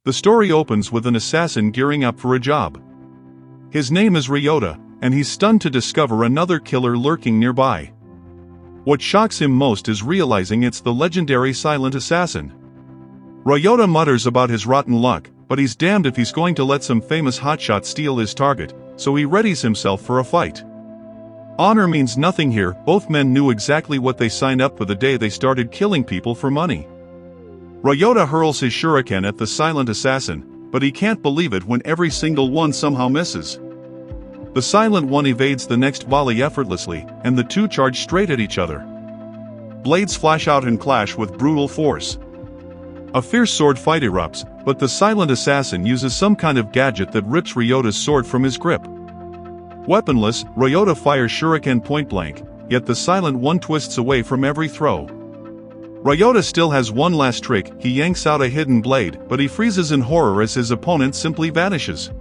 The story opens with an assassin gearing up for a job. His name is Ryota, and he's stunned to discover another killer lurking nearby. What shocks him most is realizing it's the legendary silent assassin. Ryota mutters about his rotten luck, but he's damned if he's going to let some famous hotshot steal his target, so he readies himself for a fight. Honor means nothing here. Both men knew exactly what they signed up for the day they started killing people for money. Ryota hurls his shuriken at the silent assassin, but he can't believe it when every single one somehow misses. The silent one evades the next volley effortlessly, and the two charge straight at each other. Blades flash out and clash with brutal force. A fierce sword fight erupts, but the silent assassin uses some kind of gadget that rips Ryota's sword from his grip. Weaponless, Ryota fires shuriken point blank, yet the silent one twists away from every throw. Ryota still has one last trick. He yanks out a hidden blade, but he freezes in horror as his opponent simply vanishes.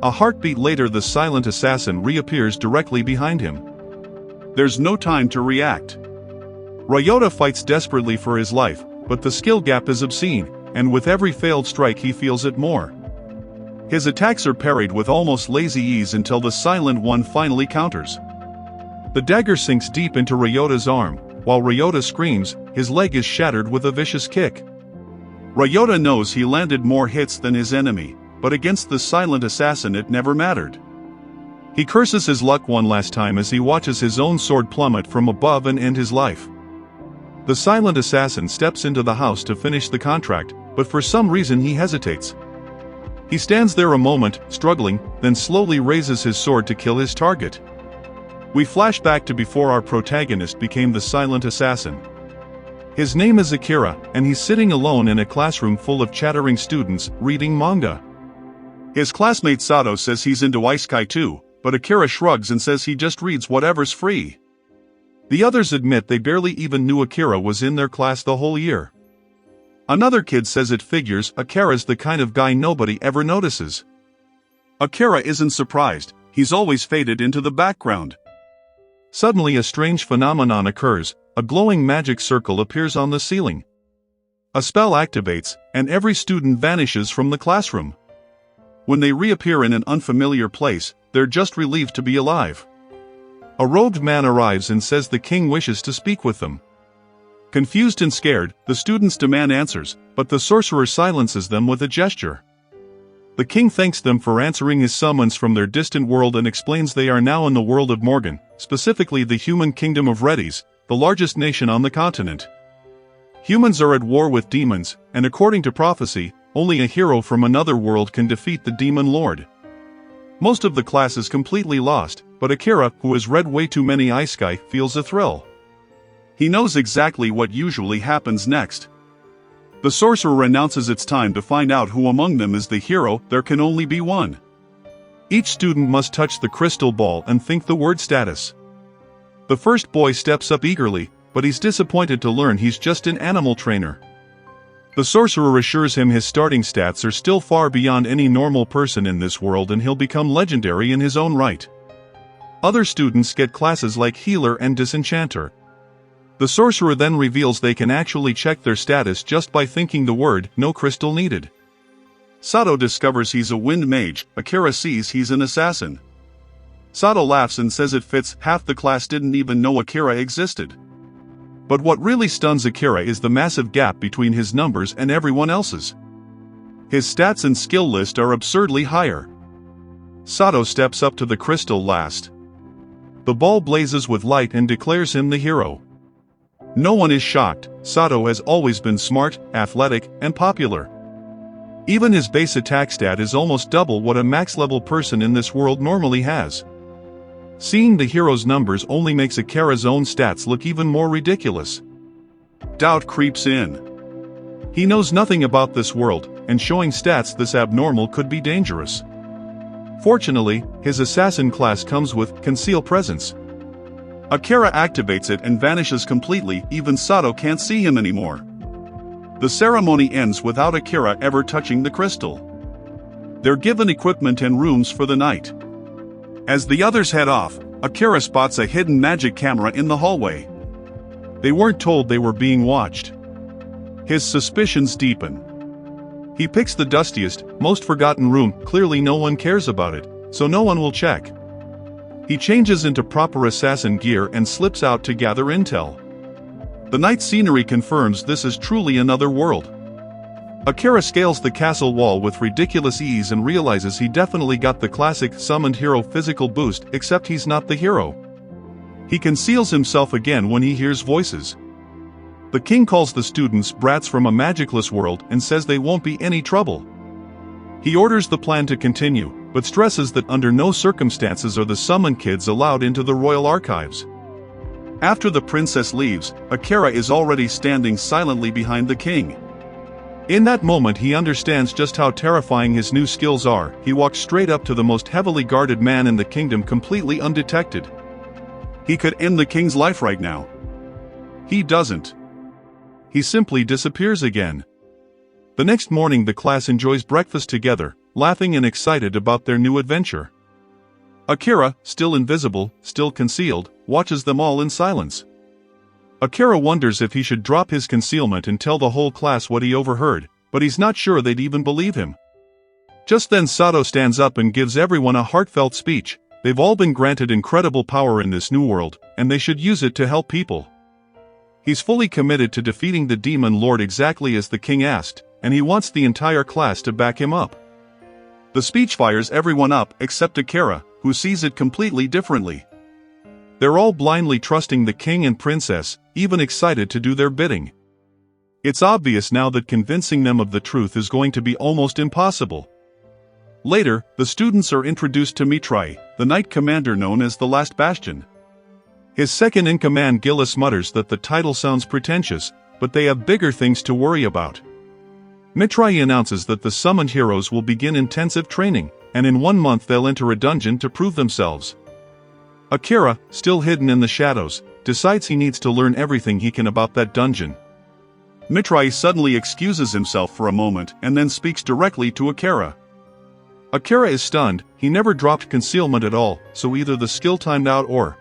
A heartbeat later, the silent assassin reappears directly behind him. There's no time to react. Ryota fights desperately for his life, but the skill gap is obscene, and with every failed strike he feels it more. His attacks are parried with almost lazy ease until the silent one finally counters. The dagger sinks deep into Ryota's arm. While Ryota screams, his leg is shattered with a vicious kick. Ryota knows he landed more hits than his enemy, but against the silent assassin it never mattered. He curses his luck one last time as he watches his own sword plummet from above and end his life. The silent assassin steps into the house to finish the contract, but for some reason he hesitates. He stands there a moment, struggling, then slowly raises his sword to kill his target. We flash back to before our protagonist became the silent assassin. His name is Akira, and he's sitting alone in a classroom full of chattering students, reading manga. His classmate Sato says he's into Isekai too, but Akira shrugs and says he just reads whatever's free. The others admit they barely even knew Akira was in their class the whole year. Another kid says it figures. Akira's the kind of guy nobody ever notices. Akira isn't surprised, he's always faded into the background. Suddenly a strange phenomenon occurs. A glowing magic circle appears on the ceiling. A spell activates, and every student vanishes from the classroom. When they reappear in an unfamiliar place, they're just relieved to be alive. A robed man arrives and says the king wishes to speak with them. Confused and scared, the students demand answers, but the sorcerer silences them with a gesture. The king thanks them for answering his summons from their distant world and explains they are now in the world of Morgan, specifically the human kingdom of Redis, the largest nation on the continent. Humans are at war with demons, and according to prophecy, only a hero from another world can defeat the demon lord. Most of the class is completely lost, but Akira, who has read way too many Isekai, feels a thrill. He knows exactly what usually happens next. The sorcerer announces it's time to find out who among them is the hero. There can only be one. Each student must touch the crystal ball and think the word status. The first boy steps up eagerly, but he's disappointed to learn he's just an animal trainer. The sorcerer assures him his starting stats are still far beyond any normal person in this world and he'll become legendary in his own right. Other students get classes like healer and disenchanter. The sorcerer then reveals they can actually check their status just by thinking the word, no crystal needed. Sato discovers he's a wind mage. Akira sees he's an assassin. Sato laughs and says it fits. Half the class didn't even know Akira existed. But what really stuns Akira is the massive gap between his numbers and everyone else's. His stats and skill list are absurdly higher. Sato steps up to the crystal last. The ball blazes with light and declares him the hero. No one is shocked. Sato has always been smart, athletic, and popular. Even his base attack stat is almost double what a max-level person in this world normally has. Seeing the hero's numbers only makes Akira's own stats look even more ridiculous. Doubt creeps in. He knows nothing about this world, and showing stats this abnormal could be dangerous. Fortunately, his assassin class comes with conceal presence. Akira activates it and vanishes completely. Even Sato can't see him anymore. The ceremony ends without Akira ever touching the crystal. They're given equipment and rooms for the night. As the others head off, Akira spots a hidden magic camera in the hallway. They weren't told they were being watched. His suspicions deepen. He picks the dustiest, most forgotten room, clearly no one cares about it, so no one will check. He changes into proper assassin gear and slips out to gather intel. The night scenery confirms this is truly another world. Akira scales the castle wall with ridiculous ease and realizes he definitely got the classic summoned hero physical boost, except he's not the hero. He conceals himself again when he hears voices. The king calls the students brats from a magicless world and says they won't be any trouble. He orders the plan to continue, but stresses that under no circumstances are the summoned kids allowed into the royal archives. After the princess leaves, Akira is already standing silently behind the king. In that moment he understands just how terrifying his new skills are. He walks straight up to the most heavily guarded man in the kingdom completely undetected. He could end the king's life right now. He doesn't. He simply disappears again. The next morning the class enjoys breakfast together, laughing and excited about their new adventure. Akira, still invisible, still concealed, watches them all in silence. Akira wonders if he should drop his concealment and tell the whole class what he overheard, but he's not sure they'd even believe him. Just then Sato stands up and gives everyone a heartfelt speech. They've all been granted incredible power in this new world, and they should use it to help people. He's fully committed to defeating the demon lord exactly as the king asked, and he wants the entire class to back him up. The speech fires everyone up except Akira, who sees it completely differently. They're all blindly trusting the king and princess, even excited to do their bidding. It's obvious now that convincing them of the truth is going to be almost impossible. Later, the students are introduced to Mithray, the Knight Commander known as the Last Bastion. His second-in-command Gillis mutters that the title sounds pretentious, but they have bigger things to worry about. Mithray announces that the summoned heroes will begin intensive training, and in 1 month they'll enter a dungeon to prove themselves. Akira, still hidden in the shadows, decides he needs to learn everything he can about that dungeon. Mithray suddenly excuses himself for a moment and then speaks directly to Akira. Akira is stunned. He never dropped concealment at all, so either the skill timed out or...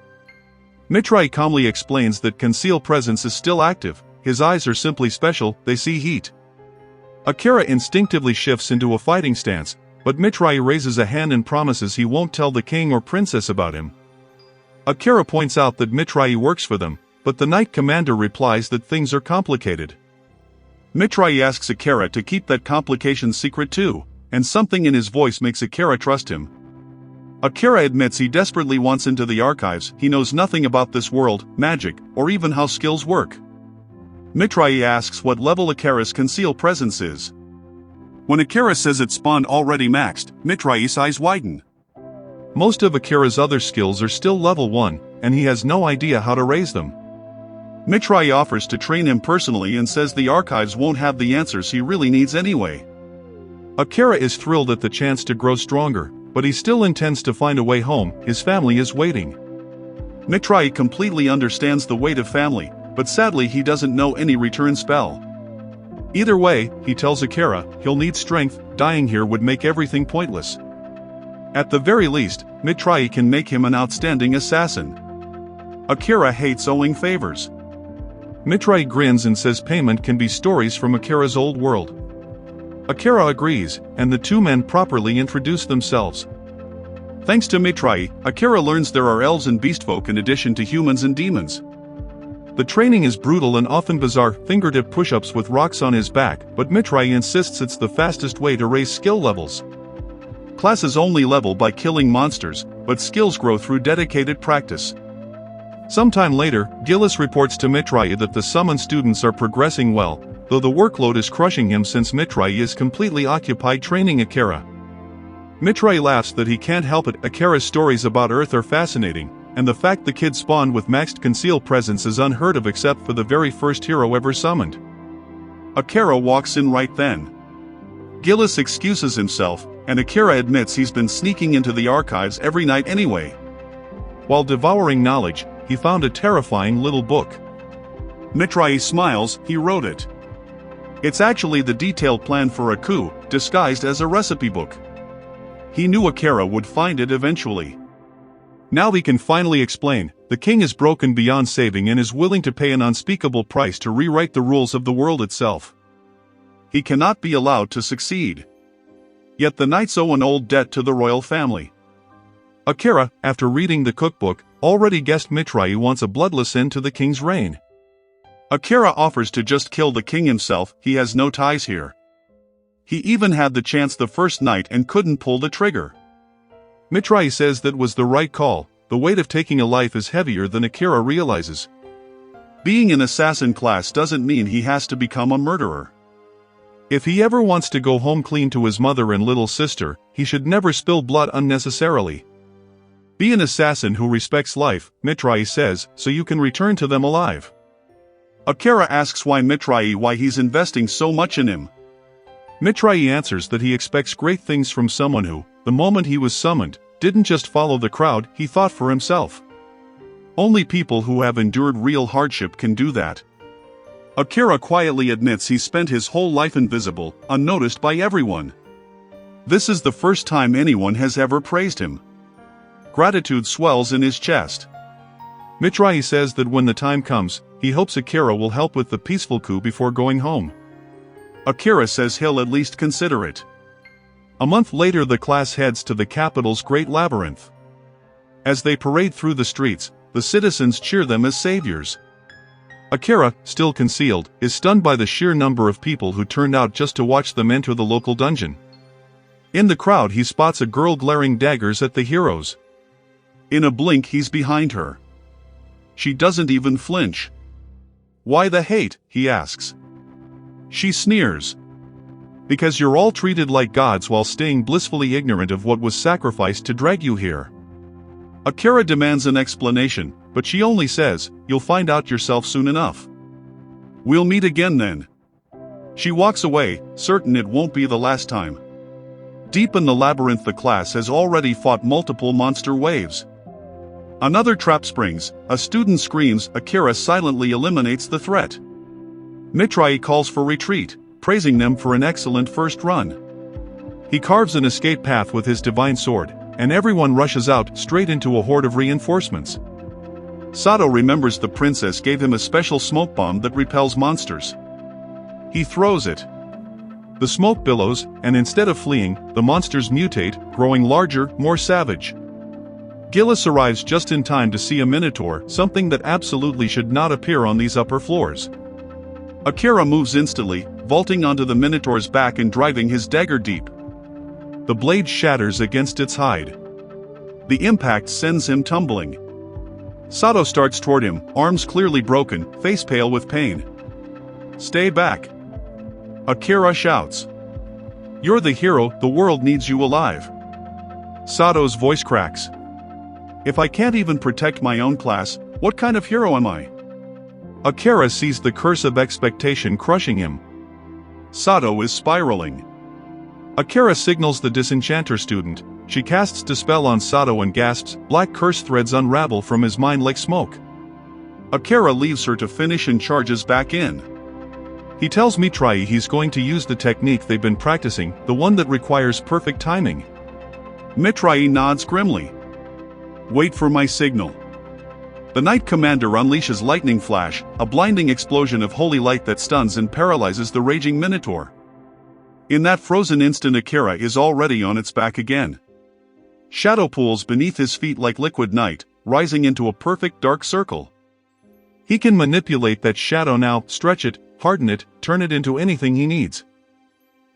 Mithray calmly explains that conceal presence is still active. His eyes are simply special, they see heat. Akira instinctively shifts into a fighting stance, but Mithray raises a hand and promises he won't tell the king or princess about him. Akira points out that Mithray works for them, but the Knight Commander replies that things are complicated. Mithray asks Akira to keep that complication secret too, and something in his voice makes Akira trust him. Akira admits he desperately wants into the archives. He knows nothing about this world, magic, or even how skills work. Mithray asks what level Akira's conceal presence is. When Akira says it's spawned already maxed, Mithray's eyes widen. Most of Akira's other skills are still level 1, and he has no idea how to raise them. Mithray offers to train him personally and says the archives won't have the answers he really needs anyway. Akira is thrilled at the chance to grow stronger, but he still intends to find a way home. His family is waiting. Mithray completely understands the weight of family, but sadly he doesn't know any return spell. Either way, he tells Akira, he'll need strength. Dying here would make everything pointless. At the very least, Mithray can make him an outstanding assassin. Akira hates owing favors. Mithray grins and says payment can be stories from Akira's old world. Akira agrees, and the two men properly introduce themselves. Thanks to Mithray, Akira learns there are elves and beastfolk in addition to humans and demons. The training is brutal and often bizarre, fingertip push-ups with rocks on his back, but Mithray insists it's the fastest way to raise skill levels. Classes only level by killing monsters, but skills grow through dedicated practice. Sometime later, Gillis reports to Mithray that the summoned students are progressing well, though the workload is crushing him since Mithray is completely occupied training Akira. Mithray laughs that he can't help it. Akira's stories about Earth are fascinating, and the fact the kid spawned with maxed conceal presence is unheard of except for the very first hero ever summoned. Akira walks in right then. Gillis excuses himself, and Akira admits he's been sneaking into the archives every night anyway. While devouring knowledge, he found a terrifying little book. Mithray smiles. He wrote it. It's actually the detailed plan for a coup, disguised as a recipe book. He knew Akira would find it eventually. Now he can finally explain. The king is broken beyond saving and is willing to pay an unspeakable price to rewrite the rules of the world itself. He cannot be allowed to succeed. Yet the knights owe an old debt to the royal family. Akira, after reading the cookbook, already guessed Mithray wants a bloodless end to the king's reign. Akira offers to just kill the king himself, he has no ties here. He even had the chance the first night and couldn't pull the trigger. Mithray says that was the right call. The weight of taking a life is heavier than Akira realizes. Being an assassin class doesn't mean he has to become a murderer. If he ever wants to go home clean to his mother and little sister, he should never spill blood unnecessarily. Be an assassin who respects life, Mithray says, so you can return to them alive. Akira asks Mithray why he's investing so much in him. Mithray answers that he expects great things from someone who, the moment he was summoned, didn't just follow the crowd, he thought for himself. Only people who have endured real hardship can do that. Akira quietly admits he spent his whole life invisible, unnoticed by everyone. This is the first time anyone has ever praised him. Gratitude swells in his chest. Mithray says that when the time comes, he hopes Akira will help with the peaceful coup before going home. Akira says he'll at least consider it. A month later the class heads to the capital's great labyrinth. As they parade through the streets, the citizens cheer them as saviors. Akira, still concealed, is stunned by the sheer number of people who turned out just to watch them enter the local dungeon. In the crowd he spots a girl glaring daggers at the heroes. In a blink he's behind her. She doesn't even flinch. "Why the hate?" he asks. She sneers. "Because you're all treated like gods while staying blissfully ignorant of what was sacrificed to drag you here." Akira demands an explanation, but she only says, "You'll find out yourself soon enough. We'll meet again then." She walks away, certain it won't be the last time. Deep in the labyrinth the class has already fought multiple monster waves. Another trap springs, a student screams, Akira silently eliminates the threat. Mithray calls for retreat, praising them for an excellent first run. He carves an escape path with his divine sword, and everyone rushes out straight into a horde of reinforcements. Sato remembers the princess gave him a special smoke bomb that repels monsters. He throws it. The smoke billows, and instead of fleeing, the monsters mutate, growing larger, more savage. Gillis arrives just in time to see a minotaur, something that absolutely should not appear on these upper floors. Akira moves instantly, vaulting onto the minotaur's back and driving his dagger deep. The blade shatters against its hide. The impact sends him tumbling. Sato starts toward him, arms clearly broken, face pale with pain. "Stay back!" Akira shouts. "You're the hero, the world needs you alive." Sato's voice cracks. "If I can't even protect my own class, what kind of hero am I?" Akira sees the curse of expectation crushing him. Sato is spiraling. Akira signals the disenchanter student. She casts Dispel on Sato and gasps, black curse threads unravel from his mind like smoke. Akira leaves her to finish and charges back in. He tells Mithray he's going to use the technique they've been practicing, the one that requires perfect timing. Mithray nods grimly. "Wait for my signal." The Knight Commander unleashes lightning flash, a blinding explosion of holy light that stuns and paralyzes the raging minotaur. In that frozen instant Akira is already on its back again. Shadow pools beneath his feet like liquid night, rising into a perfect dark circle. He can manipulate that shadow now, stretch it, harden it, turn it into anything he needs.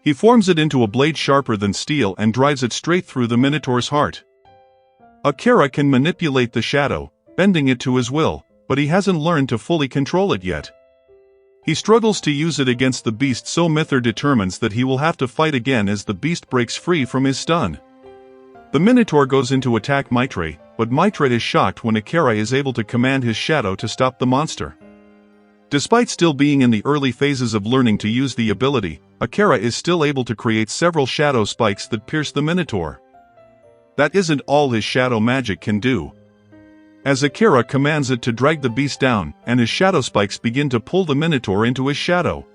He forms it into a blade sharper than steel and drives it straight through the minotaur's heart. Akira can manipulate the shadow, bending it to his will, but he hasn't learned to fully control it yet. He struggles to use it against the beast, so Mithray determines that he will have to fight again as the beast breaks free from his stun. The minotaur goes in to attack Mithray, but Mithray is shocked when Akira is able to command his shadow to stop the monster. Despite still being in the early phases of learning to use the ability, Akira is still able to create several shadow spikes that pierce the minotaur. That isn't all his shadow magic can do. As Akira commands it to drag the beast down, and his shadow spikes begin to pull the minotaur into his shadow.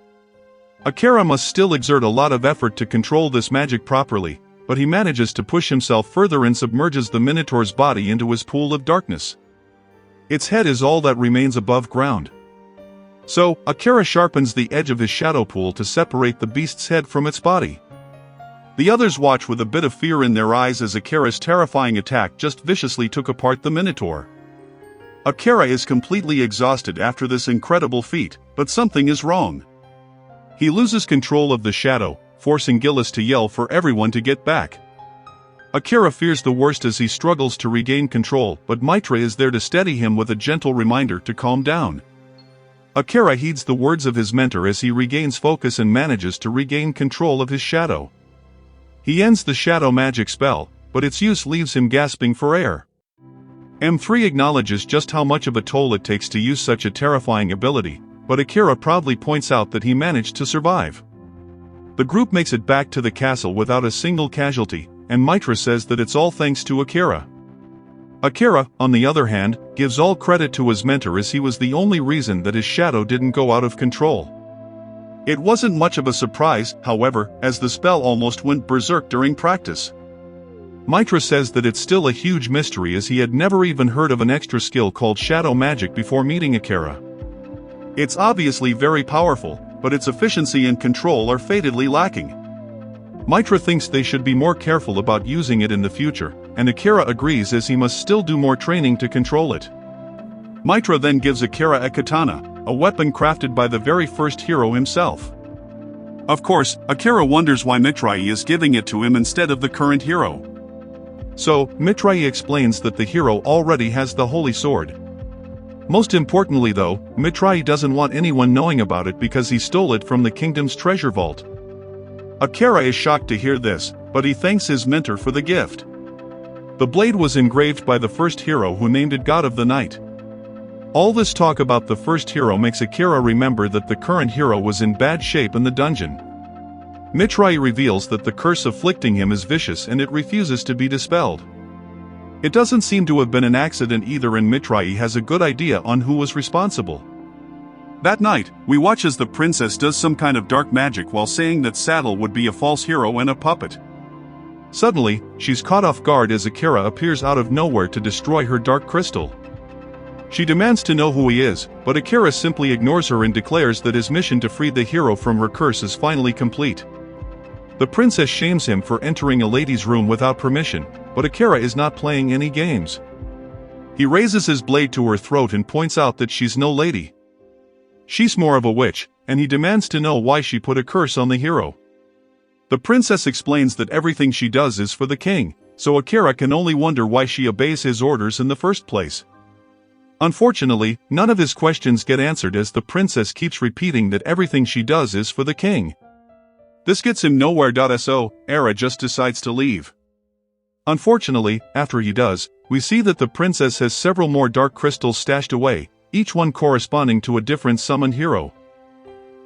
Akira must still exert a lot of effort to control this magic properly, but he manages to push himself further and submerges the minotaur's body into his pool of darkness. Its head is all that remains above ground. So, Akira sharpens the edge of his shadow pool to separate the beast's head from its body. The others watch with a bit of fear in their eyes as Akira's terrifying attack just viciously took apart the Minotaur. Akira is completely exhausted after this incredible feat, but something is wrong. He loses control of the shadow, forcing Gillis to yell for everyone to get back. Akira fears the worst as he struggles to regain control, but Mithray is there to steady him with a gentle reminder to calm down. Akira heeds the words of his mentor as he regains focus and manages to regain control of his shadow. He ends the shadow magic spell, but its use leaves him gasping for air. M3 acknowledges just how much of a toll it takes to use such a terrifying ability, but Akira proudly points out that he managed to survive. The group makes it back to the castle without a single casualty, and Mithray says that it's all thanks to Akira. Akira, on the other hand, gives all credit to his mentor as he was the only reason that his shadow didn't go out of control. It wasn't much of a surprise, however, as the spell almost went berserk during practice. Mithray says that it's still a huge mystery as he had never even heard of an extra skill called shadow magic before meeting Akira. It's obviously very powerful, but its efficiency and control are fatally lacking. Mithray thinks they should be more careful about using it in the future, and Akira agrees as he must still do more training to control it. Mithray then gives Akira a katana, a weapon crafted by the very first hero himself. Of course, Akira wonders why Mithray is giving it to him instead of the current hero. So, Mithray explains that the hero already has the holy sword. Most importantly though, Mithray doesn't want anyone knowing about it because he stole it from the kingdom's treasure vault. Akira is shocked to hear this, but he thanks his mentor for the gift. The blade was engraved by the first hero who named it God of the Night. All this talk about the first hero makes Akira remember that the current hero was in bad shape in the dungeon. Mithray reveals that the curse afflicting him is vicious and it refuses to be dispelled. It doesn't seem to have been an accident either, and Mithray has a good idea on who was responsible. That night, we watch as the princess does some kind of dark magic while saying that Saddle would be a false hero and a puppet. Suddenly, she's caught off guard as Akira appears out of nowhere to destroy her dark crystal. She demands to know who he is, but Akira simply ignores her and declares that his mission to free the hero from her curse is finally complete. The princess shames him for entering a lady's room without permission, but Akira is not playing any games. He raises his blade to her throat and points out that she's no lady. She's more of a witch, and he demands to know why she put a curse on the hero. The princess explains that everything she does is for the king, so Akira can only wonder why she obeys his orders in the first place. Unfortunately, none of his questions get answered as the princess keeps repeating that everything she does is for the king. This gets him nowhere. So, Akira just decides to leave. Unfortunately, after he does, we see that the princess has several more dark crystals stashed away, each one corresponding to a different summoned hero.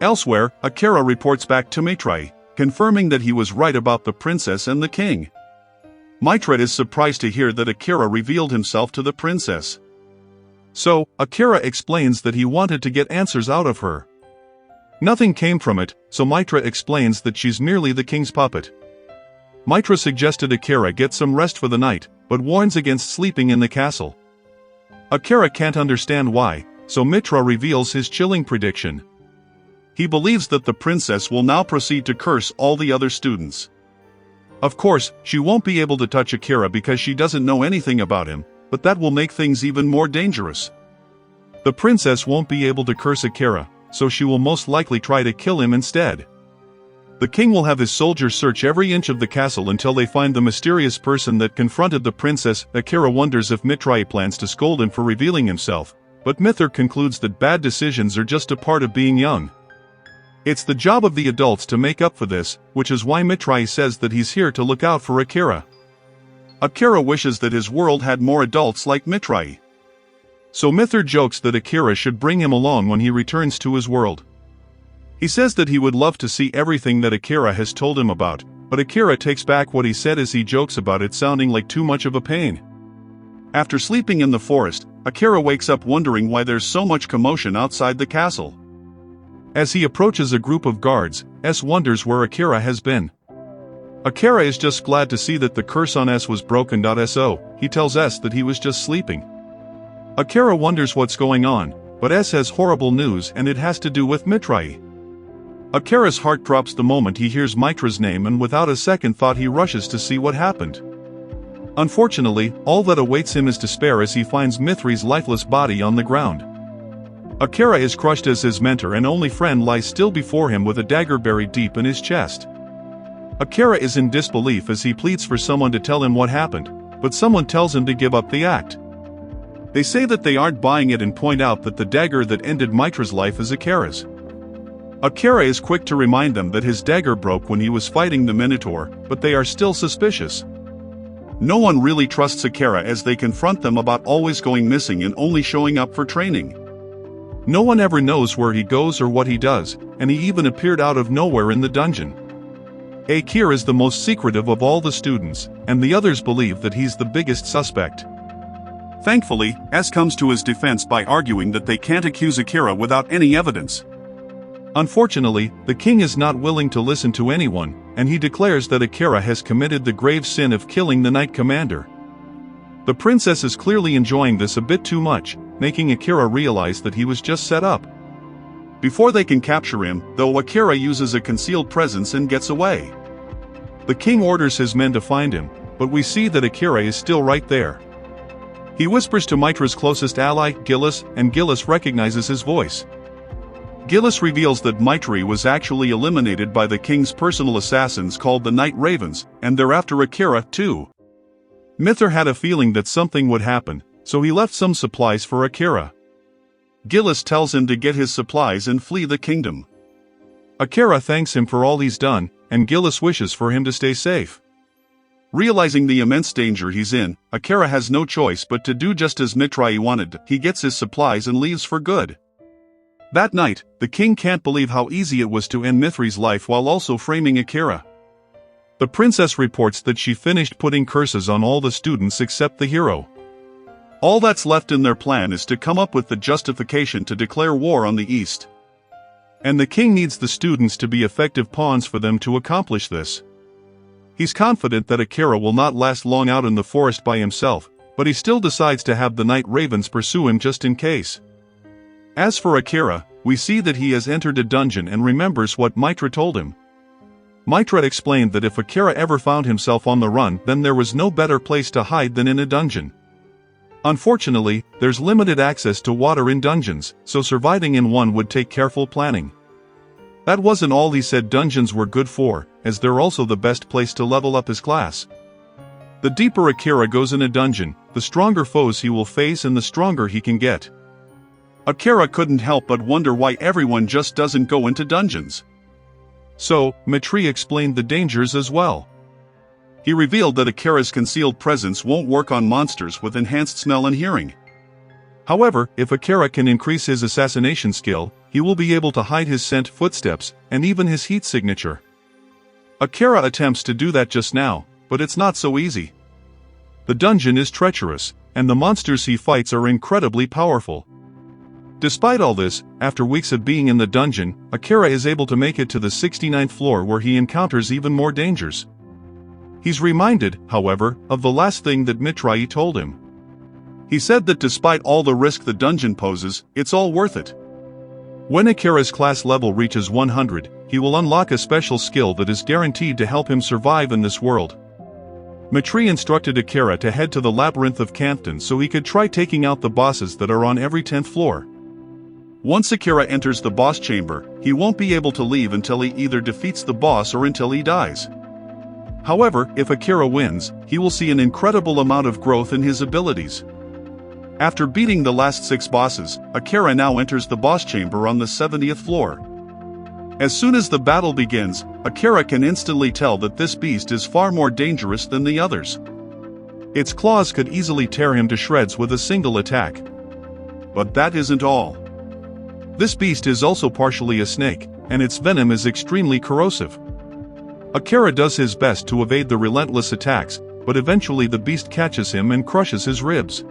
Elsewhere, Akira reports back to Mithray, confirming that he was right about the princess and the king. Mithray is surprised to hear that Akira revealed himself to the princess. So, Akira explains that he wanted to get answers out of her. Nothing came from it, so Mithray explains that she's merely the king's puppet. Mithray suggested Akira get some rest for the night, but warns against sleeping in the castle. Akira can't understand why, so Mithray reveals his chilling prediction. He believes that the princess will now proceed to curse all the other students. Of course, she won't be able to touch Akira because she doesn't know anything about him, but that will make things even more dangerous. The princess won't be able to curse Akira, so she will most likely try to kill him instead. The king will have his soldiers search every inch of the castle until they find the mysterious person that confronted the princess. Akira wonders if Mithray plans to scold him for revealing himself, but Mithray concludes that bad decisions are just a part of being young. It's the job of the adults to make up for this, which is why Mithray says that he's here to look out for Akira. Akira wishes that his world had more adults like Mithray. So Mithray jokes that Akira should bring him along when he returns to his world. He says that he would love to see everything that Akira has told him about, but Akira takes back what he said as he jokes about it sounding like too much of a pain. After sleeping in the forest, Akira wakes up wondering why there's so much commotion outside the castle. As he approaches a group of guards, S wonders where Akira has been. Akira is just glad to see that the curse on S was broken. So, he tells S that he was just sleeping. Akira wonders what's going on, but S has horrible news and it has to do with Mithray. Akira's heart drops the moment he hears Mithray's name, and without a second thought he rushes to see what happened. Unfortunately, all that awaits him is despair as he finds Mithray's lifeless body on the ground. Akira is crushed as his mentor and only friend lies still before him with a dagger buried deep in his chest. Akira is in disbelief as he pleads for someone to tell him what happened, but someone tells him to give up the act. They say that they aren't buying it and point out that the dagger that ended Mithray's life is Akira's. Akira is quick to remind them that his dagger broke when he was fighting the Minotaur, but they are still suspicious. No one really trusts Akira as they confront them about always going missing and only showing up for training. No one ever knows where he goes or what he does, and he even appeared out of nowhere in the dungeon. Akira is the most secretive of all the students, and the others believe that he's the biggest suspect. Thankfully, S comes to his defense by arguing that they can't accuse Akira without any evidence. Unfortunately, the king is not willing to listen to anyone, and he declares that Akira has committed the grave sin of killing the Knight Commander. The princess is clearly enjoying this a bit too much, making Akira realize that he was just set up. Before they can capture him, though, Akira uses a concealed presence and gets away. The king orders his men to find him, but we see that Akira is still right there. He whispers to Mithray's closest ally, Gillis, and Gillis recognizes his voice. Gillis reveals that Mithray was actually eliminated by the king's personal assassins called the Night Ravens, and they're after Akira, too. Mithray had a feeling that something would happen, so he left some supplies for Akira. Gillis tells him to get his supplies and flee the kingdom. Akira thanks him for all he's done, and Gillis wishes for him to stay safe. Realizing the immense danger he's in, Akira has no choice but to do just as Mithray wanted. He gets his supplies and leaves for good. That night, the king can't believe how easy it was to end Mithray's life while also framing Akira. The princess reports that she finished putting curses on all the students except the hero. All that's left in their plan is to come up with the justification to declare war on the East. And the king needs the students to be effective pawns for them to accomplish this. He's confident that Akira will not last long out in the forest by himself, but he still decides to have the Night Ravens pursue him just in case. As for Akira, we see that he has entered a dungeon and remembers what Mithray told him. Mithray explained that if Akira ever found himself on the run, then there was no better place to hide than in a dungeon. Unfortunately, there's limited access to water in dungeons, so surviving in one would take careful planning. That wasn't all he said dungeons were good for, as they're also the best place to level up his class. The deeper Akira goes in a dungeon, the stronger foes he will face and the stronger he can get. Akira couldn't help but wonder why everyone just doesn't go into dungeons. So, Mithray explained the dangers as well. He revealed that Akira's concealed presence won't work on monsters with enhanced smell and hearing. However, if Akira can increase his assassination skill, he will be able to hide his scent, footsteps, and even his heat signature. Akira attempts to do that just now, but it's not so easy. The dungeon is treacherous, and the monsters he fights are incredibly powerful. Despite all this, after weeks of being in the dungeon, Akira is able to make it to the 69th floor where he encounters even more dangers. He's reminded, however, of the last thing that Mithray told him. He said that despite all the risk the dungeon poses, it's all worth it. When Akira's class level reaches 100, he will unlock a special skill that is guaranteed to help him survive in this world. Mithray instructed Akira to head to the labyrinth of Campton so he could try taking out the bosses that are on every 10th floor. Once Akira enters the boss chamber, he won't be able to leave until he either defeats the boss or until he dies. However, if Akira wins, he will see an incredible amount of growth in his abilities. After beating the last 6 bosses, Akira now enters the boss chamber on the 70th floor. As soon as the battle begins, Akira can instantly tell that this beast is far more dangerous than the others. Its claws could easily tear him to shreds with a single attack. But that isn't all. This beast is also partially a snake, and its venom is extremely corrosive. Akira does his best to evade the relentless attacks, but eventually the beast catches him and crushes his ribs.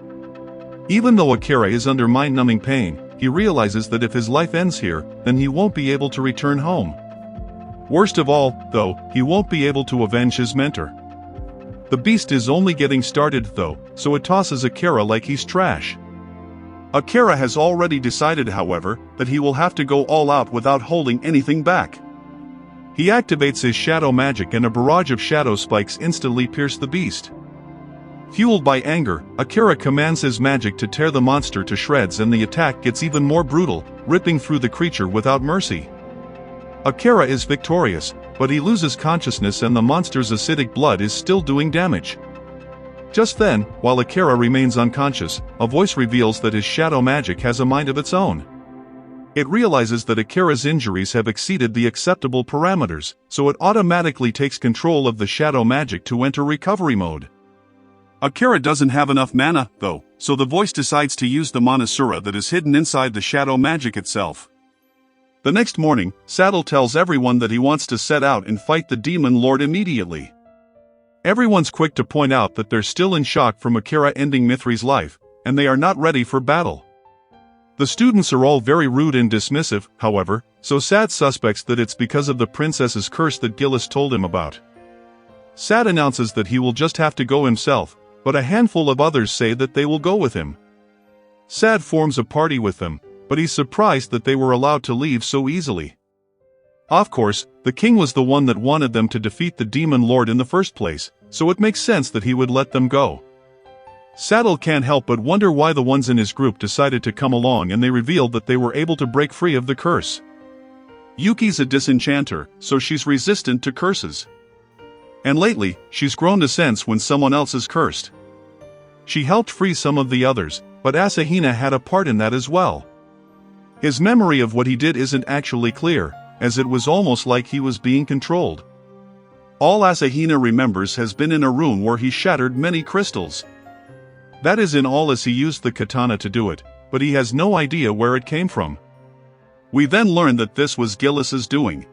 Even though Akira is under mind-numbing pain, he realizes that if his life ends here, then he won't be able to return home. Worst of all, though, he won't be able to avenge his mentor. The beast is only getting started though, so it tosses Akira like he's trash. Akira has already decided, however, that he will have to go all out without holding anything back. He activates his shadow magic and a barrage of shadow spikes instantly pierce the beast. Fueled by anger, Akira commands his magic to tear the monster to shreds, and the attack gets even more brutal, ripping through the creature without mercy. Akira is victorious, but he loses consciousness and the monster's acidic blood is still doing damage. Just then, while Akira remains unconscious, a voice reveals that his shadow magic has a mind of its own. It realizes that Akira's injuries have exceeded the acceptable parameters, so it automatically takes control of the shadow magic to enter recovery mode. Akira doesn't have enough mana, though, so the voice decides to use the Manasura that is hidden inside the shadow magic itself. The next morning, Saddle tells everyone that he wants to set out and fight the Demon Lord immediately. Everyone's quick to point out that they're still in shock from Akira ending Mithray's life, and they are not ready for battle. The students are all very rude and dismissive, however, so Sad suspects that it's because of the princess's curse that Gillis told him about. Sad announces that he will just have to go himself, but a handful of others say that they will go with him. Sad forms a party with them, but he's surprised that they were allowed to leave so easily. Of course, the king was the one that wanted them to defeat the Demon Lord in the first place, so it makes sense that he would let them go. Saddle can't help but wonder why the ones in his group decided to come along, and they revealed that they were able to break free of the curse. Yuki's a disenchanter, so she's resistant to curses. And lately, she's grown to sense when someone else is cursed. She helped free some of the others, but Asahina had a part in that as well. His memory of what he did isn't actually clear, as it was almost like he was being controlled. All Asahina remembers has been in a room where he shattered many crystals. That is in all, as he used the katana to do it, but he has no idea where it came from. We then learn that this was Gillis's doing.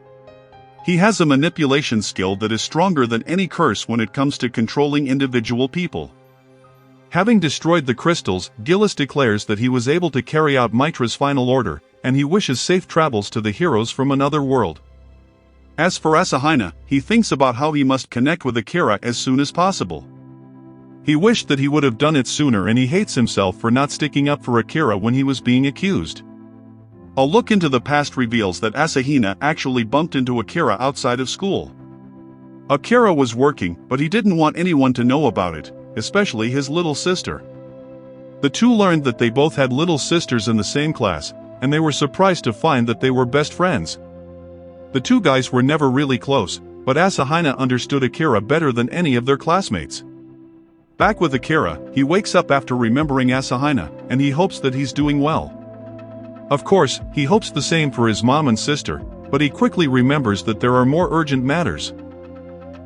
He has a manipulation skill that is stronger than any curse when it comes to controlling individual people. Having destroyed the crystals, Gillis declares that he was able to carry out Mitra's final order, and he wishes safe travels to the heroes from another world. As for Asahina, he thinks about how he must connect with Akira as soon as possible. He wished that he would have done it sooner, and he hates himself for not sticking up for Akira when he was being accused. A look into the past reveals that Asahina actually bumped into Akira outside of school. Akira was working, but he didn't want anyone to know about it, especially his little sister. The two learned that they both had little sisters in the same class, and they were surprised to find that they were best friends. The two guys were never really close, but Asahina understood Akira better than any of their classmates. Back with Akira, he wakes up after remembering Asahina, and he hopes that he's doing well. Of course, he hopes the same for his mom and sister, but he quickly remembers that there are more urgent matters.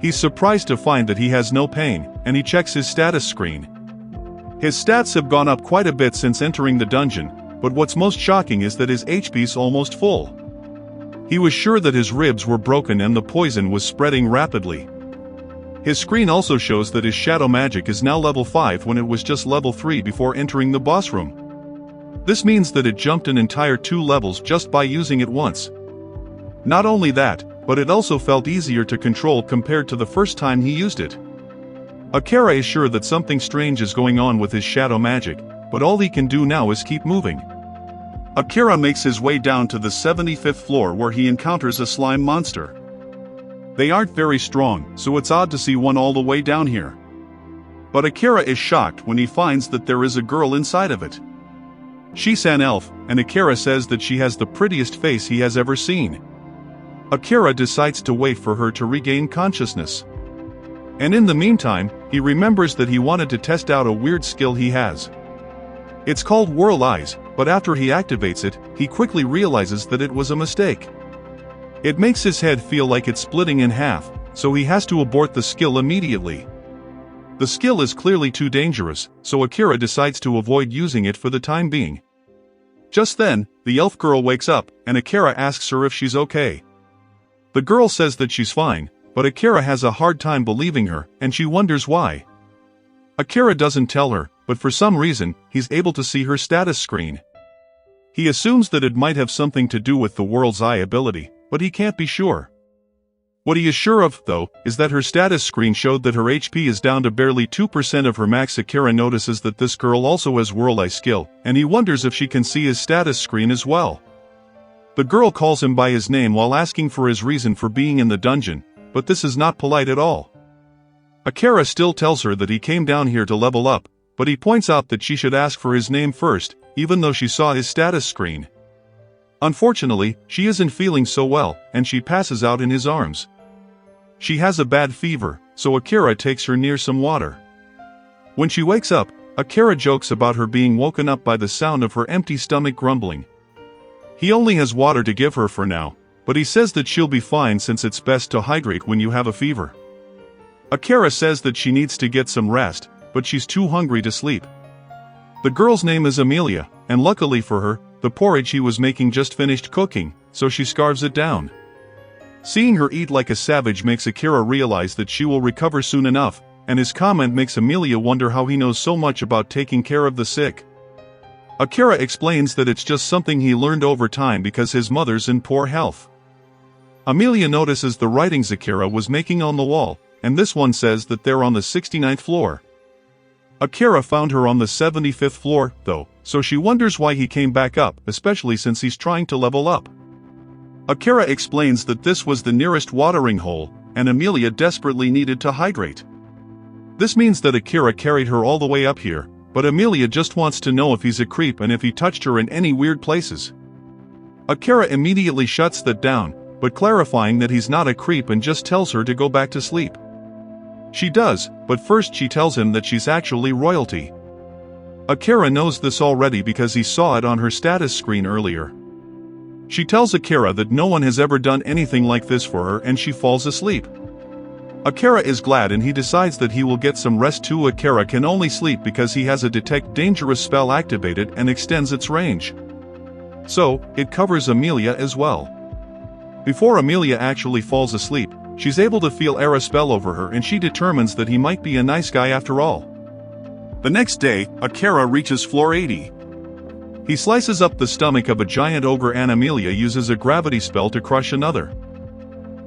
He's surprised to find that he has no pain, and he checks his status screen. His stats have gone up quite a bit since entering the dungeon, but what's most shocking is that his HP's almost full. He was sure that his ribs were broken and the poison was spreading rapidly. His screen also shows that his shadow magic is now level 5 when it was just level 3 before entering the boss room. This means that it jumped an entire 2 levels just by using it once. Not only that, but it also felt easier to control compared to the first time he used it. Akira is sure that something strange is going on with his shadow magic, but all he can do now is keep moving. Akira makes his way down to the 75th floor where he encounters a slime monster. They aren't very strong, so it's odd to see one all the way down here. But Akira is shocked when he finds that there is a girl inside of it. She's an elf, and Akira says that she has the prettiest face he has ever seen. Akira decides to wait for her to regain consciousness. And in the meantime, he remembers that he wanted to test out a weird skill he has. It's called Whirl Eyes, but after he activates it, he quickly realizes that it was a mistake. It makes his head feel like it's splitting in half, so he has to abort the skill immediately. The skill is clearly too dangerous, so Akira decides to avoid using it for the time being. Just then, the elf girl wakes up, and Akira asks her if she's okay. The girl says that she's fine, but Akira has a hard time believing her, and she wonders why. Akira doesn't tell her, but for some reason, he's able to see her status screen. He assumes that it might have something to do with the World's Eye ability, but he can't be sure. What he is sure of, though, is that her status screen showed that her HP is down to barely 2% of her max. Akira notices that this girl also has World Eye skill, and he wonders if she can see his status screen as well. The girl calls him by his name while asking for his reason for being in the dungeon, but this is not polite at all. Akira still tells her that he came down here to level up, but he points out that she should ask for his name first, even though she saw his status screen. Unfortunately, she isn't feeling so well, and she passes out in his arms. She has a bad fever, so Akira takes her near some water. When she wakes up, Akira jokes about her being woken up by the sound of her empty stomach grumbling. He only has water to give her for now, but he says that she'll be fine since it's best to hydrate when you have a fever. Akira says that she needs to get some rest, but she's too hungry to sleep. The girl's name is Amelia, and luckily for her, the porridge he was making just finished cooking, so she scarves it down. Seeing her eat like a savage makes Akira realize that she will recover soon enough, and his comment makes Amelia wonder how he knows so much about taking care of the sick. Akira explains that it's just something he learned over time because his mother's in poor health. Amelia notices the writings Akira was making on the wall, and this one says that they're on the 69th floor. Akira found her on the 75th floor, though, so she wonders why he came back up, especially since he's trying to level up. Akira explains that this was the nearest watering hole, and Amelia desperately needed to hydrate. This means that Akira carried her all the way up here, but Amelia just wants to know if he's a creep and if he touched her in any weird places. Akira immediately shuts that down, but clarifying that he's not a creep and just tells her to go back to sleep. She does, but first she tells him that she's actually royalty. Akira knows this already because he saw it on her status screen earlier. She tells Akira that no one has ever done anything like this for her and she falls asleep. Akira is glad and he decides that he will get some rest too. Akira can only sleep because he has a detect dangerous spell activated and extends its range. So, it covers Amelia as well. Before Amelia actually falls asleep, she's able to feel Era's spell over her and she determines that he might be a nice guy after all. The next day, Akira reaches floor 80. He slices up the stomach of a giant ogre and Amelia uses a gravity spell to crush another.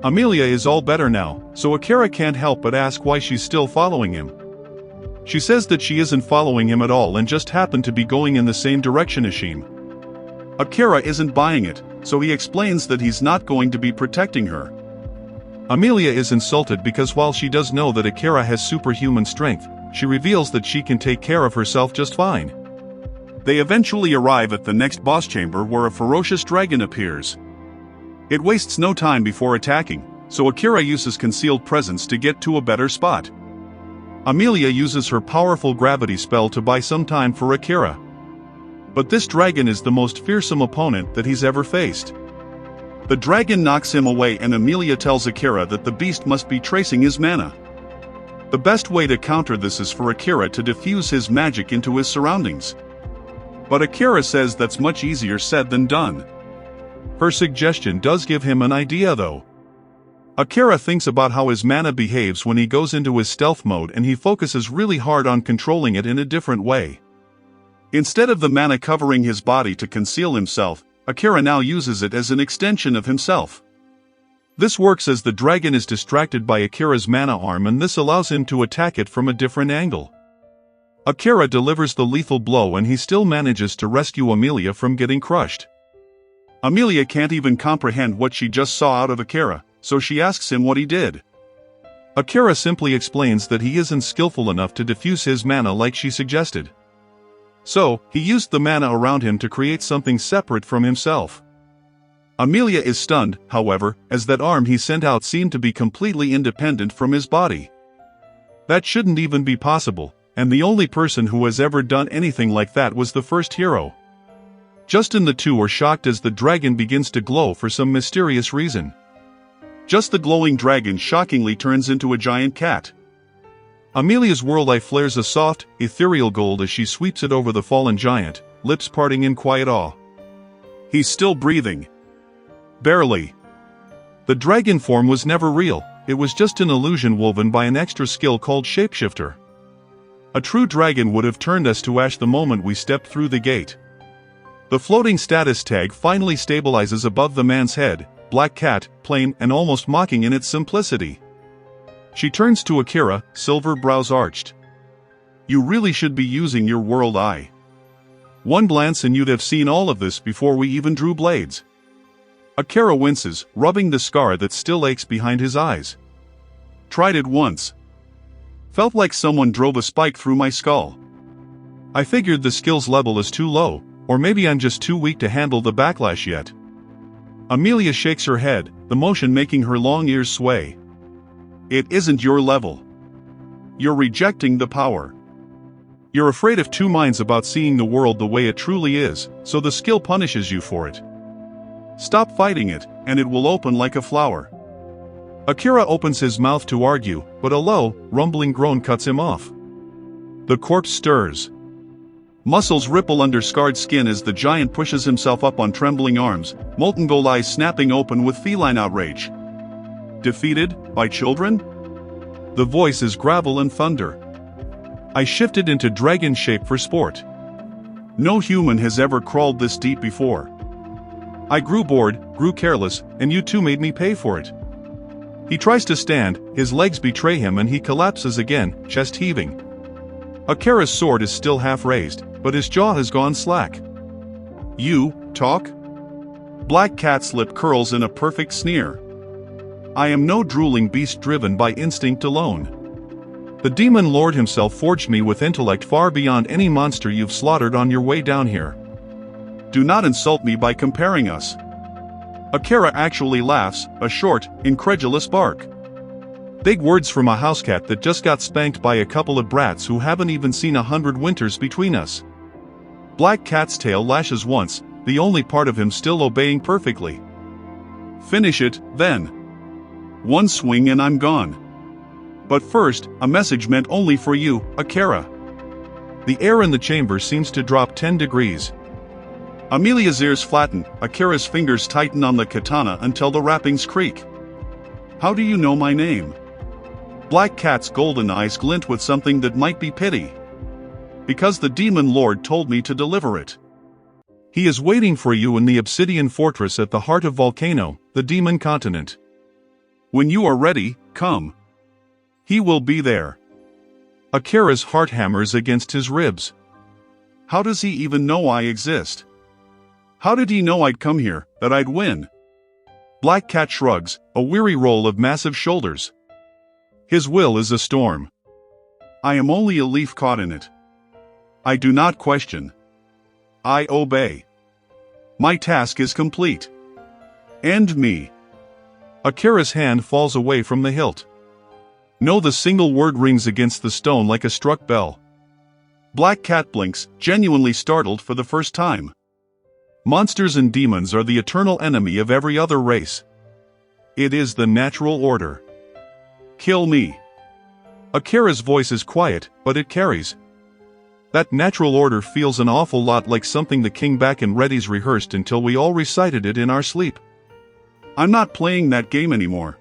Amelia is all better now, so Akira can't help but ask why she's still following him. She says that she isn't following him at all and just happened to be going in the same direction as him. Akira isn't buying it, so he explains that he's not going to be protecting her. Amelia is insulted because while she does know that Akira has superhuman strength, she reveals that she can take care of herself just fine. They eventually arrive at the next boss chamber where a ferocious dragon appears. It wastes no time before attacking, so Akira uses concealed presence to get to a better spot. Amelia uses her powerful gravity spell to buy some time for Akira. But this dragon is the most fearsome opponent that he's ever faced. The dragon knocks him away and Amelia tells Akira that the beast must be tracing his mana. The best way to counter this is for Akira to diffuse his magic into his surroundings. But Akira says that's much easier said than done. Her suggestion does give him an idea though. Akira thinks about how his mana behaves when he goes into his stealth mode and he focuses really hard on controlling it in a different way. Instead of the mana covering his body to conceal himself, Akira now uses it as an extension of himself. This works as the dragon is distracted by Akira's mana arm and this allows him to attack it from a different angle. Akira delivers the lethal blow and he still manages to rescue Amelia from getting crushed. Amelia can't even comprehend what she just saw out of Akira, so she asks him what he did. Akira simply explains that he isn't skillful enough to diffuse his mana like she suggested. So, he used the mana around him to create something separate from himself. Amelia is stunned, however, as that arm he sent out seemed to be completely independent from his body. That shouldn't even be possible, and the only person who has ever done anything like that was the first hero. Justin the two are shocked as the dragon begins to glow for some mysterious reason. Just the glowing dragon shockingly turns into a giant cat. Amelia's world eye flares a soft, ethereal gold as she sweeps it over the fallen giant, lips parting in quiet awe. He's still breathing. Barely. The dragon form was never real, it was just an illusion woven by an extra skill called shapeshifter. A true dragon would have turned us to ash the moment we stepped through the gate. The floating status tag finally stabilizes above the man's head, black cat, plain and almost mocking in its simplicity. She turns to Akira, silver brows arched. You really should be using your world eye. One glance and you'd have seen all of this before we even drew blades. Akira winces, rubbing the scar that still aches behind his eyes. Tried it once. Felt like someone drove a spike through my skull. I figured the skills level is too low, or maybe I'm just too weak to handle the backlash yet. Amelia shakes her head, the motion making her long ears sway. It isn't your level. You're rejecting the power. You're afraid of two minds about seeing the world the way it truly is, so the skill punishes you for it. Stop fighting it, and it will open like a flower. Akira opens his mouth to argue, but a low, rumbling groan cuts him off. The corpse stirs. Muscles ripple under scarred skin as the giant pushes himself up on trembling arms, molten gold eyes snapping open with feline outrage. Defeated? By children? The voice is gravel and thunder. I shifted into dragon shape for sport. No human has ever crawled this deep before. I grew bored, grew careless, and you two made me pay for it. He tries to stand, his legs betray him and he collapses again, chest heaving. Akira's sword is still half raised, but his jaw has gone slack. You talk? Black cat's lip curls in a perfect sneer. I am no drooling beast driven by instinct alone. The demon lord himself forged me with intellect far beyond any monster you've slaughtered on your way down here. Do not insult me by comparing us. Akira actually laughs, a short, incredulous bark. Big words from a housecat that just got spanked by a couple of brats who haven't even seen 100 winters between us. Black cat's tail lashes once, the only part of him still obeying perfectly. Finish it, then. One swing and I'm gone. But first, a message meant only for you, Akira. The air in the chamber seems to drop 10 degrees. Amelia's ears flatten, Akira's fingers tighten on the katana until the wrappings creak. How do you know my name? Black cat's golden eyes glint with something that might be pity. Because the demon lord told me to deliver it. He is waiting for you in the obsidian fortress at the heart of Volcano, the demon continent. When you are ready, come. He will be there. Akira's heart hammers against his ribs. How does he even know I exist? How did he know I'd come here, that I'd win? Black cat shrugs, a weary roll of massive shoulders. His will is a storm. I am only a leaf caught in it. I do not question. I obey. My task is complete. End me. Akira's hand falls away from the hilt. No, the single word rings against the stone like a struck bell. Black cat blinks, genuinely startled for the first time. Monsters and demons are the eternal enemy of every other race. It is the natural order. Kill me. Akira's voice is quiet, but it carries. That natural order feels an awful lot like something the king back in Reddy's rehearsed until we all recited it in our sleep. I'm not playing that game anymore.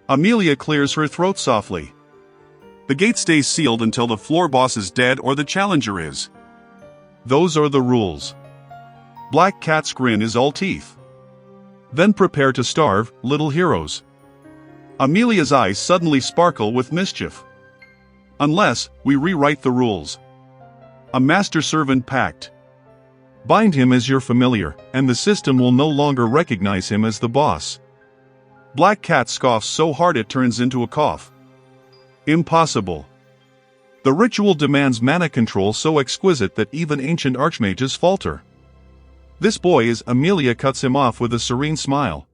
Amelia clears her throat softly. The gate stays sealed until the floor boss is dead or the challenger is. Those are the rules. Black cat's grin is all teeth. Then prepare to starve, little heroes. Amelia's eyes suddenly sparkle with mischief. Unless, we rewrite the rules. A master-servant pact. Bind him as your familiar, and the system will no longer recognize him as the boss. Black cat scoffs so hard it turns into a cough. Impossible. The ritual demands mana control so exquisite that even ancient archmages falter. This boy is. Amelia cuts him off with a serene smile.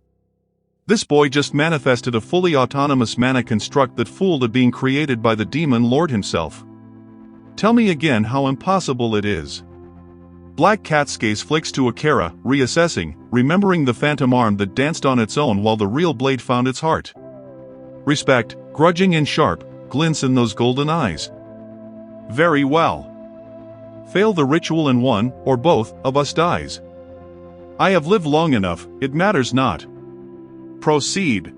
This boy just manifested a fully autonomous mana construct that fooled at being created by the demon lord himself. Tell me again how impossible it is. Black cat's gaze flicks to Akira, reassessing, remembering the phantom arm that danced on its own while the real blade found its heart. Respect, grudging and sharp, glints in those golden eyes. Very well. Fail the ritual and one, or both, of us dies. I have lived long enough, it matters not. Proceed.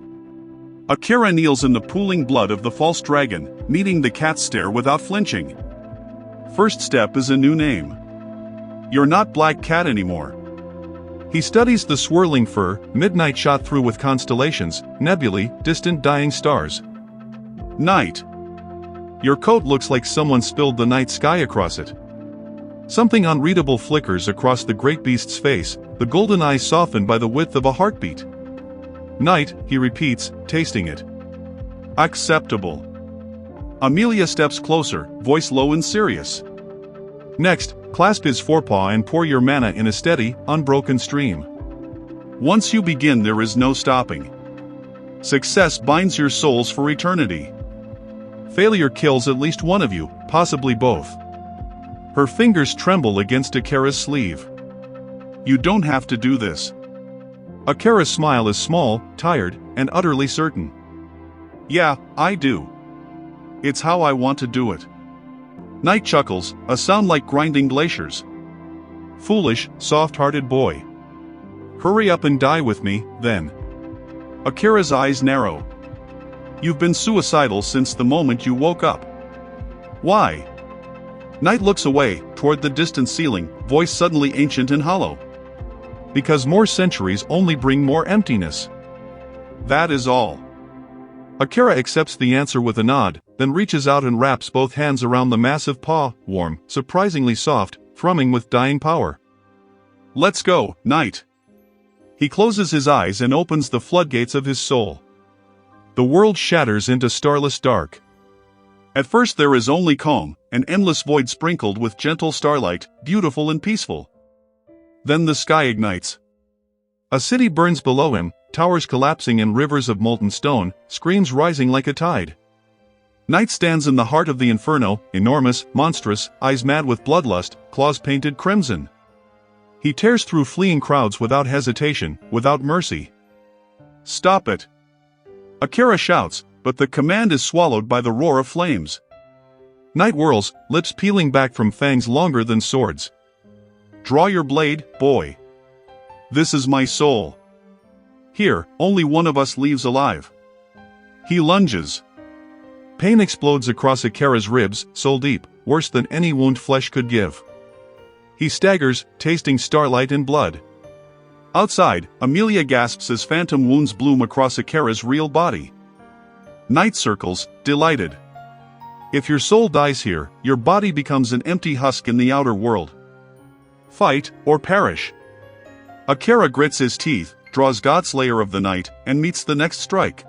Akira kneels in the pooling blood of the false dragon, meeting the cat's stare without flinching. First step is a new name. You're not Black Cat anymore. He studies the swirling fur, midnight shot through with constellations, nebulae, distant dying stars. Knight. Your coat looks like someone spilled the night sky across it. Something unreadable flickers across the great beast's face, the golden eyes softened by the width of a heartbeat. Knight, he repeats, tasting it. Acceptable. Amelia steps closer, voice low and serious. Next, clasp his forepaw and pour your mana in a steady, unbroken stream. Once you begin, there is no stopping. Success binds your souls for eternity. Failure kills at least one of you, possibly both. Her fingers tremble against Akira's sleeve. You don't have to do this. Akira's smile is small, tired, and utterly certain. Yeah, I do. It's how I want to do it. Knight chuckles, a sound like grinding glaciers. Foolish, soft-hearted boy. Hurry up and die with me, then. Akira's eyes narrow. You've been suicidal since the moment you woke up. Why? Knight looks away, toward the distant ceiling, voice suddenly ancient and hollow. Because more centuries only bring more emptiness. That is all. Akira accepts the answer with a nod, then reaches out and wraps both hands around the massive paw, warm, surprisingly soft, thrumming with dying power. Let's go, Knight. He closes his eyes and opens the floodgates of his soul. The world shatters into starless dark. At first there is only calm, an endless void sprinkled with gentle starlight, beautiful and peaceful. Then the sky ignites. A city burns below him, towers collapsing in rivers of molten stone, screams rising like a tide. Knight stands in the heart of the inferno, enormous, monstrous, eyes mad with bloodlust, claws painted crimson. He tears through fleeing crowds without hesitation, without mercy. Stop it! Akira shouts, but the command is swallowed by the roar of flames. Knight whirls, lips peeling back from fangs longer than swords. Draw your blade, boy. This is my soul. Here, only one of us leaves alive. He lunges. Pain explodes across Akira's ribs, soul deep, worse than any wound flesh could give. He staggers, tasting starlight and blood. Outside, Amelia gasps as phantom wounds bloom across Akira's real body. Knight circles, delighted. If your soul dies here, your body becomes an empty husk in the outer world. Fight, or perish. Akira grits his teeth, draws Godslayer of the Night, and meets the next strike.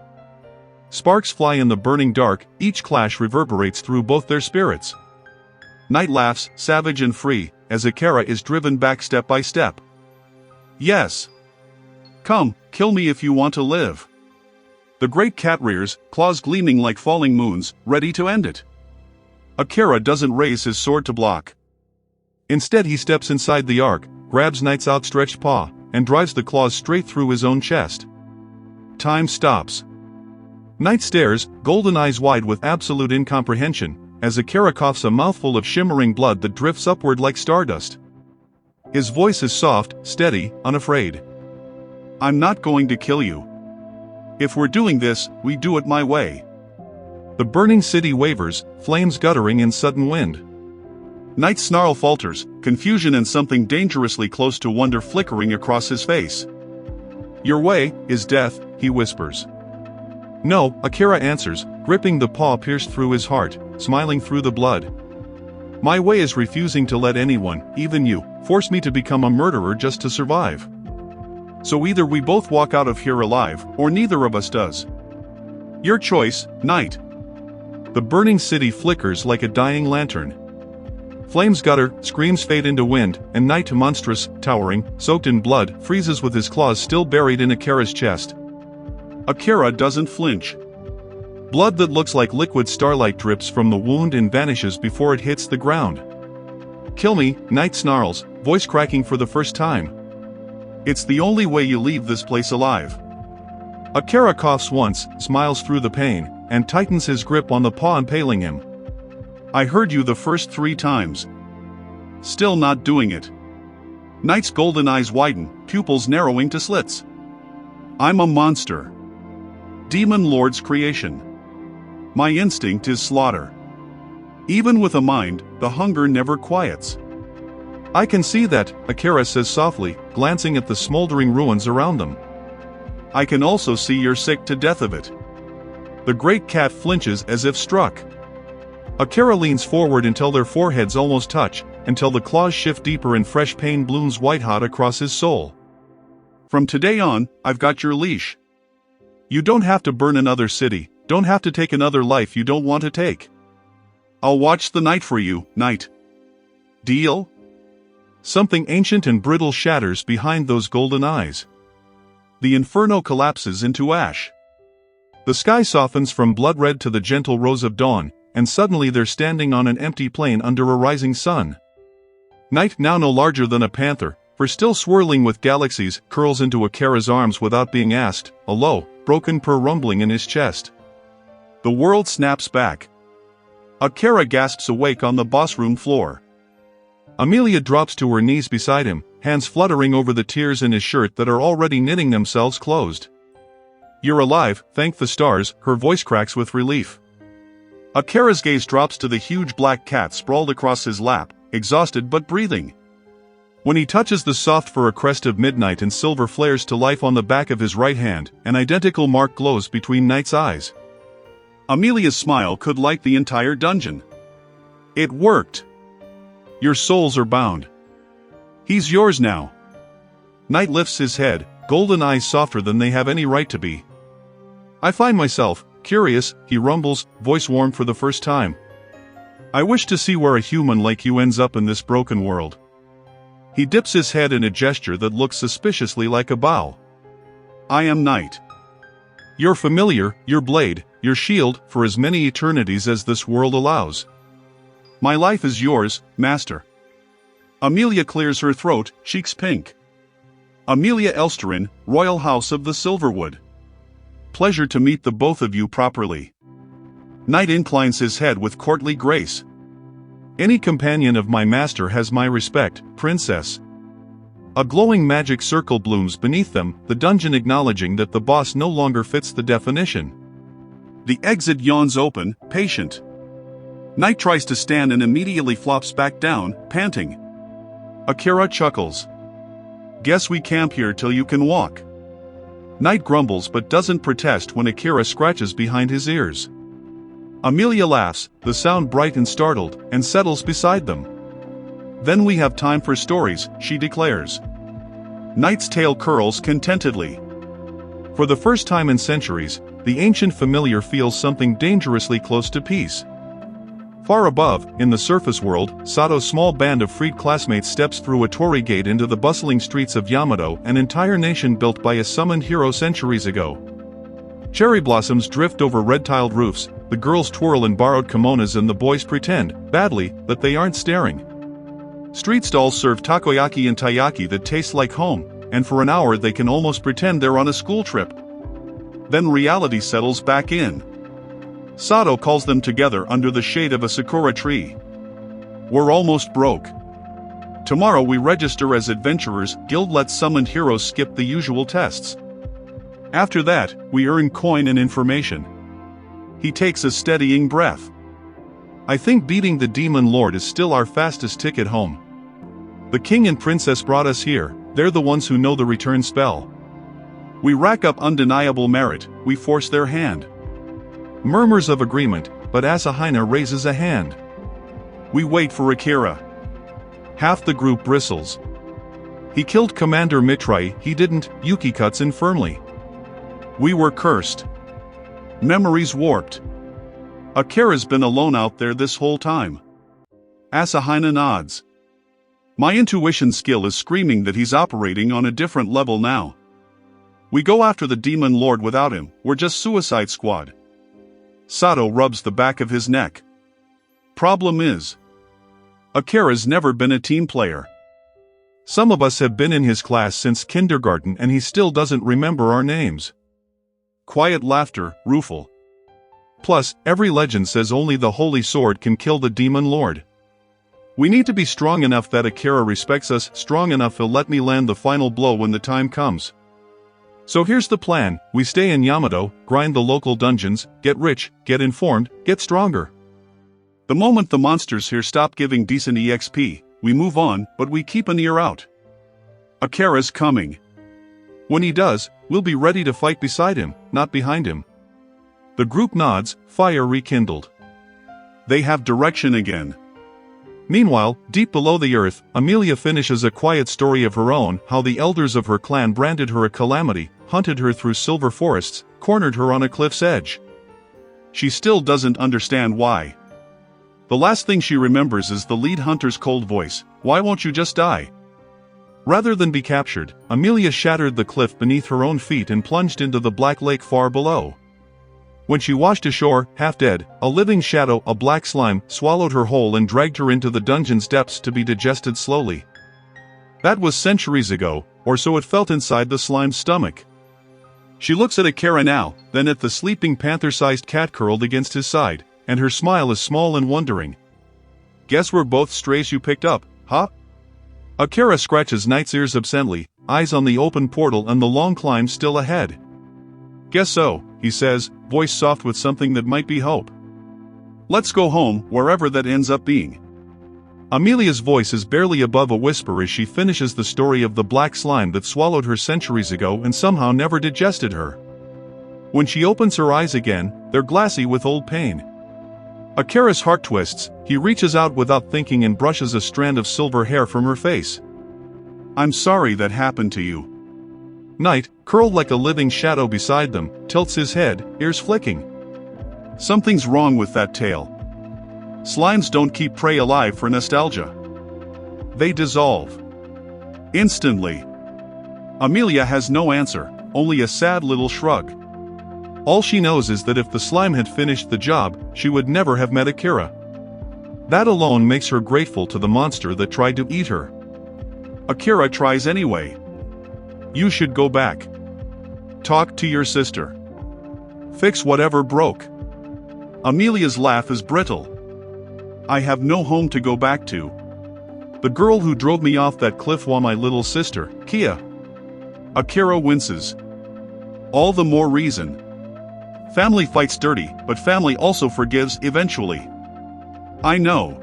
Sparks fly in the burning dark, each clash reverberates through both their spirits. Knight laughs, savage and free, as Akira is driven back step by step. Yes. Come, kill me if you want to live. The great cat rears, claws gleaming like falling moons, ready to end it. Akira doesn't raise his sword to block. Instead he steps inside the arc, grabs Knight's outstretched paw, and drives the claws straight through his own chest. Time stops. Knight stares, golden eyes wide with absolute incomprehension, as Akira coughs a mouthful of shimmering blood that drifts upward like stardust. His voice is soft, steady, unafraid. I'm not going to kill you. If we're doing this, we do it my way. The burning city wavers, flames guttering in sudden wind. Knight's snarl falters, confusion and something dangerously close to wonder flickering across his face. Your way is death, he whispers. No, Akira answers, gripping the paw pierced through his heart, smiling through the blood. My way is refusing to let anyone, even you, force me to become a murderer just to survive. So either we both walk out of here alive, or neither of us does. Your choice, Knight. The burning city flickers like a dying lantern. Flames gutter, screams fade into wind, and Knight, monstrous, towering, soaked in blood, freezes with his claws still buried in Akira's chest. Akira doesn't flinch. Blood that looks like liquid starlight drips from the wound and vanishes before it hits the ground. Kill me, Knight snarls, voice cracking for the first time. It's the only way you leave this place alive. Akira coughs once, smiles through the pain, and tightens his grip on the paw impaling him. I heard you the first 3 times. Still not doing it. Knight's golden eyes widen, pupils narrowing to slits. I'm a monster. Demon Lord's creation. My instinct is slaughter. Even with a mind, the hunger never quiets. I can see that, Akira says softly, glancing at the smoldering ruins around them. I can also see you're sick to death of it. The great cat flinches as if struck. Akira leans forward until their foreheads almost touch, until the claws shift deeper and fresh pain blooms white-hot across his soul. From today on, I've got your leash. You don't have to burn another city, don't have to take another life you don't want to take. I'll watch the night for you, Knight. Deal? Something ancient and brittle shatters behind those golden eyes. The inferno collapses into ash. The sky softens from blood red to the gentle rose of dawn, and suddenly they're standing on an empty plain under a rising sun. Night, now no larger than a panther, for still swirling with galaxies, curls into Akira's arms without being asked, a low, broken purr rumbling in his chest. The world snaps back. Akira gasps awake on the boss room floor. Amelia drops to her knees beside him, hands fluttering over the tears in his shirt that are already knitting themselves closed. You're alive, thank the stars, her voice cracks with relief. Akira's gaze drops to the huge black cat sprawled across his lap, exhausted but breathing. When he touches the soft fur, a crest of midnight and silver flares to life on the back of his right hand, an identical mark glows between Knight's eyes. Amelia's smile could light the entire dungeon. It worked. Your souls are bound. He's yours now. Knight lifts his head, golden eyes softer than they have any right to be. I find myself curious, he rumbles, voice warm for the first time. I wish to see where a human like you ends up in this broken world. He dips his head in a gesture that looks suspiciously like a bow. I am Knight. Your familiar, your blade, your shield, for as many eternities as this world allows. My life is yours, master. Amelia clears her throat, cheeks pink. Amelia Elsterin, Royal House of the Silverwood. Pleasure to meet the both of you properly. Knight inclines his head with courtly grace. Any companion of my master has my respect, princess. A glowing magic circle blooms beneath them, the dungeon acknowledging that the boss no longer fits the definition. The exit yawns open, patient. Knight tries to stand and immediately flops back down, panting. Akira chuckles. Guess we camp here till you can walk. Knight grumbles but doesn't protest when Akira scratches behind his ears. Amelia laughs, the sound bright and startled, and settles beside them. Then we have time for stories, she declares. Knight's tail curls contentedly. For the first time in centuries, the ancient familiar feels something dangerously close to peace. Far above, in the surface world, Sato's small band of freed classmates steps through a torii gate into the bustling streets of Yamato, an entire nation built by a summoned hero centuries ago. Cherry blossoms drift over red-tiled roofs, the girls twirl in borrowed kimonos and the boys pretend, badly, that they aren't staring. Street stalls serve takoyaki and taiyaki that taste like home, and for an hour they can almost pretend they're on a school trip. Then reality settles back in. Sato calls them together under the shade of a sakura tree. We're almost broke. Tomorrow we register as adventurers, guild lets summoned heroes skip the usual tests. After that, we earn coin and information. He takes a steadying breath. I think beating the demon lord is still our fastest ticket home. The king and princess brought us here, they're the ones who know the return spell. We rack up undeniable merit, we force their hand. Murmurs of agreement, but Asahina raises a hand. We wait for Akira. Half the group bristles. He killed Commander Mithray, he didn't, Yuki cuts in firmly. We were cursed. Memories warped. Akira's been alone out there this whole time. Asahina nods. My intuition skill is screaming that he's operating on a different level now. We go after the demon lord without him, we're just Suicide Squad. Sato rubs the back of his neck. Problem is, Akira's never been a team player. Some of us have been in his class since kindergarten and he still doesn't remember our names. Quiet laughter, rueful. Plus, every legend says only the holy sword can kill the demon lord. We need to be strong enough that Akira respects us, strong enough he'll let me land the final blow when the time comes. So here's the plan, we stay in Yamato, grind the local dungeons, get rich, get informed, get stronger. The moment the monsters here stop giving decent EXP, we move on, but we keep an ear out. Akira's coming. When he does, we'll be ready to fight beside him, not behind him. The group nods, fire rekindled. They have direction again. Meanwhile, deep below the earth, Amelia finishes a quiet story of her own, how the elders of her clan branded her a calamity, hunted her through silver forests, cornered her on a cliff's edge. She still doesn't understand why. The last thing she remembers is the lead hunter's cold voice, "Why won't you just die?" Rather than be captured, Amelia shattered the cliff beneath her own feet and plunged into the black lake far below. When she washed ashore, half dead, a living shadow, a black slime, swallowed her whole and dragged her into the dungeon's depths to be digested slowly. That was centuries ago, or so it felt inside the slime's stomach. She looks at Akira now, then at the sleeping panther-sized cat curled against his side, and her smile is small and wondering. "Guess we're both strays you picked up, huh?" Akira scratches Knight's ears absently, eyes on the open portal and the long climb still ahead. "Guess so," he says, voice soft with something that might be hope. "Let's go home, wherever that ends up being." Amelia's voice is barely above a whisper as she finishes the story of the black slime that swallowed her centuries ago and somehow never digested her. When she opens her eyes again, they're glassy with old pain. Akira's heart twists, he reaches out without thinking and brushes a strand of silver hair from her face. "I'm sorry that happened to you." Knight, curled like a living shadow beside them, tilts his head, ears flicking. "Something's wrong with that tale. Slimes don't keep prey alive for nostalgia. They dissolve. Instantly." Amelia has no answer, only a sad little shrug. All she knows is that if the slime had finished the job, she would never have met Akira. That alone makes her grateful to the monster that tried to eat her. Akira tries anyway. "You should go back. Talk to your sister. Fix whatever broke." Amelia's laugh is brittle. "I have no home to go back to. The girl who drove me off that cliff was my little sister, Kia." Akira winces. "All the more reason. Family fights dirty, but family also forgives eventually." "I know."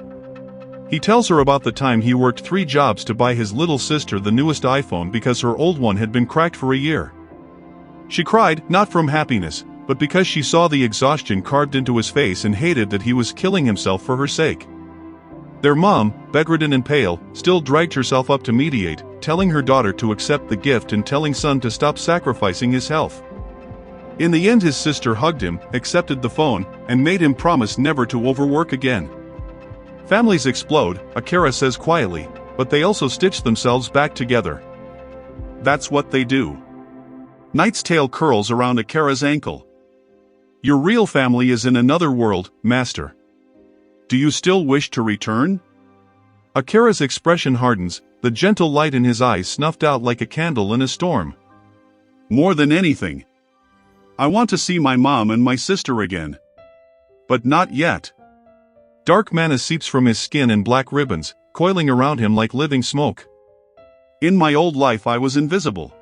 He tells her about the time he worked 3 jobs to buy his little sister the newest iPhone because her old one had been cracked for a year. She cried, not from happiness, but because she saw the exhaustion carved into his face and hated that he was killing himself for her sake. Their mom, bedridden and pale, still dragged herself up to mediate, telling her daughter to accept the gift and telling son to stop sacrificing his health. In the end, his sister hugged him, accepted the phone, and made him promise never to overwork again. Families explode, Akira says quietly, but they also stitch themselves back together. That's what they do. Knight's tail curls around Akira's ankle. "Your real family is in another world, Master. Do you still wish to return?" Akira's expression hardens, the gentle light in his eyes snuffed out like a candle in a storm. "More than anything. I want to see my mom and my sister again. But not yet." Dark mana seeps from his skin in black ribbons, coiling around him like living smoke. "In my old life I was invisible.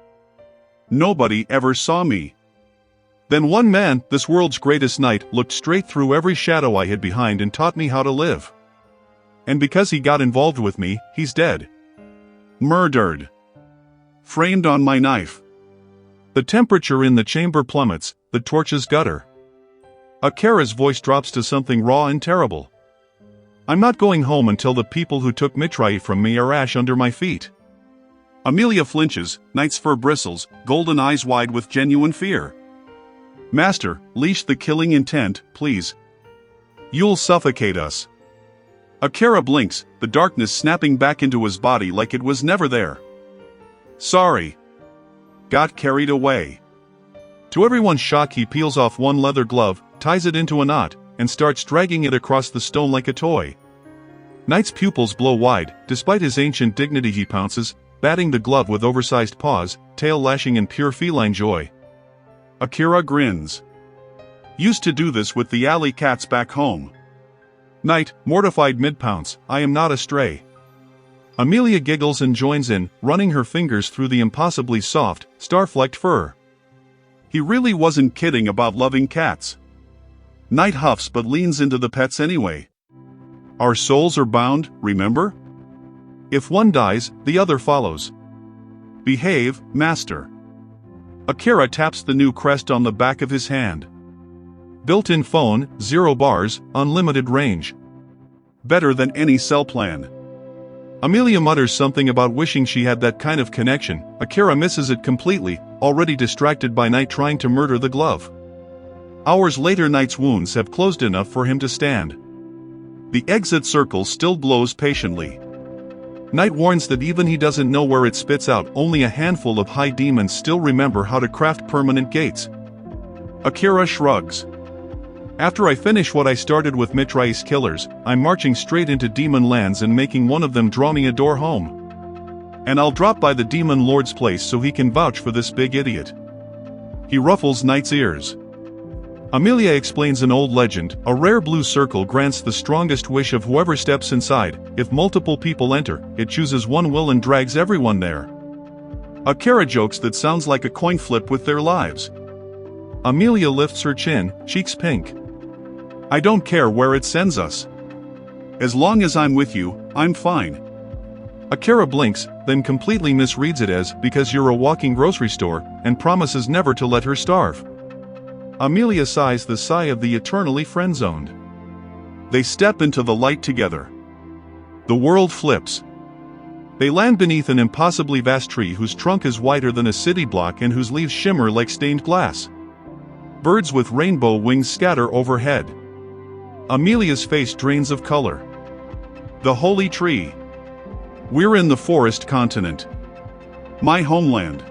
Nobody ever saw me. Then one man, this world's greatest knight, looked straight through every shadow I hid behind and taught me how to live. And because he got involved with me, he's dead. Murdered. Framed on my knife." The temperature in the chamber plummets, the torches gutter. Akira's voice drops to something raw and terrible. "I'm not going home until the people who took Mithray from me are ash under my feet." Amelia flinches, Knight's fur bristles, golden eyes wide with genuine fear. "Master, leash the killing intent, please. You'll suffocate us." Akira blinks, the darkness snapping back into his body like it was never there. "Sorry. Got carried away." To everyone's shock, he peels off one leather glove, ties it into a knot, and starts dragging it across the stone like a toy. Knight's pupils blow wide. Despite his ancient dignity, he pounces, batting the glove with oversized paws, tail lashing in pure feline joy. Akira grins. "Used to do this with the alley cats back home." Knight, mortified mid-pounce, "I am not a stray." Amelia giggles and joins in, running her fingers through the impossibly soft, star-flecked fur. "He really wasn't kidding about loving cats." Knight huffs but leans into the pets anyway. "Our souls are bound, remember? If one dies, the other follows. Behave, master. Akira taps the new crest on the back of his hand. Built-in phone, 0 bars, unlimited range. Better than any cell plan. Amelia mutters something about wishing she had that kind of connection. Akira misses it completely, already distracted by Knight trying to murder the glove. Hours later, Knight's wounds have closed enough for him to stand. The exit circle still glows patiently. Knight warns that even he doesn't know where it spits out, only a handful of high demons still remember how to craft permanent gates. Akira shrugs. After I finish what I started with Mithray's killers, I'm marching straight into demon lands and making one of them draw me a door home. And I'll drop by the demon lord's place so he can vouch for this big idiot. He ruffles Knight's ears. Amelia explains an old legend: a rare blue circle grants the strongest wish of whoever steps inside. If multiple people enter, it chooses one will and drags everyone there. Akira jokes that sounds like a coin flip with their lives. Amelia lifts her chin, cheeks pink. I don't care where it sends us. As long as I'm with you, I'm fine. Akira blinks, then completely misreads it as, because you're a walking grocery store, and promises never to let her starve. Amelia sighs the sigh of the eternally friend-zoned. They step into the light together. The world flips. They land beneath an impossibly vast tree whose trunk is wider than a city block and whose leaves shimmer like stained glass. Birds with rainbow wings scatter overhead. Amelia's face drains of color. The holy tree. We're in the forest continent. My homeland.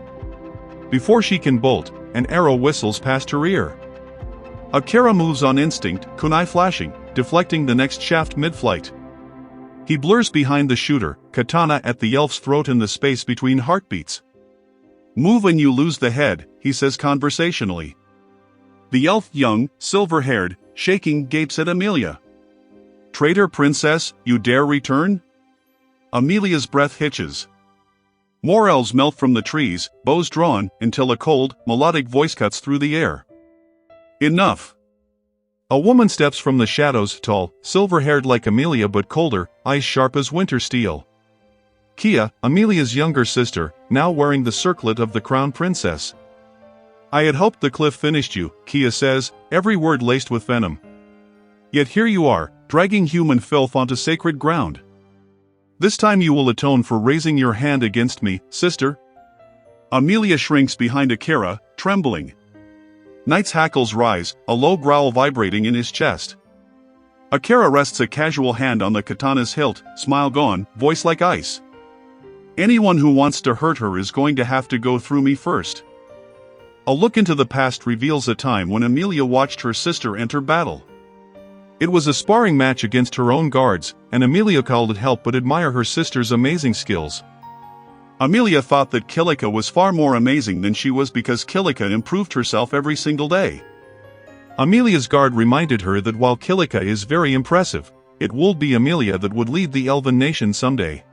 Before she can bolt, an arrow whistles past her ear. Akira moves on instinct, kunai flashing, deflecting the next shaft mid-flight. He blurs behind the shooter, katana at the elf's throat in the space between heartbeats. Move and you lose the head, he says conversationally. The elf, young, silver-haired, shaking, gapes at Amelia. Traitor princess, you dare return? Amelia's breath hitches. More elves melt from the trees, bows drawn, until a cold, melodic voice cuts through the air. Enough. A woman steps from the shadows, tall, silver-haired like Amelia but colder, eyes sharp as winter steel. Kia, Amelia's younger sister, now wearing the circlet of the crown princess. I had hoped the cliff finished you, Kia says, every word laced with venom. Yet here you are, dragging human filth onto sacred ground. This time you will atone for raising your hand against me, sister. Amelia shrinks behind Akira, trembling. Knight's hackles rise, a low growl vibrating in his chest. Akira rests a casual hand on the katana's hilt, smile gone, voice like ice. Anyone who wants to hurt her is going to have to go through me first. A look into the past reveals a time when Amelia watched her sister enter battle. It was a sparring match against her own guards, and Amelia called it help but admire her sister's amazing skills. Amelia thought that Kilika was far more amazing than she was because Kilika improved herself every single day. Amelia's guard reminded her that while Kilika is very impressive, it would be Amelia that would lead the elven nation someday.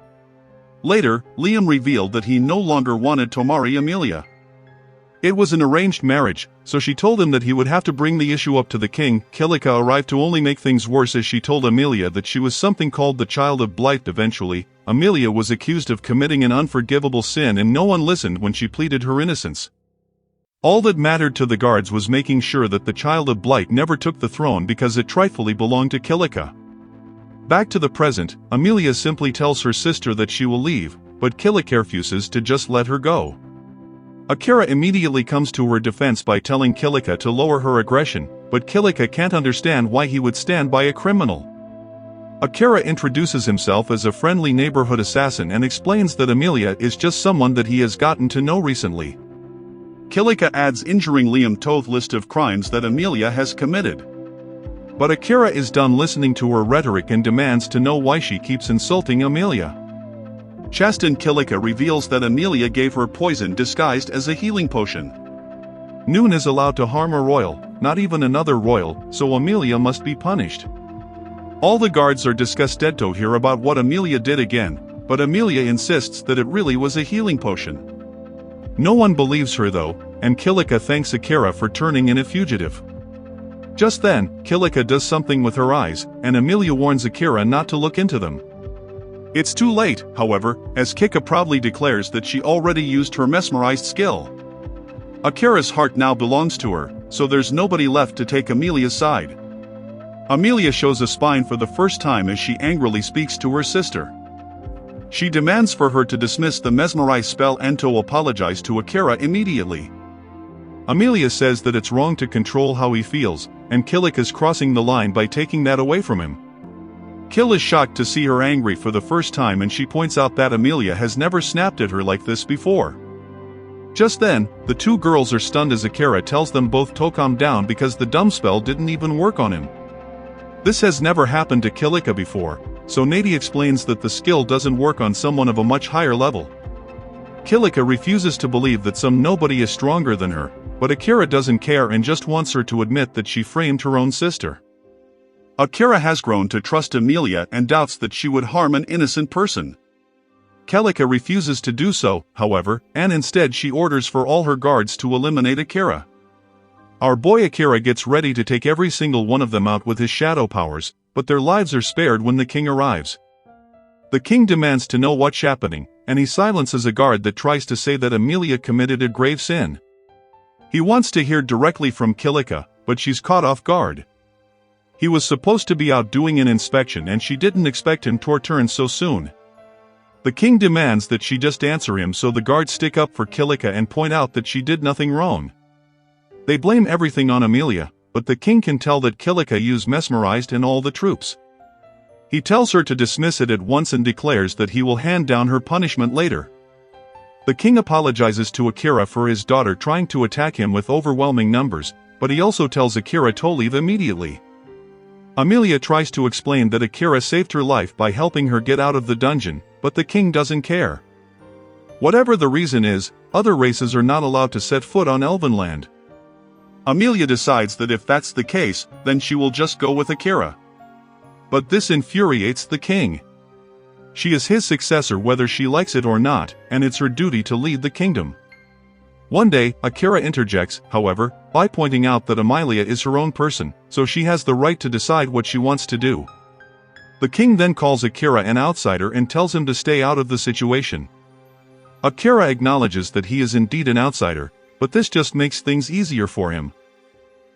Later, Liam revealed that he no longer wanted to marry Amelia. It was an arranged marriage, so she told him that he would have to bring the issue up to the king. Kilika arrived to only make things worse as she told Amelia that she was something called the child of Blight. Eventually, Amelia was accused of committing an unforgivable sin and no one listened when she pleaded her innocence. All that mattered to the guards was making sure that the child of Blight never took the throne because it rightfully belonged to Kilika. Back to the present, Amelia simply tells her sister that she will leave, but Kilika refuses to just let her go. Akira immediately comes to her defense by telling Kilika to lower her aggression, but Kilika can't understand why he would stand by a criminal. Akira introduces himself as a friendly neighborhood assassin and explains that Amelia is just someone that he has gotten to know recently. Kilika adds injuring Liam Toth's list of crimes that Amelia has committed. But Akira is done listening to her rhetoric and demands to know why she keeps insulting Amelia. Chastin Kilika reveals that Amelia gave her poison disguised as a healing potion. Noon is allowed to harm a royal, not even another royal, so Amelia must be punished. All the guards are disgusted to hear about what Amelia did again, but Amelia insists that it really was a healing potion. No one believes her though, and Kilika thanks Akira for turning in a fugitive. Just then, Kilika does something with her eyes, and Amelia warns Akira not to look into them. It's too late, however, as Kika proudly declares that she already used her mesmerized skill. Akira's heart now belongs to her, so there's nobody left to take Amelia's side. Amelia shows a spine for the first time as she angrily speaks to her sister. She demands for her to dismiss the mesmerized spell and to apologize to Akira immediately. Amelia says that it's wrong to control how he feels, and Killik is crossing the line by taking that away from him. Kill is shocked to see her angry for the first time, and she points out that Amelia has never snapped at her like this before. Just then, the two girls are stunned as Akira tells them both to calm down because the dumb spell didn't even work on him. This has never happened to Kilika before, so Nady explains that the skill doesn't work on someone of a much higher level. Kilika refuses to believe that some nobody is stronger than her, but Akira doesn't care and just wants her to admit that she framed her own sister. Akira has grown to trust Amelia and doubts that she would harm an innocent person. Kilika refuses to do so, however, and instead she orders for all her guards to eliminate Akira. Our boy Akira gets ready to take every single one of them out with his shadow powers, but their lives are spared when the king arrives. The king demands to know what's happening, and he silences a guard that tries to say that Amelia committed a grave sin. He wants to hear directly from Kilika, but she's caught off guard. He was supposed to be out doing an inspection and she didn't expect him to return so soon. The king demands that she just answer him, so the guards stick up for Kilika and point out that she did nothing wrong. They blame everything on Amelia, but the king can tell that Kilika used mesmerized in all the troops. He tells her to dismiss it at once and declares that he will hand down her punishment later. The king apologizes to Akira for his daughter trying to attack him with overwhelming numbers, but he also tells Akira to leave immediately. Amelia tries to explain that Akira saved her life by helping her get out of the dungeon, but the king doesn't care. Whatever the reason is, other races are not allowed to set foot on Elvenland. Amelia decides that if that's the case, then she will just go with Akira. But this infuriates the king. She is his successor whether she likes it or not, and it's her duty to lead the kingdom. One day, Akira interjects, however, by pointing out that Amelia is her own person, so she has the right to decide what she wants to do. The king then calls Akira an outsider and tells him to stay out of the situation. Akira acknowledges that he is indeed an outsider, but this just makes things easier for him.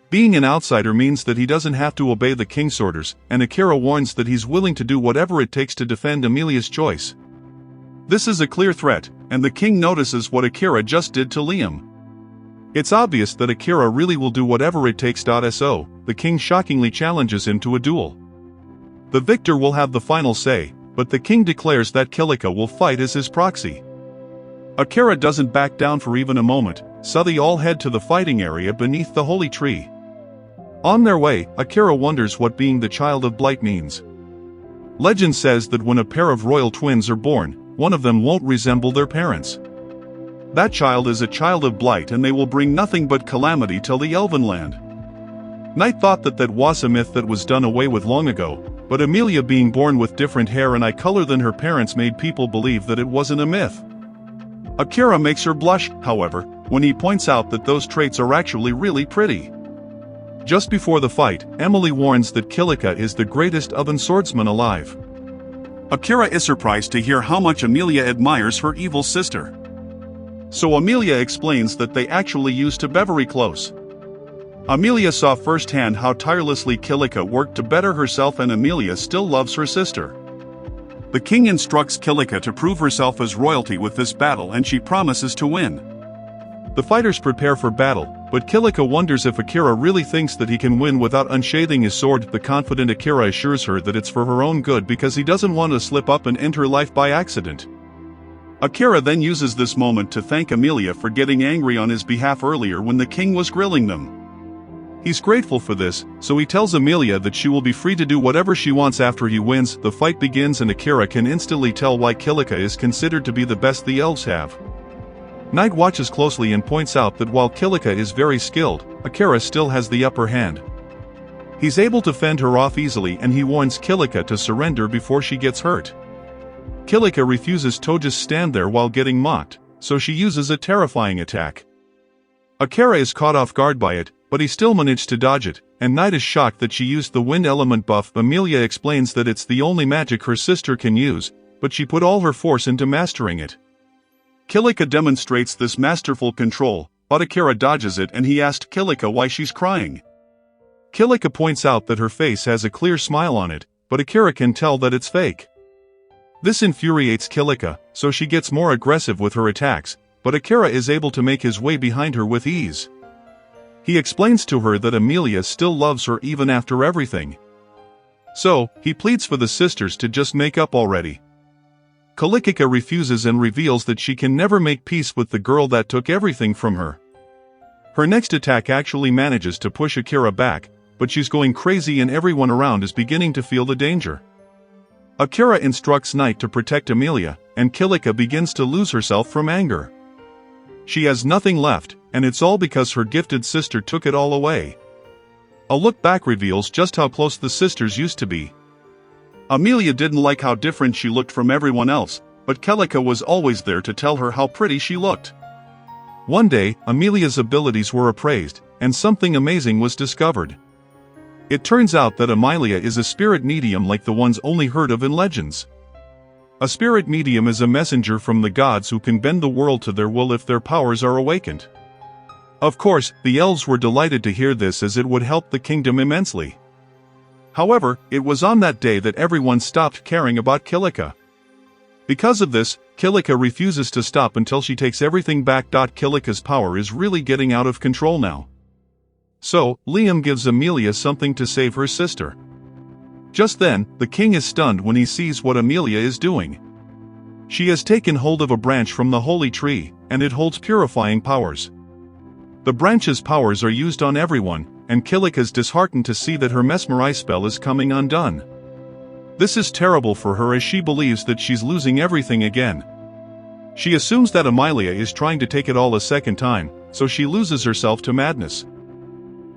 Being an outsider means that he doesn't have to obey the king's orders, and Akira warns that he's willing to do whatever it takes to defend Amelia's choice. This is a clear threat, and the king notices what Akira just did to Liam. It's obvious that Akira really will do whatever it takes. So, the king shockingly challenges him to a duel. The victor will have the final say, but the king declares that Kilika will fight as his proxy. Akira doesn't back down for even a moment, so they all head to the fighting area beneath the holy tree. On their way, Akira wonders what being the child of Blight means. Legend says that when a pair of royal twins are born, one of them won't resemble their parents. That child is a child of Blight, and they will bring nothing but calamity till the Elvenland. Knight thought that was a myth that was done away with long ago, but Amelia being born with different hair and eye color than her parents made people believe that it wasn't a myth. Akira makes her blush, however, when he points out that those traits are actually really pretty. Just before the fight, Emily warns that Kilika is the greatest oven swordsman alive. Akira is surprised to hear how much Amelia admires her evil sister. So Amelia explains that they actually used to be very close. Amelia saw firsthand how tirelessly Kilika worked to better herself, and Amelia still loves her sister. The king instructs Kilika to prove herself as royalty with this battle, and she promises to win. The fighters prepare for battle, but Kilika wonders if Akira really thinks that he can win without unsheathing his sword. The confident Akira assures her that it's for her own good because he doesn't want to slip up and end her life by accident. Akira then uses this moment to thank Amelia for getting angry on his behalf earlier when the king was grilling them. He's grateful for this, so he tells Amelia that she will be free to do whatever she wants after he wins. The fight begins, and Akira can instantly tell why Kilika is considered to be the best the elves have. Knight watches closely and points out that while Kilika is very skilled, Akira still has the upper hand. He's able to fend her off easily, and he warns Kilika to surrender before she gets hurt. Kilika refuses to just stand there while getting mocked, so she uses a terrifying attack. Akira is caught off guard by it, but he still managed to dodge it, and Knight is shocked that she used the wind element buff. Amelia explains that it's the only magic her sister can use, but she put all her force into mastering it. Kilika demonstrates this masterful control, but Akira dodges it and he asked Kilika why she's crying. Kilika points out that her face has a clear smile on it, but Akira can tell that it's fake. This infuriates Kilika, so she gets more aggressive with her attacks, but Akira is able to make his way behind her with ease. He explains to her that Amelia still loves her even after everything. So, he pleads for the sisters to just make up already. Kilika refuses and reveals that she can never make peace with the girl that took everything from her. Her next attack actually manages to push Akira back, but she's going crazy and everyone around is beginning to feel the danger. Akira instructs Knight to protect Amelia, and Kilika begins to lose herself from anger. She has nothing left, and it's all because her gifted sister took it all away. A look back reveals just how close the sisters used to be. Amelia didn't like how different she looked from everyone else, but Kilika was always there to tell her how pretty she looked. One day, Amelia's abilities were appraised, and something amazing was discovered. It turns out that Amelia is a spirit medium like the ones only heard of in legends. A spirit medium is a messenger from the gods who can bend the world to their will if their powers are awakened. Of course, the elves were delighted to hear this as it would help the kingdom immensely. However, it was on that day that everyone stopped caring about Kilika. Because of this, Kilika refuses to stop until she takes everything back. Kilika's power is really getting out of control now. So, Liam gives Amelia something to save her sister. Just then, the king is stunned when he sees what Amelia is doing. She has taken hold of a branch from the holy tree, and it holds purifying powers. The branch's powers are used on everyone, and Kilika is disheartened to see that her mesmerize spell is coming undone. This is terrible for her as she believes that she's losing everything again. She assumes that Amelia is trying to take it all a second time, so she loses herself to madness.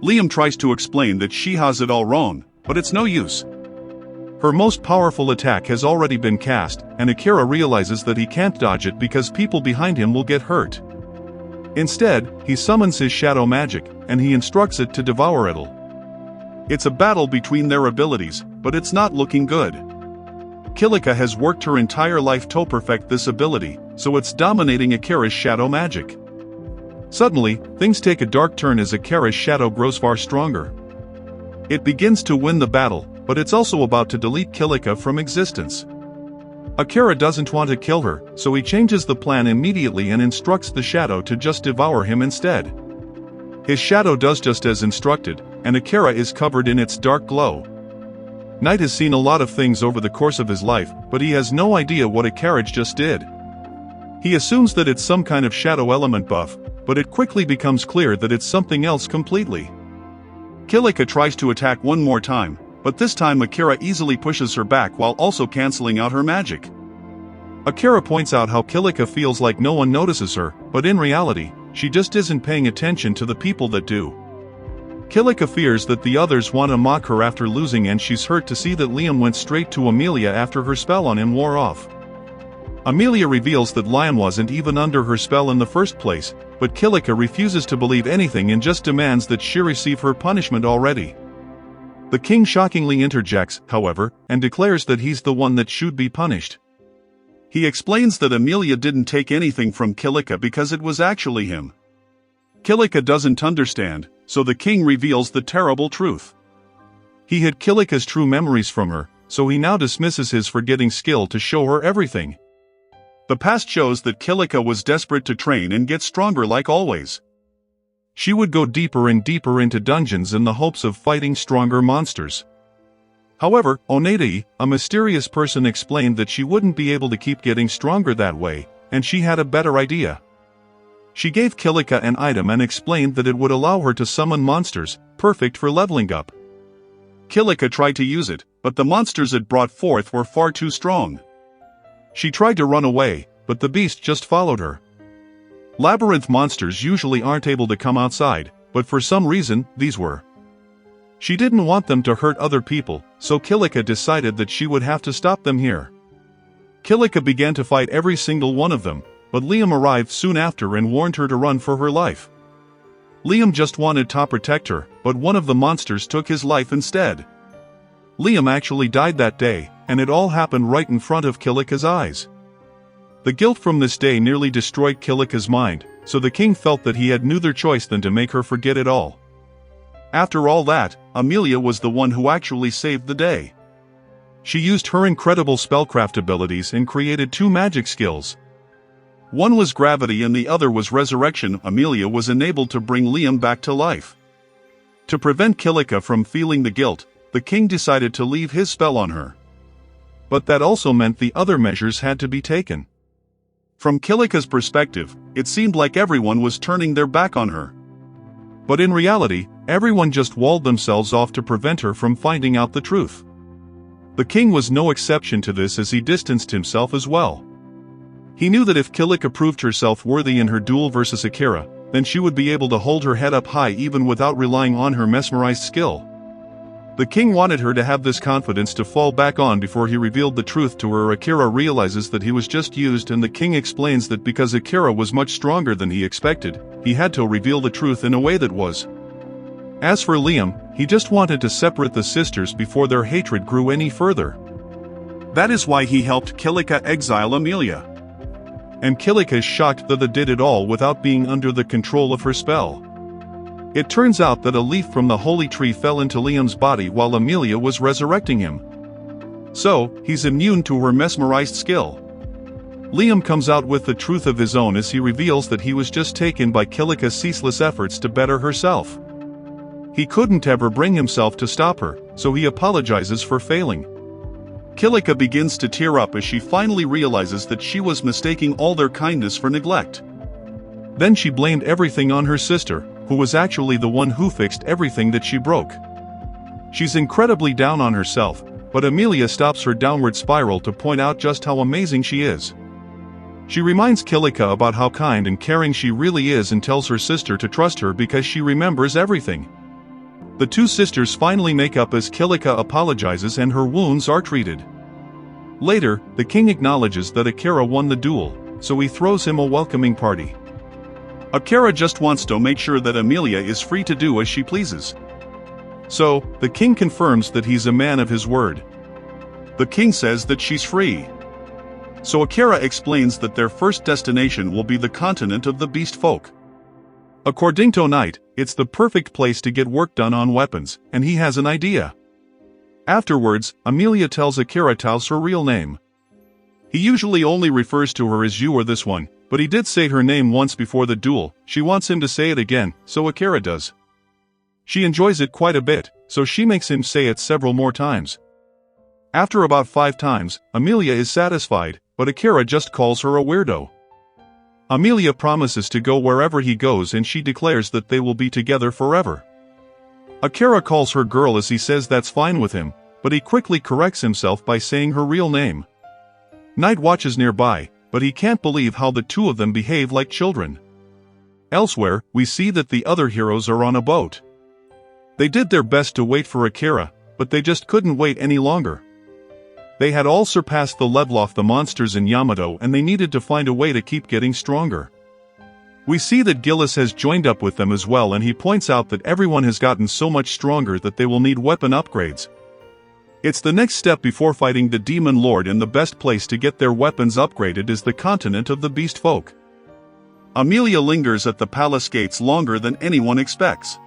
Liam tries to explain that she has it all wrong, but it's no use. Her most powerful attack has already been cast, and Akira realizes that he can't dodge it because people behind him will get hurt. Instead, he summons his shadow magic, and he instructs it to devour it all. It's a battle between their abilities, but it's not looking good. Kilika has worked her entire life to perfect this ability, so it's dominating Akira's shadow magic. Suddenly, things take a dark turn as Akira's shadow grows far stronger. It begins to win the battle, but it's also about to delete Kilika from existence. Akira doesn't want to kill her, so he changes the plan immediately and instructs the shadow to just devour him instead. His shadow does just as instructed, and Akira is covered in its dark glow. Knight has seen a lot of things over the course of his life, but he has no idea what Akira just did. He assumes that it's some kind of shadow element buff, but it quickly becomes clear that it's something else completely. Kilika tries to attack one more time, but this time Akira easily pushes her back while also canceling out her magic. Akira points out how Kilika feels like no one notices her, but in reality, she just isn't paying attention to the people that do. Kilika fears that the others want to mock her after losing, and she's hurt to see that Liam went straight to Amelia after her spell on him wore off. Amelia reveals that Liam wasn't even under her spell in the first place, but Kilika refuses to believe anything and just demands that she receive her punishment already. The king shockingly interjects, however, and declares that he's the one that should be punished. He explains that Amelia didn't take anything from Kilika because it was actually him. Kilika doesn't understand, so the king reveals the terrible truth. He hid Kilika's true memories from her, so he now dismisses his forgetting skill to show her everything. The past shows that Kilika was desperate to train and get stronger like always. She would go deeper and deeper into dungeons in the hopes of fighting stronger monsters. However, Onedei, a mysterious person, explained that she wouldn't be able to keep getting stronger that way, and she had a better idea. She gave Kilika an item and explained that it would allow her to summon monsters, perfect for leveling up. Kilika tried to use it, but the monsters it brought forth were far too strong. She tried to run away, but the beast just followed her. Labyrinth monsters usually aren't able to come outside, but for some reason, these were. She didn't want them to hurt other people, so Kilika decided that she would have to stop them here. Kilika began to fight every single one of them, but Liam arrived soon after and warned her to run for her life. Liam just wanted to protect her, but one of the monsters took his life instead. Liam actually died that day, and it all happened right in front of Kilika's eyes. The guilt from this day nearly destroyed Kilika's mind, so the king felt that he had no other choice than to make her forget it all. After all that, Amelia was the one who actually saved the day. She used her incredible spellcraft abilities and created 2 magic skills. One was gravity and the other was resurrection. Amelia was enabled to bring Liam back to life. To prevent Kilika from feeling the guilt, the king decided to leave his spell on her. But that also meant the other measures had to be taken. From Kilika's perspective, it seemed like everyone was turning their back on her. But in reality, everyone just walled themselves off to prevent her from finding out the truth. The king was no exception to this as he distanced himself as well. He knew that if Kilika proved herself worthy in her duel versus Akira, then she would be able to hold her head up high even without relying on her mesmerized skill. The king wanted her to have this confidence to fall back on before he revealed the truth to her. Akira realizes that he was just used, and the king explains that because Akira was much stronger than he expected, he had to reveal the truth in a way that was. As for Liam, he just wanted to separate the sisters before their hatred grew any further. That is why he helped Kilika exile Amelia. And Kilika is shocked that they did it all without being under the control of her spell. It turns out that a leaf from the holy tree fell into Liam's body while Amelia was resurrecting him. So, he's immune to her mesmerized skill. Liam comes out with the truth of his own as he reveals that he was just taken by Kilika's ceaseless efforts to better herself. He couldn't ever bring himself to stop her, so he apologizes for failing. Kilika begins to tear up as she finally realizes that she was mistaking all their kindness for neglect. Then she blamed everything on her sister, who was actually the one who fixed everything that she broke. She's incredibly down on herself, but Amelia stops her downward spiral to point out just how amazing she is. She reminds Kilika about how kind and caring she really is and tells her sister to trust her because she remembers everything. The 2 sisters finally make up as Kilika apologizes and her wounds are treated. Later, the king acknowledges that Akira won the duel, so he throws him a welcoming party. Akira just wants to make sure that Amelia is free to do as she pleases. So, the king confirms that he's a man of his word. The king says that she's free. So Akira explains that their first destination will be the continent of the beast folk. According to Knight, it's the perfect place to get work done on weapons, and he has an idea. Afterwards, Amelia tells Akira her real name. He usually only refers to her as you or this one, but he did say her name once before the duel. She wants him to say it again, so Akira does. She enjoys it quite a bit, so she makes him say it several more times. After about 5 times, Amelia is satisfied, but Akira just calls her a weirdo. Amelia promises to go wherever he goes and she declares that they will be together forever. Akira calls her girl as he says that's fine with him, but he quickly corrects himself by saying her real name. Knight watches nearby, but he can't believe how the 2 of them behave like children. Elsewhere, we see that the other heroes are on a boat. They did their best to wait for Akira, but they just couldn't wait any longer. They had all surpassed the level of the monsters in Yamato and they needed to find a way to keep getting stronger. We see that Gillis has joined up with them as well, and he points out that everyone has gotten so much stronger that they will need weapon upgrades. It's the next step before fighting the Demon Lord, and the best place to get their weapons upgraded is the continent of the beast folk. Amelia lingers at the palace gates longer than anyone expects.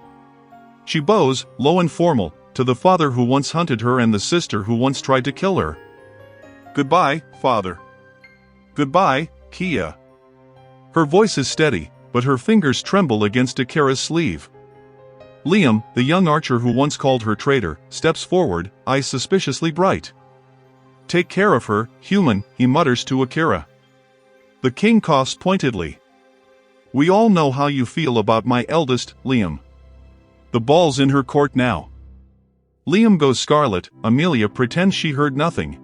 She bows, low and formal, to the father who once hunted her and the sister who once tried to kill her. Goodbye, father. Goodbye, Kia. Her voice is steady, but her fingers tremble against Akira's sleeve. Liam, the young archer who once called her traitor, steps forward, eyes suspiciously bright. Take care of her, human, he mutters to Akira. The king coughs pointedly. We all know how you feel about my eldest, Liam. The ball's in her court now. Liam goes scarlet. Amelia pretends she heard nothing.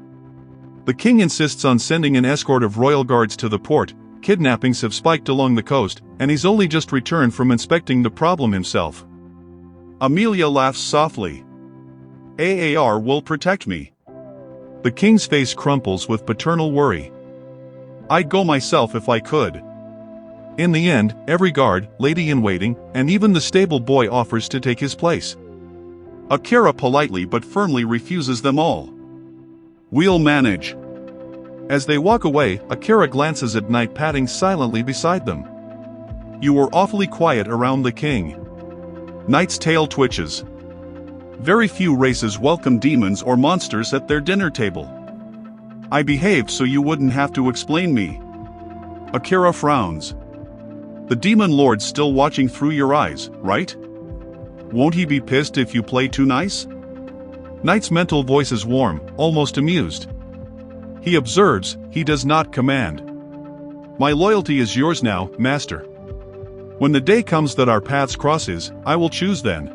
The king insists on sending an escort of royal guards to the port. Kidnappings have spiked along the coast, and he's only just returned from inspecting the problem himself. Amelia laughs softly. Aar will protect me. The king's face crumples with paternal worry. I'd go myself if I could. In the end, every guard, lady-in-waiting, and even the stable boy offers to take his place. Akira politely but firmly refuses them all. We'll manage. As they walk away, Akira glances at Knight padding silently beside them. You were awfully quiet around the king. Knight's tail twitches. Very few races welcome demons or monsters at their dinner table. I behaved so you wouldn't have to explain me. Akira frowns. The demon lord's still watching through your eyes, right? Won't he be pissed if you play too nice? Knight's mental voice is warm, almost amused. He observes, he does not command. My loyalty is yours now, master. When the day comes that our paths crosses, I will choose then.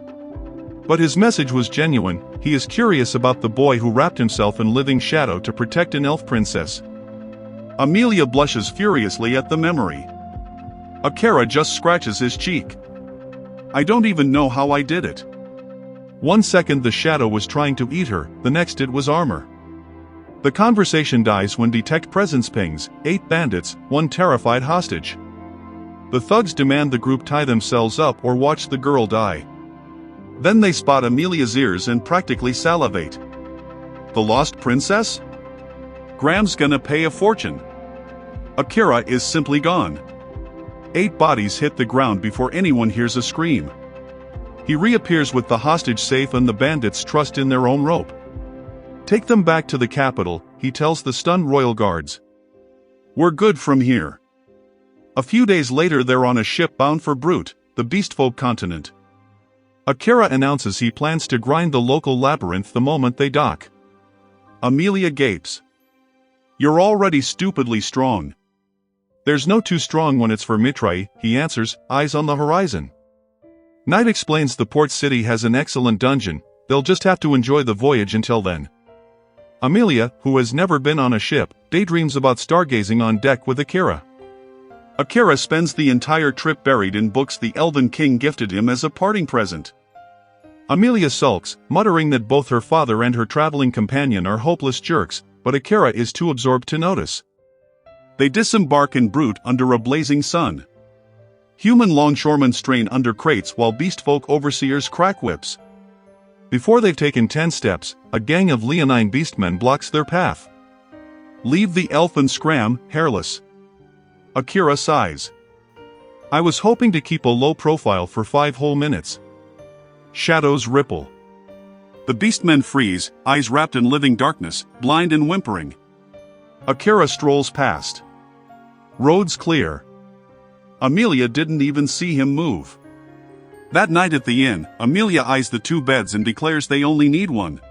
But his message was genuine. He is curious about the boy who wrapped himself in living shadow to protect an elf princess. Amelia blushes furiously at the memory. Akira just scratches his cheek. I don't even know how I did it. 1 second the shadow was trying to eat her, the next it was armor. The conversation dies when detect presence pings, 8 bandits, 1 terrified hostage. The thugs demand the group tie themselves up or watch the girl die. Then they spot Amelia's ears and practically salivate. The lost princess? Graham's gonna pay a fortune. Akira is simply gone. 8 bodies hit the ground before anyone hears a scream. He reappears with the hostage safe and the bandits trust in their own rope. Take them back to the capital, he tells the stunned royal guards. We're good from here. A few days later they're on a ship bound for Brute, the beastfolk continent. Akira announces he plans to grind the local labyrinth the moment they dock. Amelia gapes. You're already stupidly strong. There's no too strong when it's for Mithray, he answers, eyes on the horizon. Knight explains the port city has an excellent dungeon, they'll just have to enjoy the voyage until then. Amelia, who has never been on a ship, daydreams about stargazing on deck with Akira. Akira spends the entire trip buried in books the Elven King gifted him as a parting present. Amelia sulks, muttering that both her father and her traveling companion are hopeless jerks, but Akira is too absorbed to notice. They disembark in Brute under a blazing sun. Human longshoremen strain under crates while beastfolk overseers crack whips. Before they've taken 10 steps, a gang of leonine beastmen blocks their path. Leave the elf and scram, hairless. Akira sighs. I was hoping to keep a low profile for 5 whole minutes. Shadows ripple. The beastmen freeze, eyes wrapped in living darkness, blind and whimpering. Akira strolls past. Roads clear. Amelia didn't even see him move. That night at the inn, Amelia eyes the 2 beds and declares they only need one.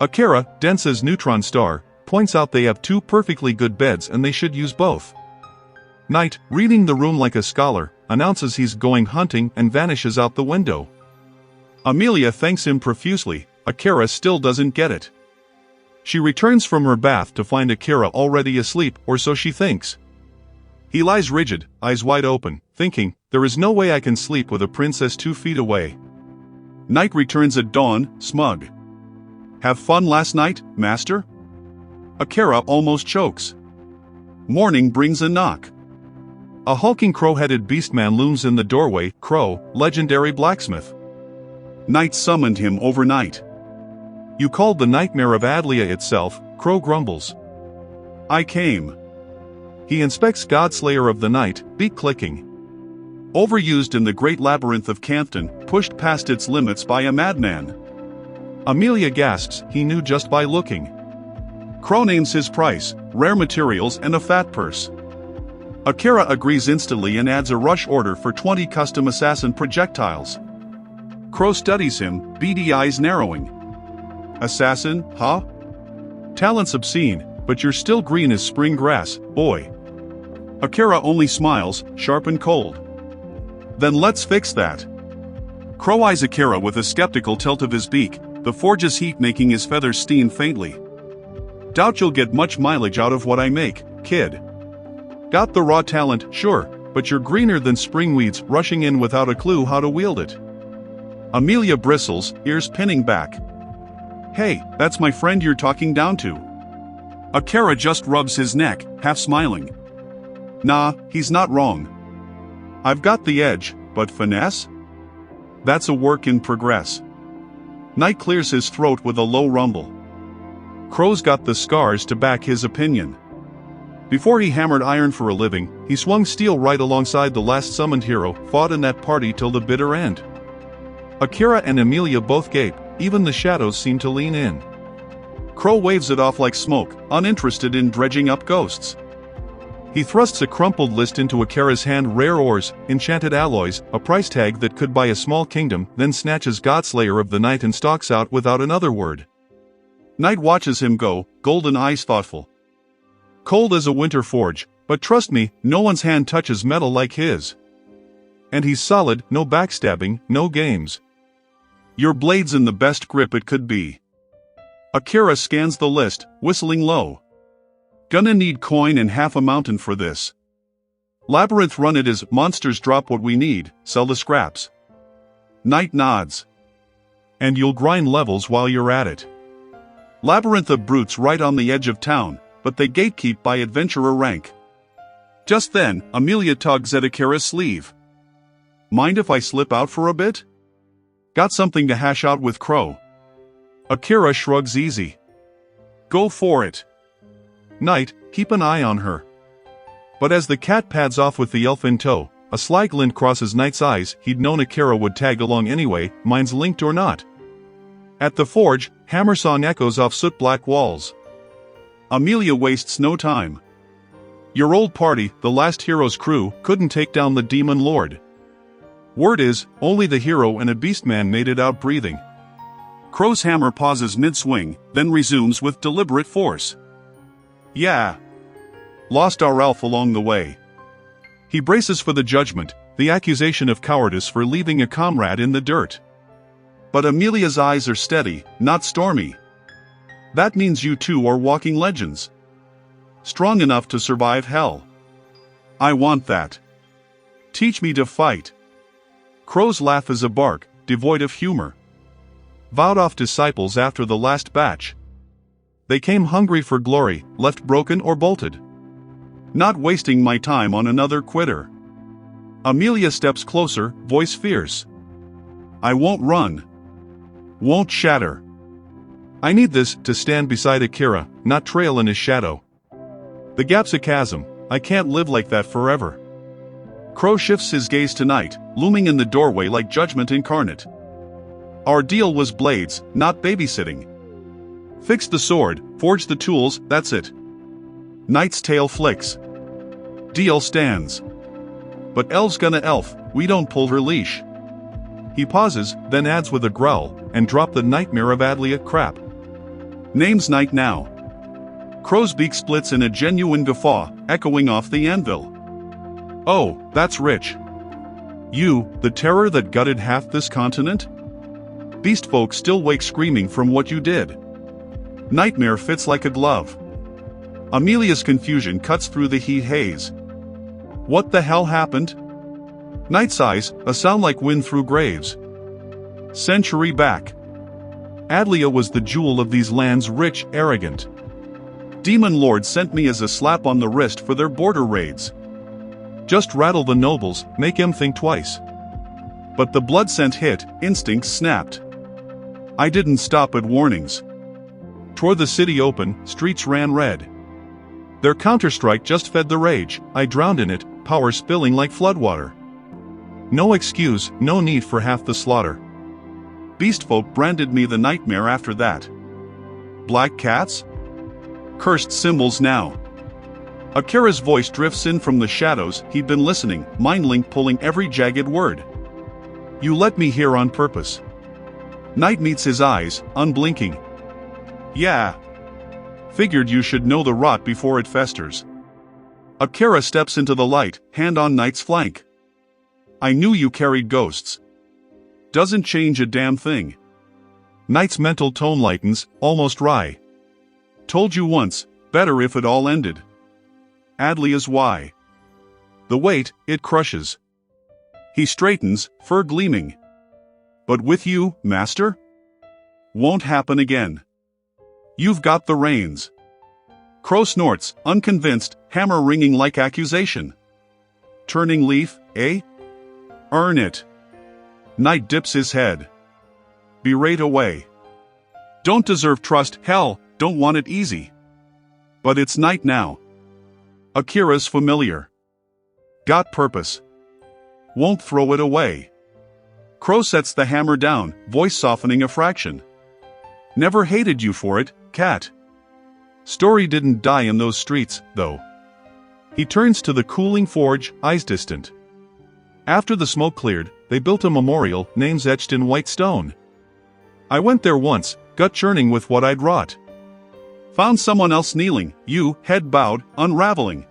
Akira, dense as neutron star, points out they have 2 perfectly good beds and they should use both. Knight, reading the room like a scholar, announces he's going hunting and vanishes out the window. Amelia thanks him profusely. Akira still doesn't get it. She returns from her bath to find Akira already asleep, or so she thinks. He lies rigid, eyes wide open, thinking, there is no way I can sleep with a princess 2 feet away. Knight returns at dawn, smug. Have fun last night, master? Akira almost chokes. Morning brings a knock. A hulking crow-headed beastman looms in the doorway. Crow, legendary blacksmith. Knight summoned him overnight. You called the nightmare of Adlia itself, Crow grumbles. I came. He inspects Godslayer of the night, beak clicking. Overused in the great labyrinth of Campton, pushed past its limits by a madman. Amelia gasps, he knew just by looking. Crow names his price, rare materials and a fat purse. Akira agrees instantly and adds a rush order for 20 custom assassin projectiles. Crow studies him, beady eyes narrowing. Assassin, huh? Talent's obscene, but you're still green as spring grass, boy. Akira only smiles, sharp and cold. Then let's fix that. Crow eyes Akira with a skeptical tilt of his beak, the forge's heat making his feathers steam faintly. Doubt you'll get much mileage out of what I make, kid. Got the raw talent, sure, but you're greener than spring weeds rushing in without a clue how to wield it. Amelia bristles, ears pinning back. Hey, that's my friend you're talking down to. Akira just rubs his neck, half smiling. Nah, he's not wrong. I've got the edge, but finesse? That's a work in progress. Knight clears his throat with a low rumble. Crow's got the scars to back his opinion. Before he hammered iron for a living, he swung steel right alongside the last summoned hero, fought in that party till the bitter end. Akira and Amelia both gape, even the shadows seem to lean in. Crow waves it off like smoke, uninterested in dredging up ghosts. He thrusts a crumpled list into Akira's hand: rare ores, enchanted alloys, a price tag that could buy a small kingdom, then snatches Godslayer of the Night and stalks out without another word. Knight watches him go, golden eyes thoughtful. Cold as a winter forge, but trust me, no one's hand touches metal like his. And he's solid, no backstabbing, no games. Your blade's in the best grip it could be. Akira scans the list, whistling low. Gonna need coin and half a mountain for this. Labyrinth run it is, monsters drop what we need, sell the scraps. Knight nods. And you'll grind levels while you're at it. Labyrinth of brutes right on the edge of town, but they gatekeep by adventurer rank. Just then, Amelia tugs at Akira's sleeve. Mind if I slip out for a bit? Got something to hash out with Crow. Akira shrugs easy. Go for it. Knight, keep an eye on her. But as the cat pads off with the elf in tow, a sly glint crosses Knight's eyes. He'd known Akira would tag along anyway, minds linked or not. At the forge, hammer song echoes off soot-black walls. Amelia wastes no time. Your old party, the last hero's crew, couldn't take down the demon lord. Word is, only the hero and a beastman made it out breathing. Crow's hammer pauses mid-swing, then resumes with deliberate force. Yeah. Lost our elf along the way. He braces for the judgment, the accusation of cowardice for leaving a comrade in the dirt. But Amelia's eyes are steady, not stormy. That means you two are walking legends. Strong enough to survive hell. I want that. Teach me to fight. Crow's laugh is a bark, devoid of humor. Vowed off disciples after the last batch. They came hungry for glory, left broken or bolted. Not wasting my time on another quitter. Amelia steps closer, voice fierce. I won't run. Won't shatter. I need this to stand beside Akira, not trail in his shadow. The gap's a chasm, I can't live like that forever. Crow shifts his gaze to Knight, looming in the doorway like judgment incarnate. Our deal was blades, not babysitting. Fix the sword, forge the tools, that's it. Knight's tail flicks. Deal stands. But elf's gonna elf, we don't pull her leash. He pauses, then adds with a growl, and drop the nightmare of Adlia crap. Name's Knight now. Crow's beak splits in a genuine guffaw, echoing off the anvil. Oh, that's rich. You, the terror that gutted half this continent? Beastfolk still wake screaming from what you did. Nightmare fits like a glove. Amelia's confusion cuts through the heat haze. What the hell happened? Knight's eyes, a sound like wind through graves. Century back. Adlia was the jewel of these lands, rich, arrogant. Demon Lord sent me as a slap on the wrist for their border raids. Just rattle the nobles, make 'em think twice. But the blood scent hit, instincts snapped. I didn't stop at warnings. Tore the city open, streets ran red. Their counterstrike just fed the rage, I drowned in it, power spilling like floodwater. No excuse, no need for half the slaughter. Beastfolk branded me the nightmare after that. Black cats? Cursed symbols now. Akira's voice drifts in from the shadows. He'd been listening, mind link pulling every jagged word. You let me hear on purpose. Knight meets his eyes, unblinking. Yeah. Figured you should know the rot before it festers. Akira steps into the light, hand on Knight's flank. I knew you carried ghosts. Doesn't change a damn thing. Knight's mental tone lightens, almost wry. Told you once, better if it all ended. Adlia's why. The weight, it crushes. He straightens, fur gleaming. But with you, master? Won't happen again. You've got the reins. Crow snorts, unconvinced, hammer ringing like accusation. Turning leaf, eh? Earn it. Knight dips his head. berate away. Don't deserve trust, hell, don't want it easy. But it's night now. Akira's familiar. Got purpose. Won't throw it away. Crow sets the hammer down, voice softening a fraction. Never hated you for it, cat. Story didn't die in those streets, though. He turns to the cooling forge, eyes distant. After the smoke cleared, they built a memorial, names etched in white stone. I went there once, gut churning with what I'd wrought. Found someone else kneeling, you, head bowed, unraveling.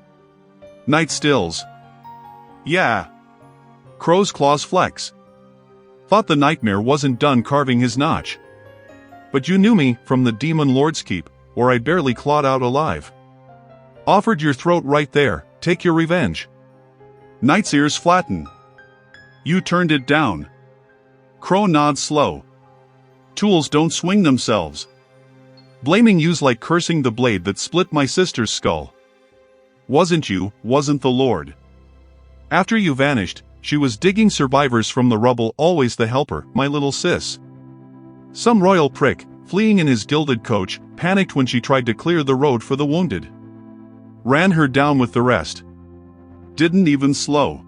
Night stills. Yeah. Crow's claws flex. Thought the nightmare wasn't done carving his notch. But you knew me from the demon lord's keep, where I'd barely clawed out alive. Offered your throat right there, take your revenge. Night's ears flatten. You turned it down. Crow nods slow. Tools don't swing themselves. Blaming you's like cursing the blade that split my sister's skull. Wasn't you, wasn't the Lord. After you vanished, she was digging survivors from the rubble, always the helper, my little sis. Some royal prick, fleeing in his gilded coach, panicked when she tried to clear the road for the wounded. Ran her down with the rest. Didn't even slow.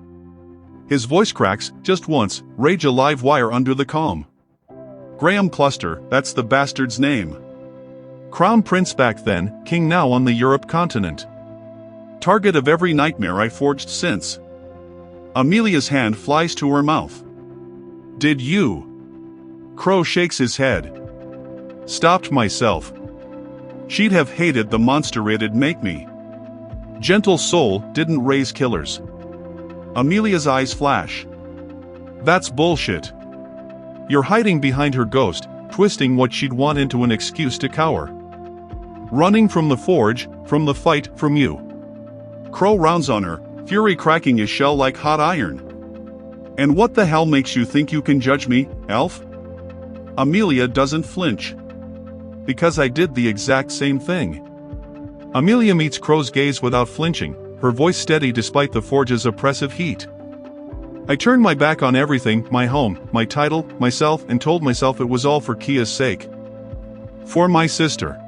His voice cracks, just once, rage a live wire under the calm. Graham Cluster, that's the bastard's name. Crown Prince back then, king now on the Europe continent. Target of every nightmare I forged since. Amelia's hand flies to her mouth. Did you? Crow shakes his head. Stopped myself. She'd have hated the monster it'd make me. Gentle soul didn't raise killers. Amelia's eyes flash. That's bullshit. You're hiding behind her ghost, twisting what she'd want into an excuse to cower. Running from the forge, from the fight, from you. Crow rounds on her, fury cracking his shell like hot iron. And what the hell makes you think you can judge me, elf? Amelia doesn't flinch. Because I did the exact same thing. Amelia meets Crow's gaze without flinching, her voice steady despite the forge's oppressive heat. I turned my back on everything, my home, my title, myself, and told myself it was all for Kia's sake. For my sister.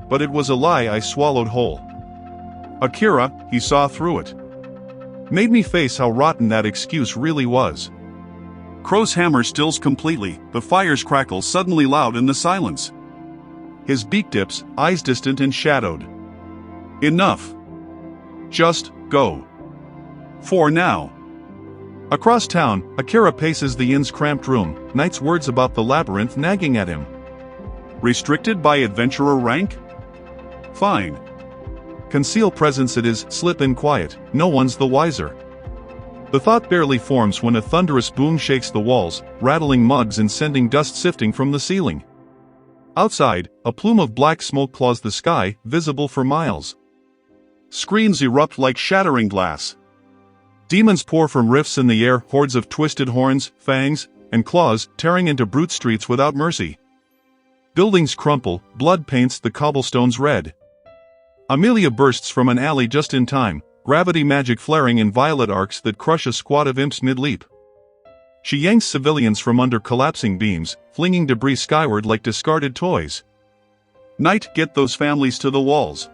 But it was a lie I swallowed whole. Akira, he saw through it. Made me face how rotten that excuse really was. Crow's hammer stills completely, the fire's crackle suddenly loud in the silence. His beak dips, eyes distant and shadowed. Enough. Just go. For now. Across town, Akira paces the inn's cramped room, Knight's words about the labyrinth nagging at him. Restricted by adventurer rank? Fine. Conceal presence it is, slip in quiet, no one's the wiser. The thought barely forms when a thunderous boom shakes the walls, rattling mugs and sending dust sifting from the ceiling. Outside, a plume of black smoke claws the sky, visible for miles. Screams erupt like shattering glass. Demons pour from rifts in the air, hordes of twisted horns, fangs, and claws, tearing into brute streets without mercy. Buildings crumple, blood paints the cobblestones red. Amelia bursts from an alley just in time, gravity magic flaring in violet arcs that crush a squad of imps mid-leap. She yanks civilians from under collapsing beams, flinging debris skyward like discarded toys. Knight, get those families to the walls.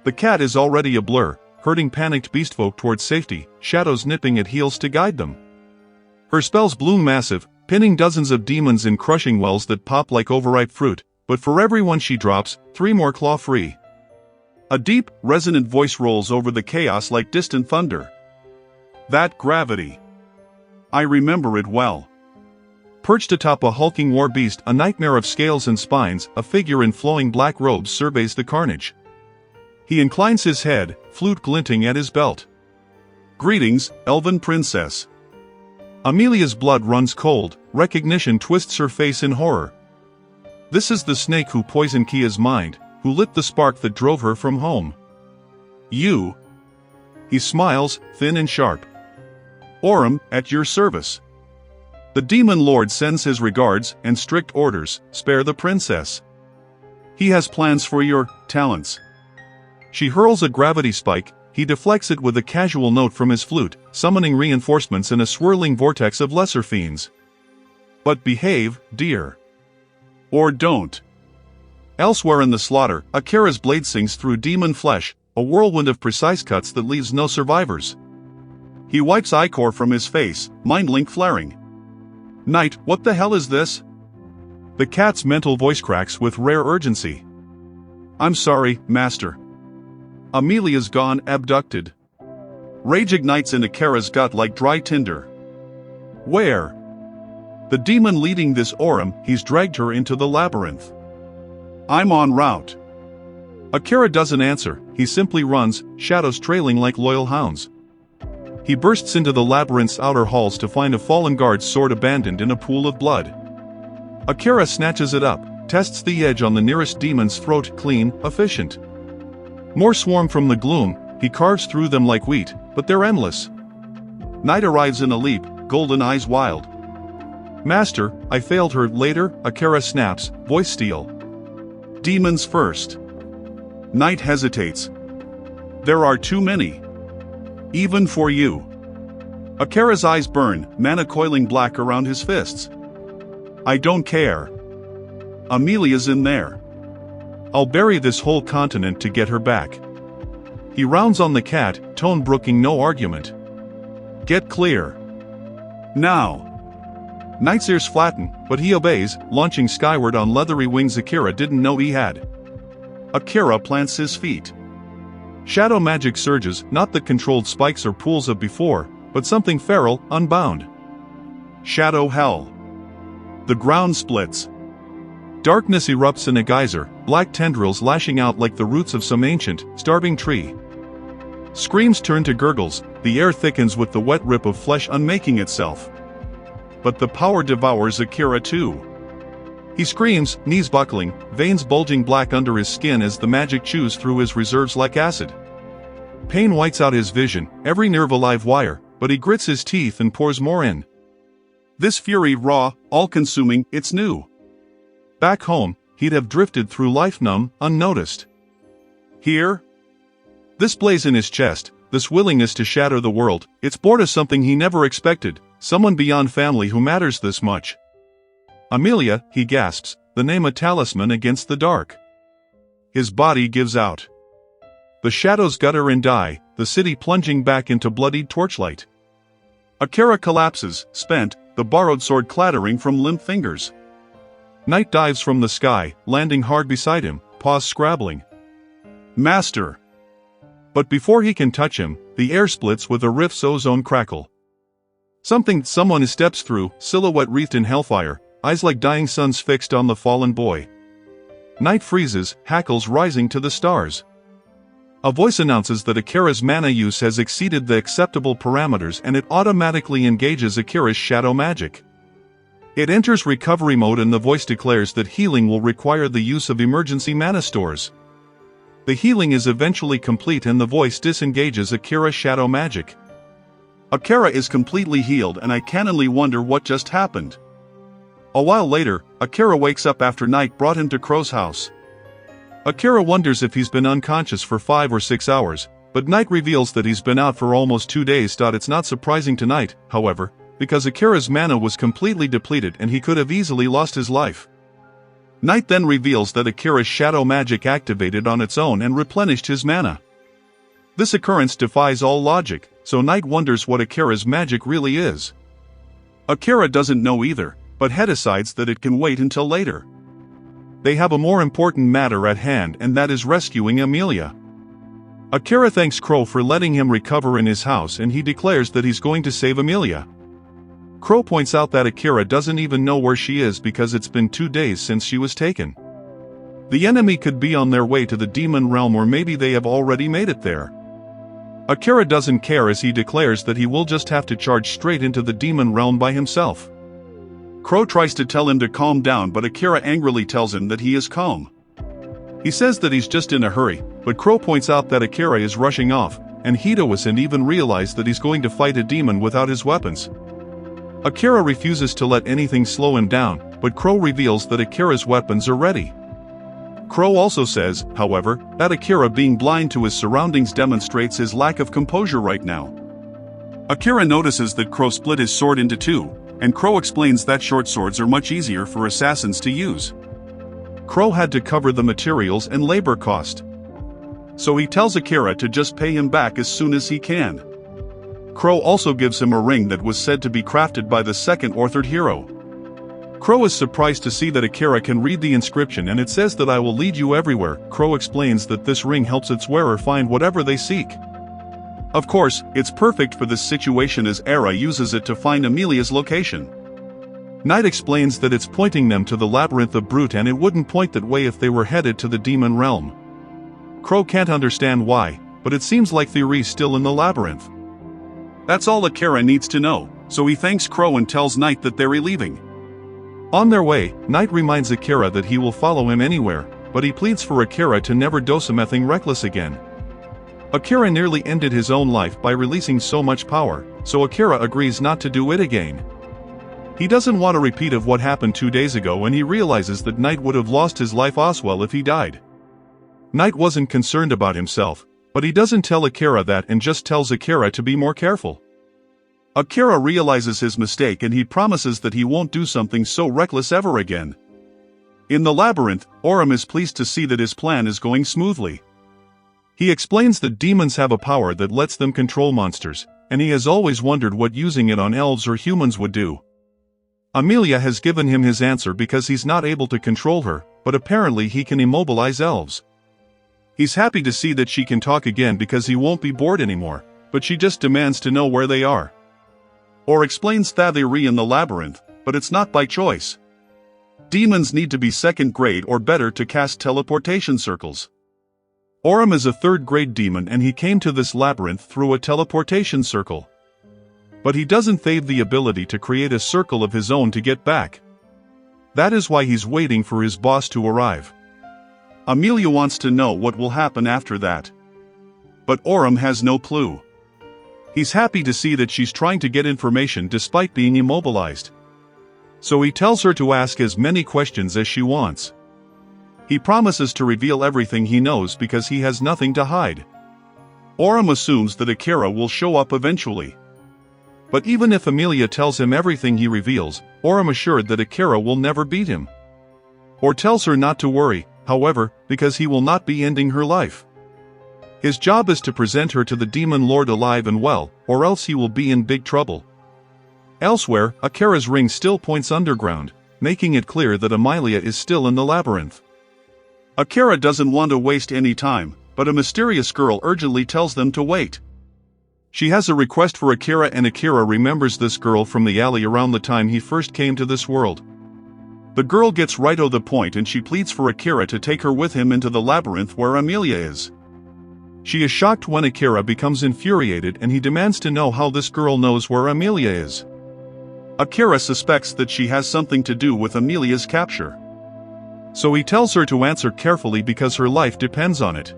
The cat is already a blur, herding panicked beastfolk towards safety, shadows nipping at heels to guide them. Her spells bloom massive, pinning dozens of demons in crushing wells that pop like overripe fruit, but for every one she drops, 3 more claw free. A deep, resonant voice rolls over the chaos like distant thunder. That gravity. I remember it well. Perched atop a hulking war beast, a nightmare of scales and spines, a figure in flowing black robes surveys the carnage. He inclines his head, flute glinting at his belt. Greetings, elven princess. Amelia's blood runs cold, recognition twists her face in horror. This is the snake who poisoned Kia's mind, who lit the spark that drove her from home. You. He smiles, thin and sharp. Orem, at your service. The demon lord sends his regards and strict orders, spare the princess. He has plans for your talents. She hurls a gravity spike, he deflects it with a casual note from his flute, summoning reinforcements in a swirling vortex of lesser fiends. But behave, dear. Or don't. Elsewhere in the slaughter, Akira's blade sings through demon flesh, a whirlwind of precise cuts that leaves no survivors. He wipes ichor from his face, mind link flaring. Knight, what the hell is this? The cat's mental voice cracks with rare urgency. I'm sorry, master. Amelia's gone abducted. Rage ignites in Akira's gut like dry tinder. Where? The demon leading this Aurum, he's dragged her into the labyrinth. I'm en route. Akira doesn't answer, he simply runs, shadows trailing like loyal hounds. He bursts into the labyrinth's outer halls to find a fallen guard's sword abandoned in a pool of blood. Akira snatches it up, tests the edge on the nearest demon's throat, clean, efficient. More swarm from the gloom, he carves through them like wheat, but they're endless. Knight arrives in a leap, golden eyes wild. Master, I failed her. Later, Akira snaps, voice steel. Demons first. Knight hesitates. There are too many. Even for you. Akira's eyes burn, mana coiling black around his fists. I don't care. Amelia's in there. I'll bury this whole continent to get her back. He rounds on the cat, tone brooking no argument. Get clear. Now. Knight's ears flatten, but he obeys, launching skyward on leathery wings Akira didn't know he had. Akira plants his feet. Shadow magic surges, not the controlled spikes or pools of before, but something feral, unbound. Shadow hell. The ground splits. Darkness erupts in a geyser, black tendrils lashing out like the roots of some ancient, starving tree. Screams turn to gurgles, the air thickens with the wet rip of flesh unmaking itself. But the power devours Akira too. He screams, knees buckling, veins bulging black under his skin as the magic chews through his reserves like acid. Pain whites out his vision, every nerve a live wire, but he grits his teeth and pours more in. This fury raw, all-consuming, it's new. Back home, he'd have drifted through life numb, unnoticed. Here? This blaze in his chest, this willingness to shatter the world, it's born of something he never expected, someone beyond family who matters this much. Amelia, he gasps, the name a talisman against the dark. His body gives out. The shadows gutter and die, the city plunging back into bloodied torchlight. Akira collapses, spent, the borrowed sword clattering from limp fingers. Knight dives from the sky, landing hard beside him, paws scrabbling. Master! But before he can touch him, the air splits with a rift's ozone crackle. Someone steps through, silhouette wreathed in hellfire, eyes like dying suns fixed on the fallen boy. Knight freezes, hackles rising to the stars. A voice announces that Akira's mana use has exceeded the acceptable parameters and it automatically engages Akira's shadow magic. It enters recovery mode and the voice declares that healing will require the use of emergency mana stores. The healing is eventually complete and the voice disengages Akira's shadow magic. Akira is completely healed and I cannonly wonder what just happened. A while later, Akira wakes up after Knight brought him to Crow's house. Akira wonders if he's been unconscious for 5 or 6 hours, but Knight reveals that he's been out for almost 2 days. It's not surprising to Knight, however, because Akira's mana was completely depleted and he could have easily lost his life. Knight then reveals that Akira's shadow magic activated on its own and replenished his mana. This occurrence defies all logic, so Knight wonders what Akira's magic really is. Akira doesn't know either, but He decides that it can wait until later. They have a more important matter at hand and that is rescuing Amelia. Akira thanks Crow for letting him recover in his house and he declares that he's going to save Amelia. Crow points out that Akira doesn't even know where she is because it's been 2 days since she was taken. The enemy could be on their way to the demon realm or maybe they have already made it there. Akira doesn't care as he declares that he will just have to charge straight into the demon realm by himself. Crow tries to tell him to calm down but Akira angrily tells him that he is calm. He says that he's just in a hurry, but Crow points out that Akira is rushing off, and he doesn't even realize that he's going to fight a demon without his weapons. Akira refuses to let anything slow him down, but Crow reveals that Akira's weapons are ready. Crow also says, however, that Akira being blind to his surroundings demonstrates his lack of composure right now. Akira notices that Crow split his sword into 2, and Crow explains that short swords are much easier for assassins to use. Crow had to cover the materials and labor cost. So he tells Akira to just pay him back as soon as he can. Crow also gives him a ring that was said to be crafted by the second authored hero. Crow is surprised to see that Akira can read the inscription, and it says that "I will lead you everywhere." Crow explains that this ring helps its wearer find whatever they seek. Of course, it's perfect for this situation as Era uses it to find Amelia's location. Knight explains that it's pointing them to the labyrinth of Brute, and it wouldn't point that way if they were headed to the demon realm. Crow can't understand why, but it seems like Theory's still in the labyrinth. That's all Akira needs to know, so he thanks Crow and tells Knight that they're leaving. On their way, Knight reminds Akira that he will follow him anywhere, but he pleads for Akira to never do something reckless again. Akira nearly ended his own life by releasing so much power, so Akira agrees not to do it again. He doesn't want a repeat of what happened 2 days ago, and he realizes that Knight would have lost his life as well if he died. Knight wasn't concerned about himself, but he doesn't tell Akira that and just tells Akira to be more careful. Akira realizes his mistake and he promises that he won't do something so reckless ever again. In the labyrinth, Orim is pleased to see that his plan is going smoothly. He explains that demons have a power that lets them control monsters, and he has always wondered what using it on elves or humans would do. Amelia has given him his answer because he's not able to control her, but apparently he can immobilize elves. He's happy to see that she can talk again because he won't be bored anymore, but she just demands to know where they are. Or explains that they're in the labyrinth, but it's not by choice. Demons need to be second grade or better to cast teleportation circles. Orim is a third grade demon and he came to this labyrinth through a teleportation circle. But he doesn't have the ability to create a circle of his own to get back. That is why he's waiting for his boss to arrive. Amelia wants to know what will happen after that. But Orim has no clue. He's happy to see that she's trying to get information despite being immobilized. So he tells her to ask as many questions as she wants. He promises to reveal everything he knows because he has nothing to hide. Orim assumes that Akira will show up eventually. But even if Amelia tells him everything he reveals, Orim assured that Akira will never beat him. Or tells her not to worry, however, because he will not be ending her life. His job is to present her to the demon lord alive and well, or else he will be in big trouble. Elsewhere, Akira's ring still points underground, making it clear that Amelia is still in the labyrinth. Akira doesn't want to waste any time, but a mysterious girl urgently tells them to wait. She has a request for Akira, and Akira remembers this girl from the alley around the time he first came to this world. The girl gets right to the point and she pleads for Akira to take her with him into the labyrinth where Amelia is. She is shocked when Akira becomes infuriated and he demands to know how this girl knows where Amelia is. Akira suspects that she has something to do with Amelia's capture. So he tells her to answer carefully because her life depends on it.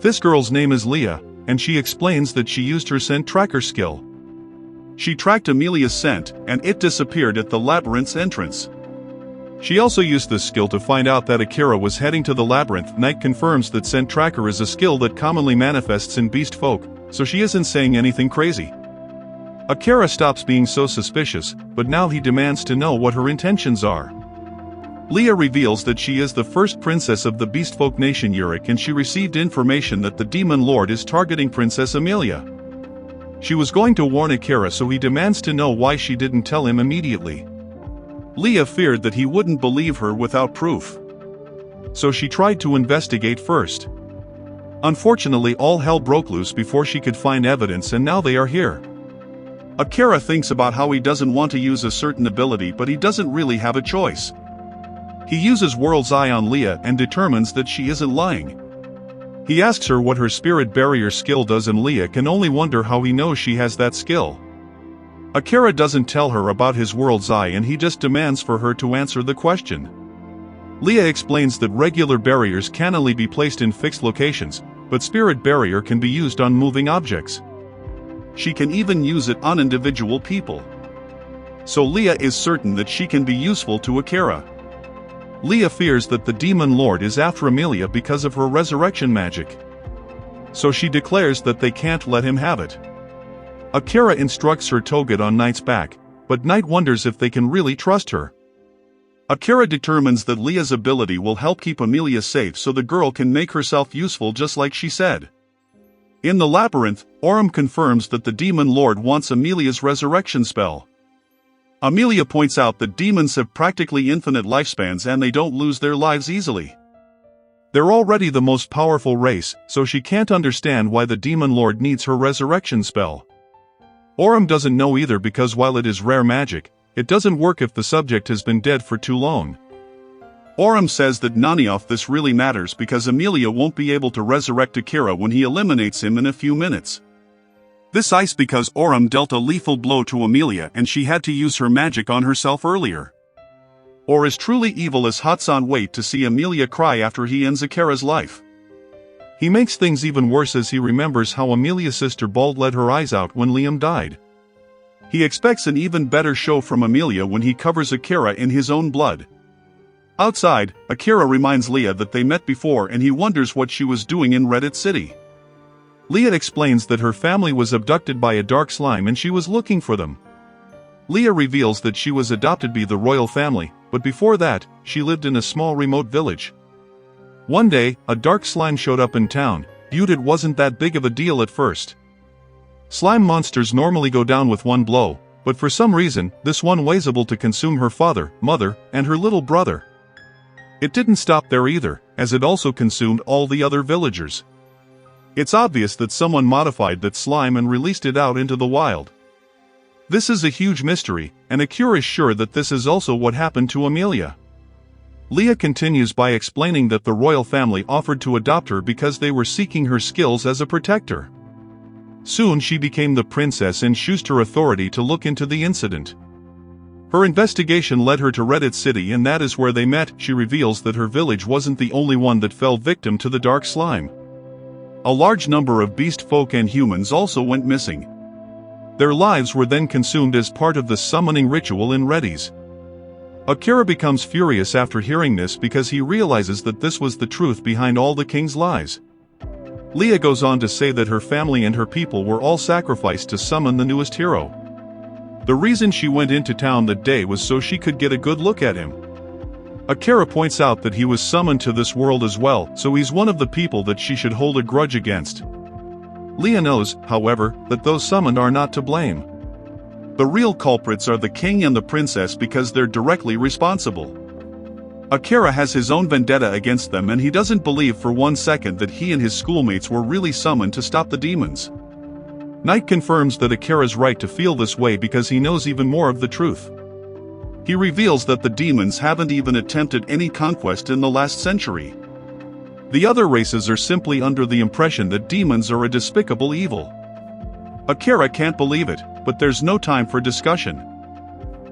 This girl's name is Leah, and she explains that she used her scent tracker skill. She tracked Amelia's scent, and it disappeared at the labyrinth's entrance. She also used this skill to find out that Akira was heading to the labyrinth. Knight confirms that scent tracker is a skill that commonly manifests in beast folk, so she isn't saying anything crazy. Akira stops being so suspicious, but now he demands to know what her intentions are. Leah reveals that she is the first princess of the beastfolk nation Yurik, and she received information that the demon lord is targeting Princess Amelia. She was going to warn Akira, so he demands to know why she didn't tell him immediately. Leah feared that he wouldn't believe her without proof. So she tried to investigate first. Unfortunately, all hell broke loose before she could find evidence, and now they are here. Akira thinks about how he doesn't want to use a certain ability, but he doesn't really have a choice. He uses World's Eye on Leah and determines that she isn't lying. He asks her what her spirit barrier skill does, and Leah can only wonder how he knows she has that skill. Akira doesn't tell her about his World's Eye and he just demands for her to answer the question. Leah explains that regular barriers can only be placed in fixed locations, but spirit barrier can be used on moving objects. She can even use it on individual people. So Leah is certain that she can be useful to Akira. Leah fears that the demon lord is after Amelia because of her resurrection magic. So she declares that they can't let him have it. Akira instructs her to get on Knight's back, but Knight wonders if they can really trust her. Akira determines that Leah's ability will help keep Amelia safe so the girl can make herself useful just like she said. In the labyrinth, Aurum confirms that the Demon Lord wants Amelia's resurrection spell. Amelia points out that demons have practically infinite lifespans and they don't lose their lives easily. They're already the most powerful race, so she can't understand why the Demon Lord needs her resurrection spell. Aurum doesn't know either because while it is rare magic, it doesn't work if the subject has been dead for too long. Aurum says that none of this really matters because Amelia won't be able to resurrect Akira when he eliminates him in a few minutes. This is because Aurum dealt a lethal blow to Amelia and she had to use her magic on herself earlier. Or is truly evil as Hatsan wait to see Amelia cry after he ends Akira's life. He makes things even worse as he remembers how Amelia's sister Bald let her eyes out when Liam died. He expects an even better show from Amelia when he covers Akira in his own blood. Outside, Akira reminds Leah that they met before and he wonders what she was doing in Reddit City. Leah explains that her family was abducted by a dark slime and she was looking for them. Leah reveals that she was adopted by the royal family, but before that, she lived in a small remote village. One day, a dark slime showed up in town, viewed it wasn't that big of a deal at first. Slime monsters normally go down with one blow, but for some reason, this one was able to consume her father, mother, and her little brother. It didn't stop there either, as it also consumed all the other villagers. It's obvious that someone modified that slime and released it out into the wild. This is a huge mystery, and Akira is sure that this is also what happened to Amelia. Leah continues by explaining that the royal family offered to adopt her because they were seeking her skills as a protector. Soon she became the princess and used her authority to look into the incident. Her investigation led her to Reddit City and that is where they met. She reveals that her village wasn't the only one that fell victim to the dark slime. A large number of beast folk and humans also went missing. Their lives were then consumed as part of the summoning ritual in Redis. Akira becomes furious after hearing this because he realizes that this was the truth behind all the king's lies. Leah goes on to say that her family and her people were all sacrificed to summon the newest hero. The reason she went into town that day was so she could get a good look at him. Akira points out that he was summoned to this world as well, so he's one of the people that she should hold a grudge against. Leah knows, however, that those summoned are not to blame. The real culprits are the king and the princess because they're directly responsible. Akira has his own vendetta against them and he doesn't believe for one second that he and his schoolmates were really summoned to stop the demons. Knight confirms that Akira's right to feel this way because he knows even more of the truth. He reveals that the demons haven't even attempted any conquest in the last century. The other races are simply under the impression that demons are a despicable evil. Akira can't believe it, but there's no time for discussion.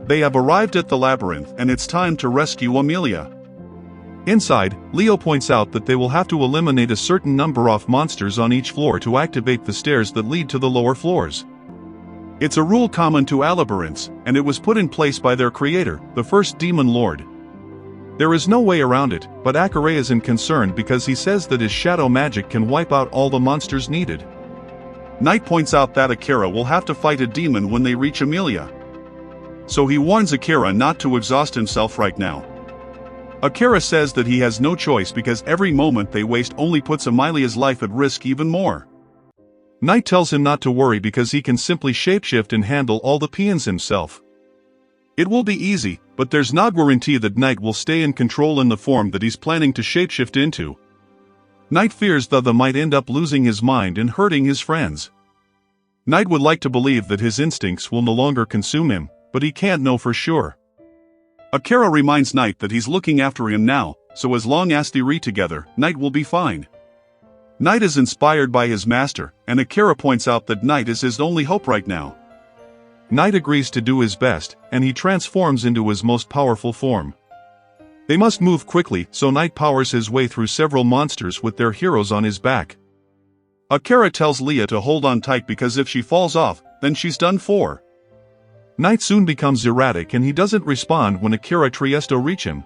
They have arrived at the labyrinth and it's time to rescue Amelia. Inside, Leo points out that they will have to eliminate a certain number of monsters on each floor to activate the stairs that lead to the lower floors. It's a rule common to all labyrinths, and it was put in place by their creator, the first Demon Lord. There is no way around it, but Akira isn't concerned because he says that his shadow magic can wipe out all the monsters needed. Knight points out that Akira will have to fight a demon when they reach Amelia. So he warns Akira not to exhaust himself right now. Akira says that he has no choice because every moment they waste only puts Amelia's life at risk even more. Knight tells him not to worry because he can simply shapeshift and handle all the peons himself. It will be easy, but there's no guarantee that Knight will stay in control in the form that he's planning to shapeshift into. Knight fears that he might end up losing his mind and hurting his friends. Knight would like to believe that his instincts will no longer consume him, but he can't know for sure. Akira reminds Knight that he's looking after him now, so as long as they read together, Knight will be fine. Knight is inspired by his master, and Akira points out that Knight is his only hope right now. Knight agrees to do his best, and he transforms into his most powerful form. They must move quickly, so Knight powers his way through several monsters with their heroes on his back. Akira tells Leah to hold on tight because if she falls off, then she's done for. Knight soon becomes erratic and he doesn't respond when Akira tries to reach him.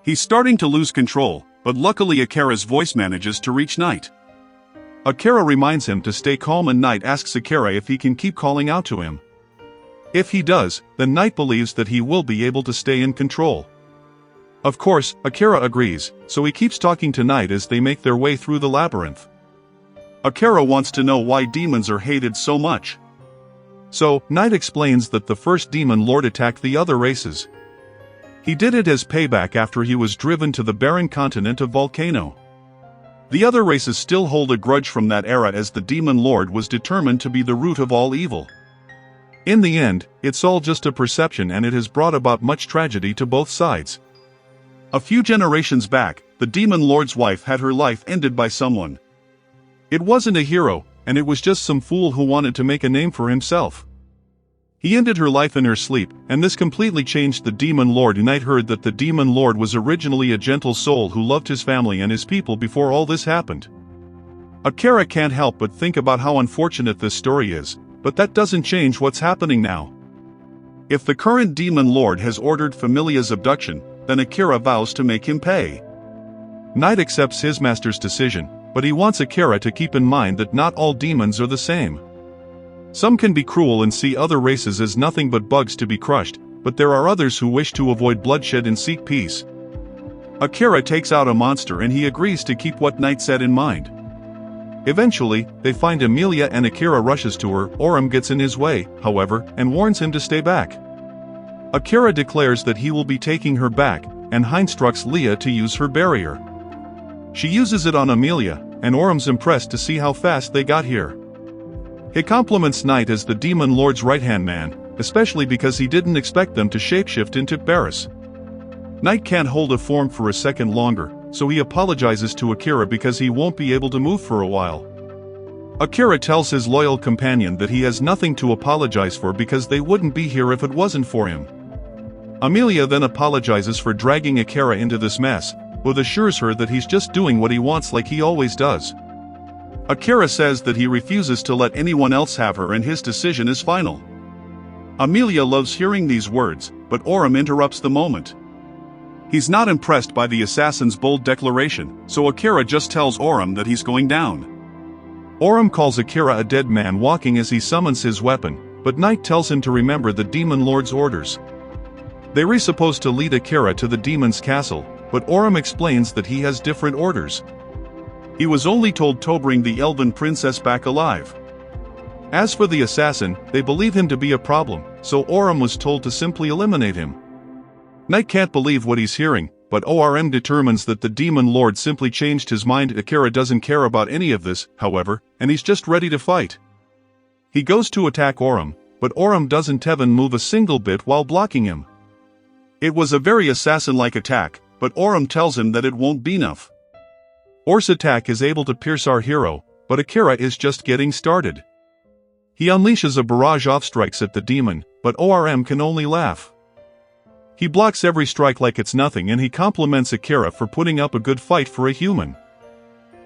He's starting to lose control, but luckily Akira's voice manages to reach Knight. Akira reminds him to stay calm and Knight asks Akira if he can keep calling out to him. If he does, then Knight believes that he will be able to stay in control. Of course, Akira agrees, so he keeps talking to Knight as they make their way through the labyrinth. Akira wants to know why demons are hated so much. So, Knight explains that the first demon lord attacked the other races. He did it as payback after he was driven to the barren continent of Volcano. The other races still hold a grudge from that era as the demon lord was determined to be the root of all evil. In the end, it's all just a perception and it has brought about much tragedy to both sides. A few generations back, the demon lord's wife had her life ended by someone. It wasn't a hero, and it was just some fool who wanted to make a name for himself. He ended her life in her sleep, and this completely changed the demon lord. Knight heard that the demon lord was originally a gentle soul who loved his family and his people before all this happened. Akira can't help but think about how unfortunate this story is, but that doesn't change what's happening now. If the current demon lord has ordered Familia's abduction, then Akira vows to make him pay. Knight accepts his master's decision, but he wants Akira to keep in mind that not all demons are the same. Some can be cruel and see other races as nothing but bugs to be crushed, but there are others who wish to avoid bloodshed and seek peace. Akira takes out a monster and he agrees to keep what Knight said in mind. Eventually, they find Amelia and Akira rushes to her. Oram gets in his way, however, and warns him to stay back. Akira declares that he will be taking her back, and instructs Leah to use her barrier. She uses it on Amelia, and Oram's impressed to see how fast they got here. He compliments Knight as the demon lord's right-hand man, especially because he didn't expect them to shapeshift into Barris. Knight can't hold a form for a second longer, so he apologizes to Akira because he won't be able to move for a while. Akira tells his loyal companion that he has nothing to apologize for because they wouldn't be here if it wasn't for him. Amelia then apologizes for dragging Akira into this mess, but assures her that he's just doing what he wants like he always does. Akira says that he refuses to let anyone else have her and his decision is final. Amelia loves hearing these words, but Oram interrupts the moment. He's not impressed by the assassin's bold declaration, so Akira just tells Oram that he's going down. Oram calls Akira a dead man walking as he summons his weapon, but Knight tells him to remember the demon lord's orders. They were supposed to lead Akira to the demon's castle, but Oram explains that he has different orders. He was only told to bring the elven princess back alive. As for the assassin, they believe him to be a problem, so Oram was told to simply eliminate him. Knight can't believe what he's hearing, but Oram determines that the demon lord simply changed his mind. Akira doesn't care about any of this, however, and he's just ready to fight. He goes to attack Oram, but Oram doesn't even move a single bit while blocking him. It was a very assassin-like attack, but Oram tells him that it won't be enough. Or's attack is able to pierce our hero, but Akira is just getting started. He unleashes a barrage of strikes at the demon, but Oram can only laugh. He blocks every strike like it's nothing and he compliments Akira for putting up a good fight for a human.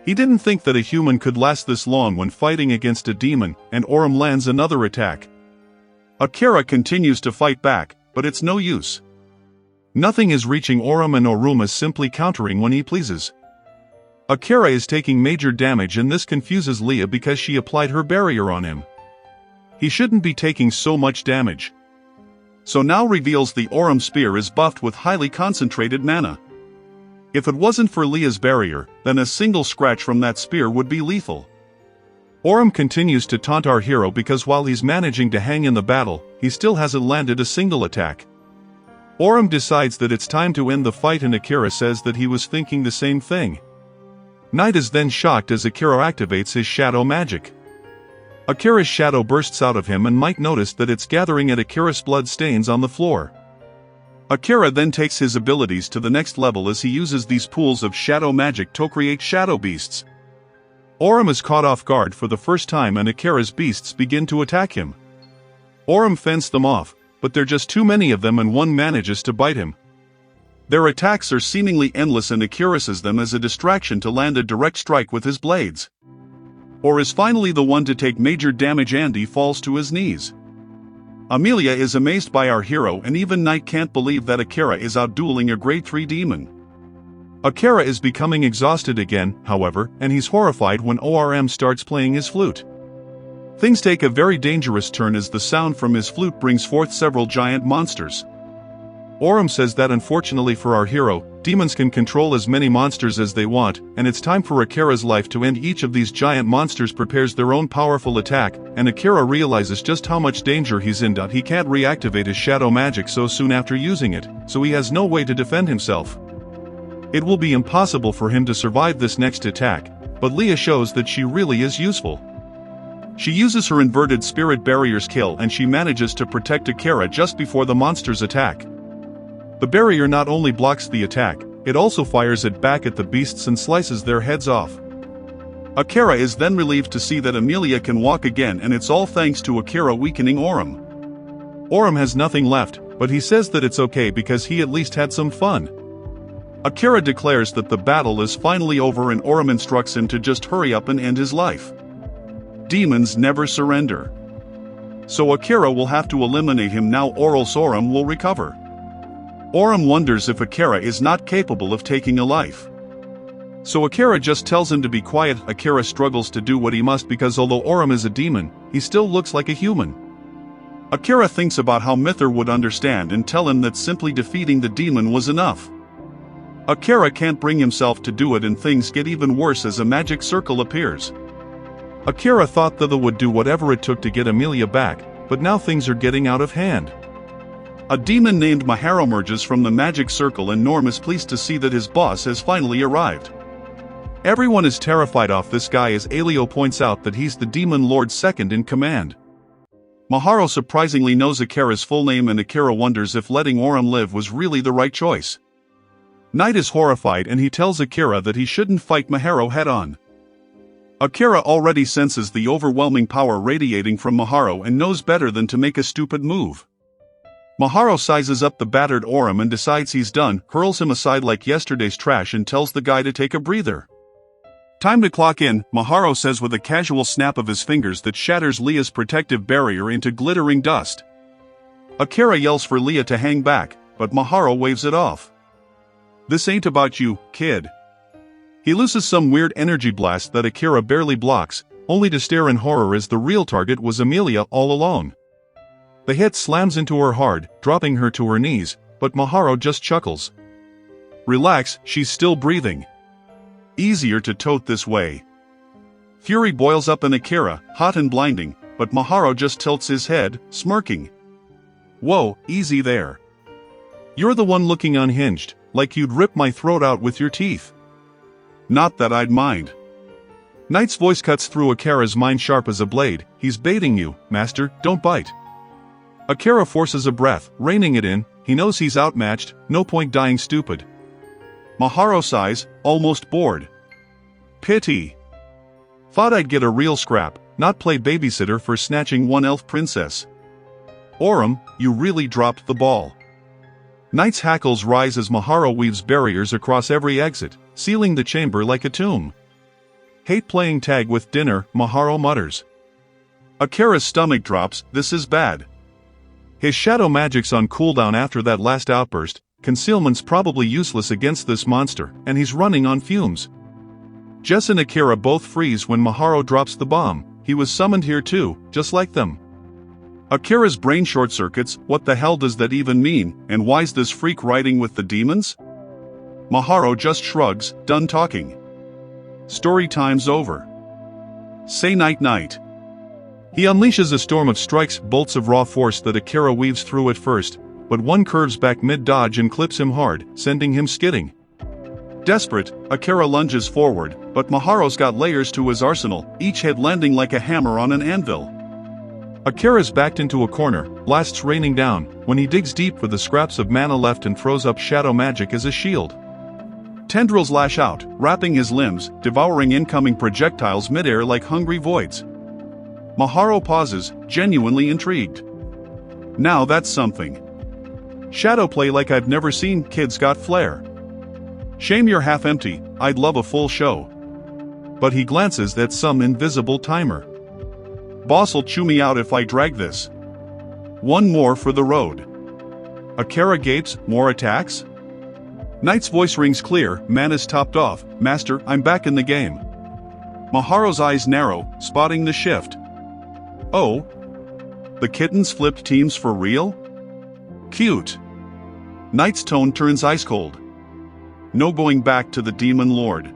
He didn't think that a human could last this long when fighting against a demon, and Oram lands another attack. Akira continues to fight back, but it's no use. Nothing is reaching Oram and Orum is simply countering when he pleases. Akira is taking major damage and this confuses Leah because she applied her barrier on him. He shouldn't be taking so much damage. So now reveals the Oram spear is buffed with highly concentrated mana. If it wasn't for Leah's barrier, then a single scratch from that spear would be lethal. Oram continues to taunt our hero because while he's managing to hang in the battle, he still hasn't landed a single attack. Oram decides that it's time to end the fight and Akira says that he was thinking the same thing. Knight is then shocked as Akira activates his shadow magic. Akira's shadow bursts out of him and might notice that it's gathering at Akira's blood stains on the floor. Akira then takes his abilities to the next level as he uses these pools of shadow magic to create shadow beasts. Oram is caught off guard for the first time and Akira's beasts begin to attack him. Oram fends them off, but there are just too many of them and one manages to bite him. Their attacks are seemingly endless and Akira uses them as a distraction to land a direct strike with his blades. Or is finally the one to take major damage and he falls to his knees. Amelia is amazed by our hero and even Knight can't believe that Akira is outdueling a grade 3 demon. Akira is becoming exhausted again, however, and he's horrified when Oram starts playing his flute. Things take a very dangerous turn as the sound from his flute brings forth several giant monsters. Aurum says that unfortunately for our hero, demons can control as many monsters as they want, and it's time for Akira's life to end. Each of these giant monsters prepares their own powerful attack, and Akira realizes just how much danger he's in. He can't reactivate his shadow magic so soon after using it, so he has no way to defend himself. It will be impossible for him to survive this next attack, but Leah shows that she really is useful. She uses her inverted spirit barrier's kill and she manages to protect Akira just before the monsters attack. The barrier not only blocks the attack, it also fires it back at the beasts and slices their heads off. Akira is then relieved to see that Amelia can walk again, and it's all thanks to Akira weakening Aurum. Aurum has nothing left, but he says that it's okay because he at least had some fun. Akira declares that the battle is finally over and Aurum instructs him to just hurry up and end his life. Demons never surrender. So Akira will have to eliminate him now, or else Aurum will recover. Aurum wonders if Akira is not capable of taking a life. So Akira just tells him to be quiet. Akira struggles to do what he must because although Aurum is a demon, he still looks like a human. Akira thinks about how Mithray would understand and tell him that simply defeating the demon was enough. Akira can't bring himself to do it, and things get even worse as a magic circle appears. Akira thought that they would do whatever it took to get Amelia back, but now things are getting out of hand. A demon named Maharo emerges from the magic circle and Norm is pleased to see that his boss has finally arrived. Everyone is terrified of this guy as Alio points out that he's the demon lord's second in command. Maharo surprisingly knows Akira's full name and Akira wonders if letting Aurum live was really the right choice. Knight is horrified and he tells Akira that he shouldn't fight Maharo head-on. Akira already senses the overwhelming power radiating from Maharo and knows better than to make a stupid move. Maharo sizes up the battered Aurum and decides he's done, hurls him aside like yesterday's trash and tells the guy to take a breather. Time to clock in, Maharo says with a casual snap of his fingers that shatters Leah's protective barrier into glittering dust. Akira yells for Leah to hang back, but Maharo waves it off. "This ain't about you, kid." He looses some weird energy blast that Akira barely blocks, only to stare in horror as the real target was Amelia all alone. The hit slams into her hard, dropping her to her knees, but Maharo just chuckles. "Relax, she's still breathing. Easier to tote this way." Fury boils up in Akira, hot and blinding, but Maharo just tilts his head, smirking. "Whoa, easy there. You're the one looking unhinged, like you'd rip my throat out with your teeth." "Not that I'd mind." Knight's voice cuts through Akira's mind sharp as a blade. "He's baiting you, master, don't bite." Akira forces a breath, reining it in. He knows he's outmatched, no point dying stupid. Maharo sighs, almost bored. "Pity. Thought I'd get a real scrap, not play babysitter for snatching one elf princess. Aurum, you really dropped the ball." Knight's hackles rise as Maharo weaves barriers across every exit, sealing the chamber like a tomb. "Hate playing tag with dinner," Maharo mutters. Akira's stomach drops. This is bad. His shadow magic's on cooldown after that last outburst. Concealment's probably useless against this monster, and he's running on fumes. Jess and Akira both freeze when Maharo drops the bomb. He was summoned here too, just like them. Akira's brain short circuits. What the hell does that even mean, and why's this freak riding with the demons? Maharo just shrugs, done talking. Story time's over. Say night-night. He unleashes a storm of strikes, bolts of raw force that Akira weaves through at first, but one curves back mid-dodge and clips him hard, sending him skidding. Desperate, Akira lunges forward, but Maharo's got layers to his arsenal, each head landing like a hammer on an anvil. Akira's backed into a corner, blasts raining down, when he digs deep for the scraps of mana left and throws up shadow magic as a shield. Tendrils lash out, wrapping his limbs, devouring incoming projectiles midair like hungry voids. Maharo pauses, genuinely intrigued. Now that's something. Shadow play like I've never seen. Kid's got flair. Shame you're half empty, I'd love a full show. But he glances at some invisible timer. Boss'll chew me out if I drag this. One more for the road. Akira gapes. More attacks? Knight's voice rings clear. Mana's topped off. Master, I'm back in the game. Maharo's eyes narrow, spotting the shift. Oh? The kittens flipped teams for real? Cute. Knight's tone turns ice cold. No going back to the Demon Lord.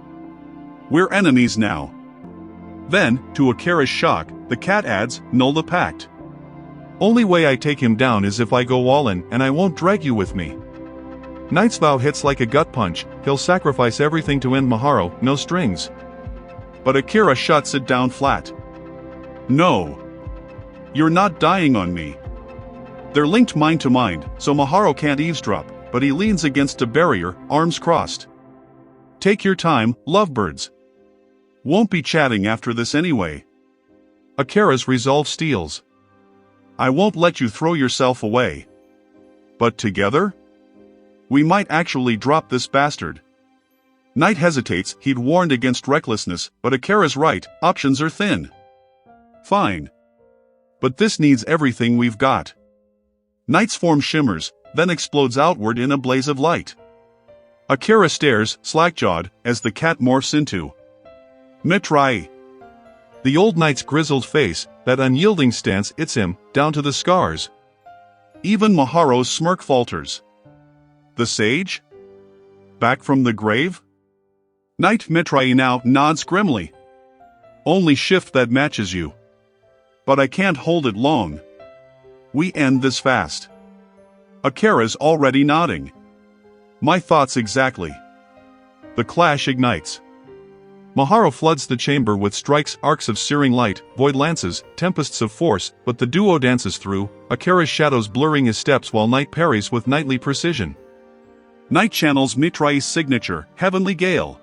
We're enemies now. Then, to Akira's shock, the cat adds, null the pact. Only way I take him down is if I go all in, and I won't drag you with me. Knight's vow hits like a gut punch. He'll sacrifice everything to end Maharo, no strings. But Akira shuts it down flat. No. You're not dying on me. They're linked mind to mind, so Maharo can't eavesdrop, but he leans against a barrier, arms crossed. Take your time, lovebirds. Won't be chatting after this anyway. Akira's resolve steals. I won't let you throw yourself away. But together? We might actually drop this bastard. Knight hesitates. He'd warned against recklessness, but Akira's right, options are thin. Fine. But this needs everything we've got. Knight's form shimmers, then explodes outward in a blaze of light. Akira stares, slack-jawed, as the cat morphs into Mithray. The old knight's grizzled face, that unyielding stance, hits him, down to the scars. Even Maharo's smirk falters. The sage? Back from the grave? Knight Mithray now nods grimly. Only shift that matches you. But I can't hold it long. We end this fast. Akira's already nodding. My thoughts exactly. The clash ignites. Maharo floods the chamber with strikes, arcs of searing light, void lances, tempests of force, but the duo dances through, Akira's shadows blurring his steps while Knight parries with knightly precision. Knight channels Mithray's signature, Heavenly Gale.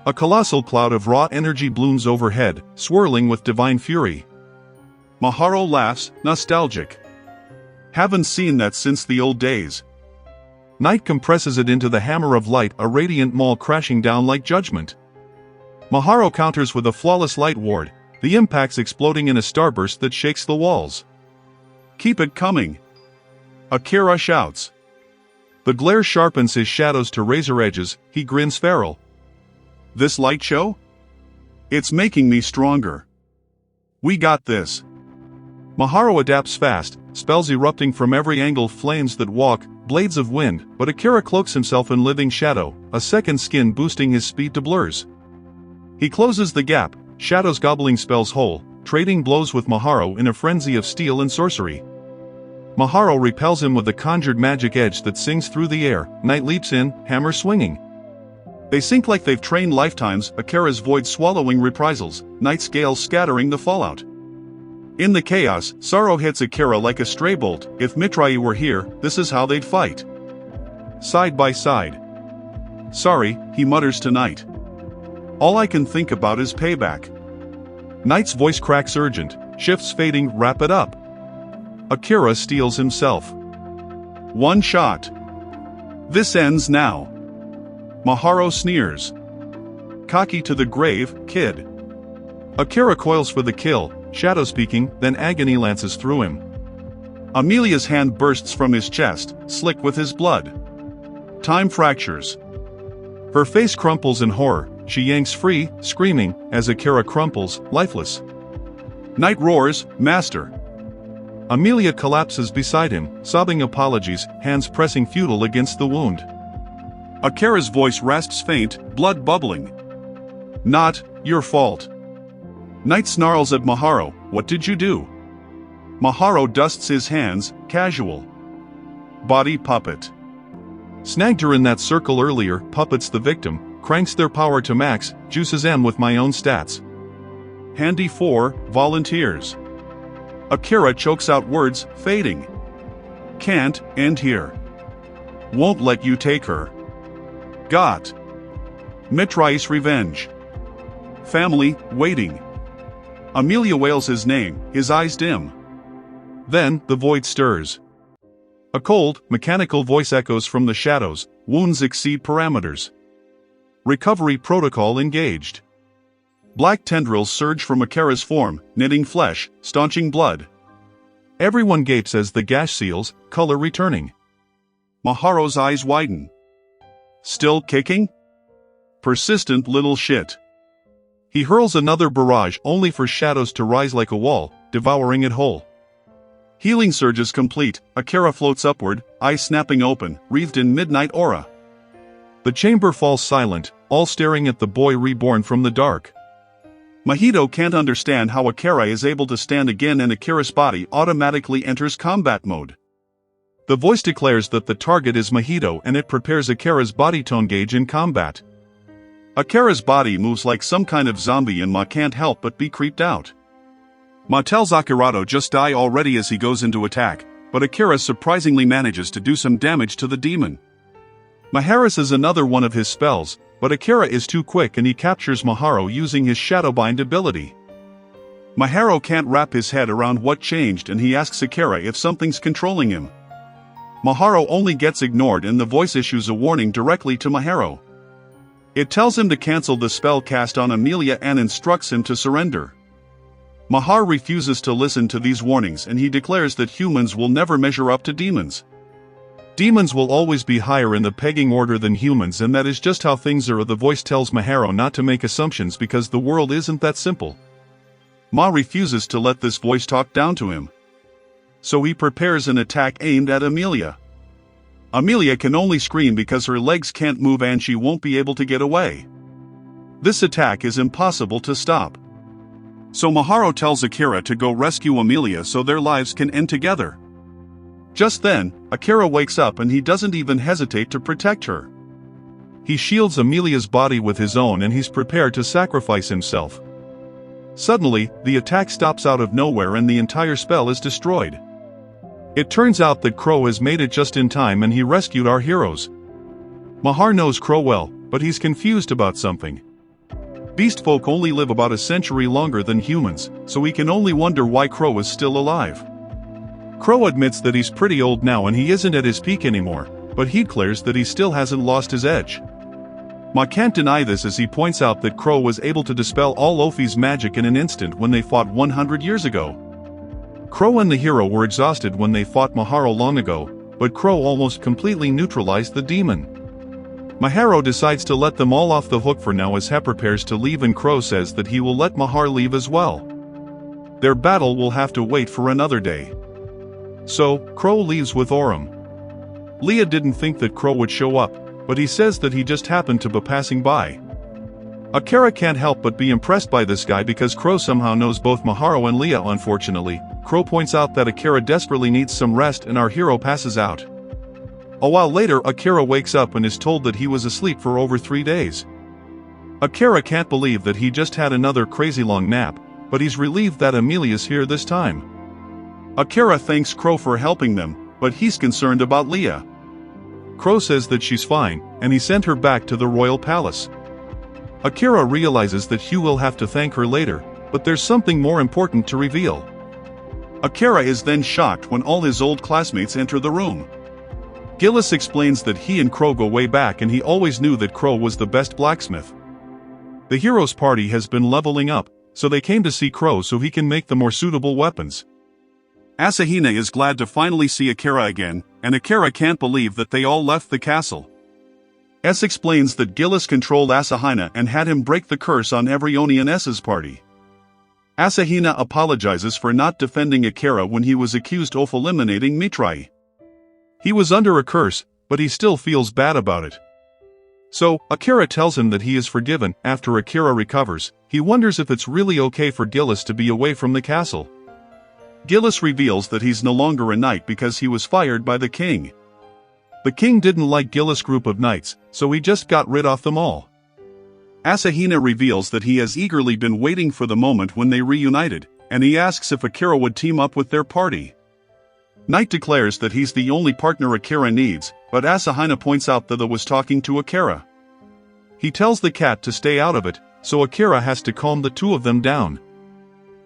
A colossal cloud of raw energy blooms overhead, swirling with divine fury. Maharo laughs, nostalgic. Haven't seen that since the old days. Knight compresses it into the hammer of light, a radiant maul crashing down like judgment. Maharo counters with a flawless light ward, the impacts exploding in a starburst that shakes the walls. Keep it coming. Akira shouts. The glare sharpens his shadows to razor edges, he grins feral. This light show? It's making me stronger. We got this. Maharo adapts fast, spells erupting from every angle, flames that walk, blades of wind, but Akira cloaks himself in living shadow, a second skin boosting his speed to blurs. He closes the gap, shadows gobbling spells whole, trading blows with Maharo in a frenzy of steel and sorcery. Maharo repels him with a conjured magic edge that sings through the air. Knight leaps in, hammer swinging. They sink like they've trained lifetimes, Akira's void swallowing reprisals, Knight's gales scattering the fallout. In the chaos, sorrow hits Akira like a stray bolt. If Mithray were here, this is how they'd fight. Side by side. Sorry, he mutters to Knight. All I can think about is payback. Knight's voice cracks urgent, shifts fading, wrap it up. Akira steals himself. One shot. This ends now. Maharo sneers. Cocky to the grave, kid. Akira coils for the kill, shadow speaking, then agony lances through him. Amelia's hand bursts from his chest, slick with his blood. Time fractures. Her face crumples in horror, she yanks free, screaming, as Akira crumples, lifeless. Knight roars, Master. Amelia collapses beside him, sobbing apologies, hands pressing futile against the wound. Akira's voice rasps faint, blood bubbling. Not your fault. Knight snarls at Maharo, what did you do? Maharo dusts his hands, casual. Body puppet. Snagged her in that circle earlier, puppets the victim, cranks their power to max, juices M with my own stats. Handy for volunteers. Akira chokes out words, fading. Can't end here. Won't let you take her. Got. Mithray's revenge. Family, waiting. Amelia wails his name, his eyes dim. Then, the void stirs. A cold, mechanical voice echoes from the shadows, wounds exceed parameters. Recovery protocol engaged. Black tendrils surge from Akira's form, knitting flesh, staunching blood. Everyone gapes as the gash seals, color returning. Maharo's eyes widen. Still kicking? Persistent little shit. He hurls another barrage only for shadows to rise like a wall, devouring it whole. Healing surge is complete, Akira floats upward, eyes snapping open, wreathed in midnight aura. The chamber falls silent, all staring at the boy reborn from the dark. Mahito can't understand how Akira is able to stand again, and Akira's body automatically enters combat mode. The voice declares that the target is Mahito and it prepares Akira's body tone gauge in combat. Akira's body moves like some kind of zombie and Ma can't help but be creeped out. Ma tells Akira to just die already as he goes into attack, but Akira surprisingly manages to do some damage to the demon. Ma harasses another one of his spells, but Akira is too quick and he captures Maharo using his Shadowbind ability. Maharo can't wrap his head around what changed and he asks Akira if something's controlling him. Maharo only gets ignored and the voice issues a warning directly to Maharo. It tells him to cancel the spell cast on Amelia and instructs him to surrender. Mahar refuses to listen to these warnings and he declares that humans will never measure up to demons. Demons will always be higher in the pegging order than humans, and that is just how things are. The voice tells Maharo not to make assumptions because the world isn't that simple. Ma refuses to let this voice talk down to him. So he prepares an attack aimed at Amelia. Amelia can only scream because her legs can't move and she won't be able to get away. This attack is impossible to stop. So Maharo tells Akira to go rescue Amelia so their lives can end together. Just then, Akira wakes up and he doesn't even hesitate to protect her. He shields Amelia's body with his own and he's prepared to sacrifice himself. Suddenly, the attack stops out of nowhere and the entire spell is destroyed. It turns out that Crow has made it just in time and he rescued our heroes. Mahar knows Crow well, but he's confused about something. Beast folk only live about a century longer than humans, so he can only wonder why Crow is still alive. Crow admits that he's pretty old now and he isn't at his peak anymore, but he declares that he still hasn't lost his edge. Ma can't deny this as he points out that Crow was able to dispel all Ophi's magic in an instant when they fought 100 years ago. Crow and the hero were exhausted when they fought Maharo long ago, but Crow almost completely neutralized the demon. Maharo decides to let them all off the hook for now as He prepares to leave and Crow says that he will let Mahar leave as well. Their battle will have to wait for another day. So, Crow leaves with Orim. Leah didn't think that Crow would show up, but he says that he just happened to be passing by. Akira can't help but be impressed by this guy because Crow somehow knows both Maharo and Leah. Unfortunately, Crow points out that Akira desperately needs some rest and our hero passes out. A while later, Akira wakes up and is told that he was asleep for over 3 days. Akira can't believe that he just had another crazy long nap, but he's relieved that Amelia's here this time. Akira thanks Crow for helping them, but he's concerned about Leah. Crow says that she's fine, and he sent her back to the royal palace. Akira realizes that Hugh will have to thank her later, but there's something more important to reveal. Akira is then shocked when all his old classmates enter the room. Gillis explains that he and Crow go way back and he always knew that Crow was the best blacksmith. The heroes' party has been leveling up, so they came to see Crow so he can make the more suitable weapons. Asahina is glad to finally see Akira again, and Akira can't believe that they all left the castle. S explains that Gillis controlled Asahina and had him break the curse on every Oni in S's party. Asahina apologizes for not defending Akira when he was accused of eliminating Mithray. He was under a curse, but he still feels bad about it. So, Akira tells him that he is forgiven. After Akira recovers, he wonders if it's really okay for Gillis to be away from the castle. Gillis reveals that he's no longer a knight because he was fired by the king. The king didn't like Gillis' group of knights, so he just got rid of them all. Asahina reveals that he has eagerly been waiting for the moment when they reunited, and he asks if Akira would team up with their party. Knight declares that he's the only partner Akira needs, but Asahina points out that he was talking to Akira. He tells the cat to stay out of it, so Akira has to calm the two of them down.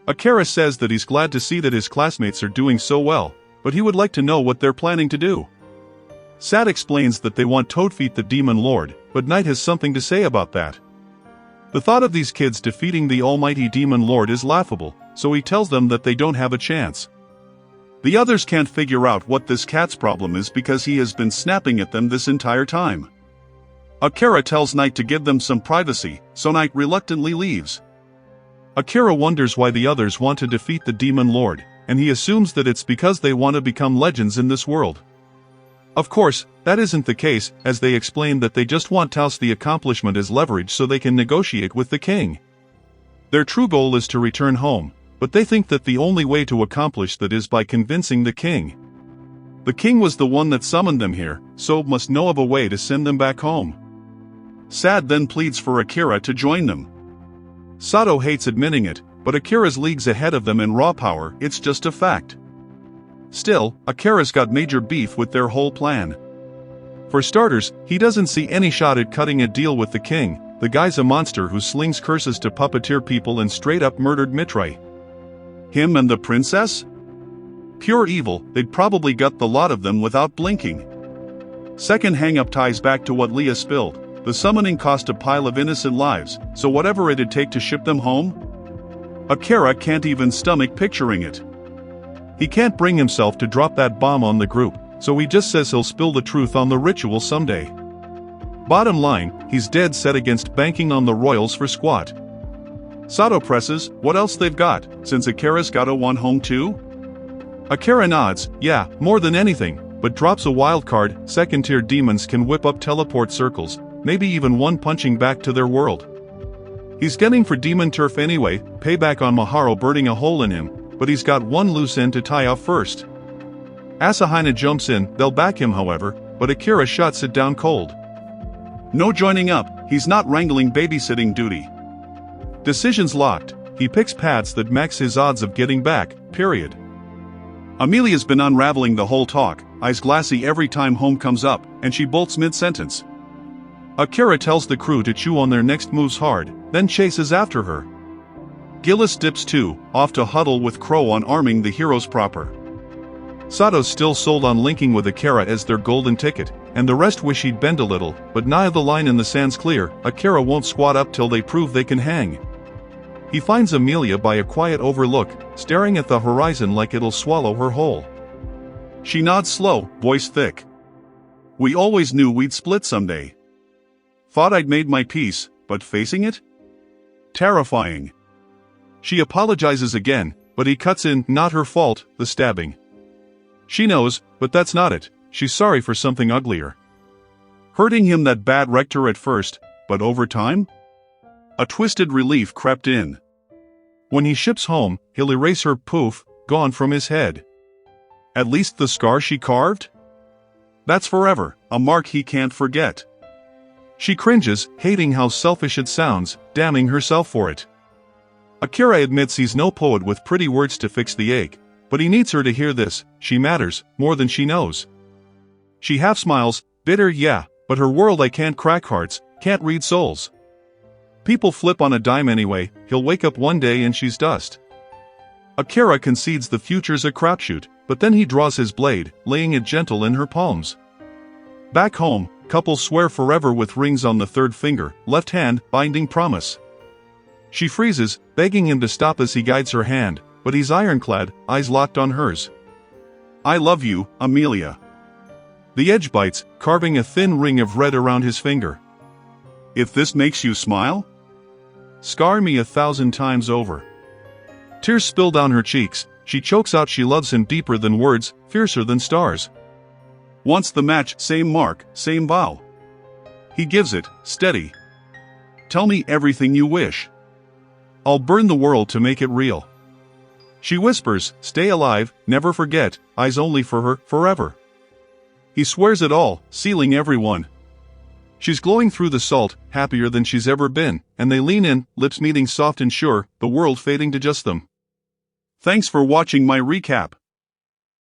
Akira says that he's glad to see that his classmates are doing so well, but he would like to know what they're planning to do. Sad explains that they want Toadfeet the Demon Lord, but Knight has something to say about that. The thought of these kids defeating the almighty Demon Lord is laughable, so he tells them that they don't have a chance. The others can't figure out what this cat's problem is because he has been snapping at them this entire time. Akira tells Knight to give them some privacy, so Knight reluctantly leaves. Akira wonders why the others want to defeat the Demon Lord, and he assumes that it's because they want to become legends in this world. Of course, that isn't the case, as they explain that they just want to use the accomplishment as leverage so they can negotiate with the king. Their true goal is to return home, but they think that the only way to accomplish that is by convincing the king. The king was the one that summoned them here, so must know of a way to send them back home. Sad then pleads for Akira to join them. Sato hates admitting it, but Akira's leagues ahead of them in raw power, it's just a fact. Still, Akira's got major beef with their whole plan. For starters, he doesn't see any shot at cutting a deal with the king. The guy's a monster who slings curses to puppeteer people and straight up murdered Mithray. Him and the princess? Pure evil, they'd probably gut the lot of them without blinking. Second hang-up ties back to what Leah spilled. The summoning cost a pile of innocent lives, so whatever it'd take to ship them home? Akira can't even stomach picturing it. He can't bring himself to drop that bomb on the group, so he just says he'll spill the truth on the ritual someday. Bottom line, he's dead set against banking on the royals for squat. Sato presses, what else they've got, since Akira's gotta want home too? Akira nods, yeah, more than anything, but drops a wild card. Second-tier demons can whip up teleport circles, maybe even one punching back to their world. He's getting for demon turf anyway, payback on Maharo burning a hole in him, but he's got one loose end to tie off first. Assassinate jumps in, they'll back him however, but Akira shuts it down cold. No joining up, he's not wrangling babysitting duty. Decision's locked, he picks paths that max his odds of getting back, period. Amelia's been unraveling the whole talk, eyes glassy every time home comes up, and she bolts mid-sentence. Akira tells the crew to chew on their next moves hard, then chases after her. Gillis dips too, off to huddle with Crow on arming the heroes proper. Sato's still sold on linking with Akira as their golden ticket, and the rest wish he'd bend a little, but nigh the line in the sand's clear. Akira won't squat up till they prove they can hang. He finds Amelia by a quiet overlook, staring at the horizon like it'll swallow her whole. She nods slow, voice thick. We always knew we'd split someday. Thought I'd made my peace, but facing it? Terrifying. She apologizes again, but he cuts in, not her fault, the stabbing. She knows, but that's not it, she's sorry for something uglier. Hurting him that bad rector at first, but over time? A twisted relief crept in. When he ships home, he'll erase her, poof, gone from his head. At least the scar she carved? That's forever, a mark he can't forget. She cringes, hating how selfish it sounds, damning herself for it. Akira admits he's no poet with pretty words to fix the ache, but he needs her to hear this. She matters, more than she knows. She half smiles, bitter, yeah, but her world I can't crack hearts, can't read souls. People flip on a dime anyway, he'll wake up one day and she's dust. Akira concedes the future's a crapshoot, but then he draws his blade, laying it gentle in her palms. Back home, couples swear forever with rings on the third finger, left hand, binding promise. She freezes, begging him to stop as he guides her hand, but he's ironclad, eyes locked on hers. I love you, Amelia. The edge bites, carving a thin ring of red around his finger. If this makes you smile? Scar me 1,000 times over. Tears spill down her cheeks, she chokes out she loves him deeper than words, fiercer than stars. Wants the match, same mark, same vow. He gives it, steady. Tell me everything you wish. I'll burn the world to make it real. She whispers, stay alive, never forget, eyes only for her, forever. He swears it all, sealing everyone. She's glowing through the salt, happier than she's ever been, and they lean in, lips meeting soft and sure, the world fading to just them. Thanks for watching my recap.